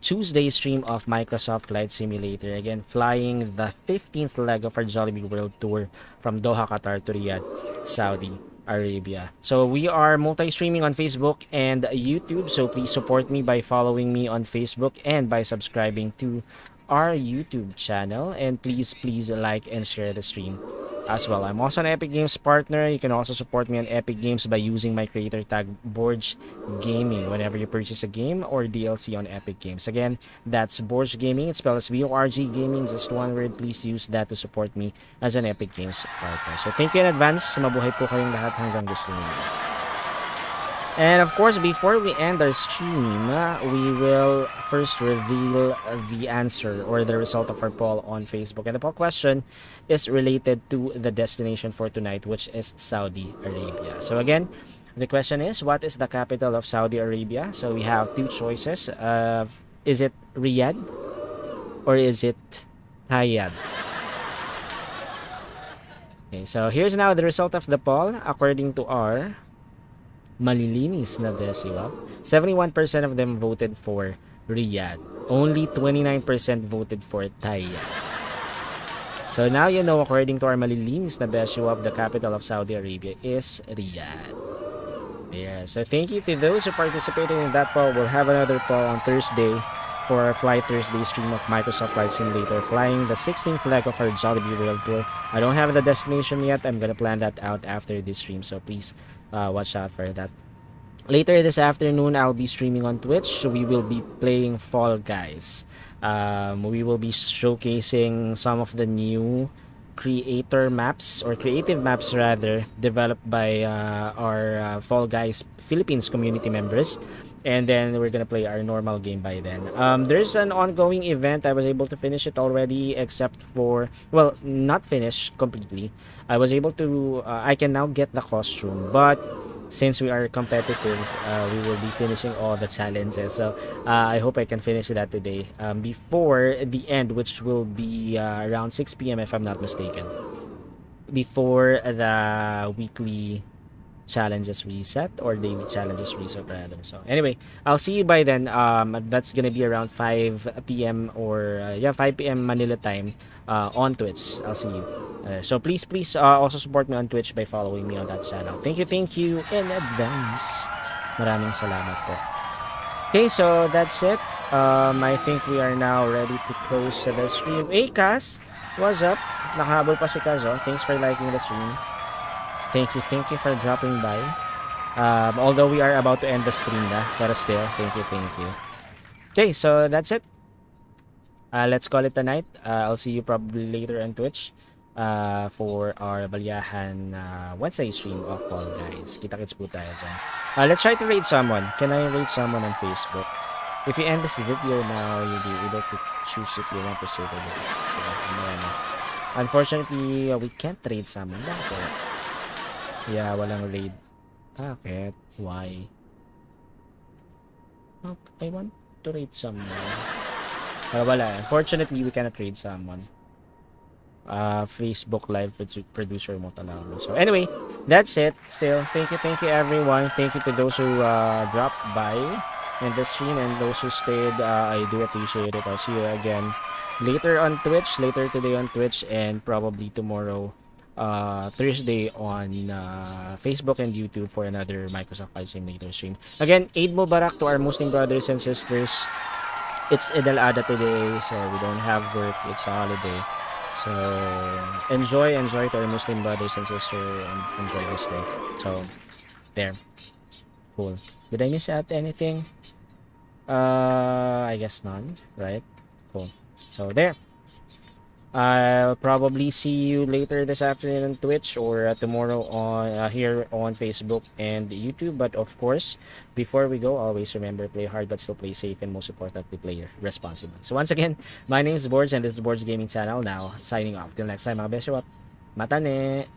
Tuesday stream of Microsoft Flight Simulator. Again, flying the 15th leg of our Jollibee World Tour from Doha, Qatar to Riyadh, Saudi Arabia. So we are multi-streaming on Facebook and YouTube. So please support me by following me on Facebook and by subscribing to our YouTube channel. And please like and share the stream as well. I'm also an Epic Games partner. You can also support me on Epic Games by using my creator tag BORGGAMING whenever you purchase a game or DLC on Epic Games. Again, that's BORGGAMING. It's spelled as BORG Gaming, just one word. Please use that to support me as an Epic Games partner. So thank you in advance. Mabuhay po kayong lahat hanggang gusto niyo. And of course, before we end our stream, we will first reveal the answer or the result of our poll on Facebook. And the poll question is related to the destination for tonight, which is Saudi Arabia. So again, the question is, what is the capital of Saudi Arabia? So we have two choices. Is it Riyadh or is it Riyadh? Okay, so here's now the result of the poll according to our malilinis na Beshiewap. 71% of them voted for Riyadh. Only 29% voted for Riyadh. So now you know, according to our malilinis na Beshiewap, the capital of Saudi Arabia is Riyadh. Yeah, so thank you to those who participated in that poll. We'll have another poll on Thursday for our Flight Thursday stream of Microsoft Flight Simulator, flying the 16th leg of our Jollibee World Tour. I don't have the destination yet. I'm gonna plan that out after this stream, so please watch out for that. Later this afternoon, I'll be streaming on Twitch. We will be playing Fall Guys. We will be showcasing some of the new creative maps rather, developed by our Fall Guys Philippines community members. And then we're gonna play our normal game by then. There's an ongoing event. I was able to finish it already, except for, well, not finish completely. I was able to, I can now get the costume, but since we are competitive, we will be finishing all the challenges. So I hope I can finish that today, before the end, which will be around 6 p.m. if I'm not mistaken, before the weekly challenges reset, or daily challenges reset rather. So anyway, I'll see you by then. That's gonna be around 5 p.m. or 5 p.m. Manila time on Twitch. I'll see you. So please also support me on Twitch by following me on that channel. Thank you in advance. Maraming salamat po. Okay, so that's it. I think we are now ready to close the stream. Hey Kaz, what's up? Nakahabol pa si Kaz, oh. Thanks for liking the stream. Thank you for dropping by. Although we are about to end the stream na, but still, thank you. Okay, so that's it. Let's call it a night. I'll see you probably later on Twitch for our Balyahan Wednesday stream of Fall Guys. Kita-kits po tayo dyan. Let's try to raid someone. Can I raid someone on Facebook? If you end this video now, you'll be able to choose if you want to save it. So, unfortunately, we can't raid someone. Bakit? Yeah, walang raid. Bakit? Why? Oh, I want to raid someone. Wala. Unfortunately, we cannot raid someone. Facebook live producer mo talaga. So anyway, that's it. Still, thank you everyone. Thank you to those who dropped by in the stream and those who stayed. I do appreciate it. I'll see you again later on Twitch, later today on Twitch, and probably tomorrow, Thursday, on Facebook and YouTube for another Microsoft Flight Simulator stream. Again, Eid Mubarak to our Muslim brothers and sisters. It's Eid al-Adha today, so we don't have work. It's a holiday. So enjoy to our Muslim brothers and sisters, and enjoy this day. So there. Cool. Did I miss out anything? I guess none, right? Cool. So there. I'll probably see you later this afternoon on Twitch, or tomorrow on here on Facebook and YouTube. But of course, before we go, always remember, play hard but still play safe, and most importantly, play responsibly. So once again, my name is Borg, and this is the Borg Gaming channel. Now signing off. Till next time, mga Beshiewap. Matane!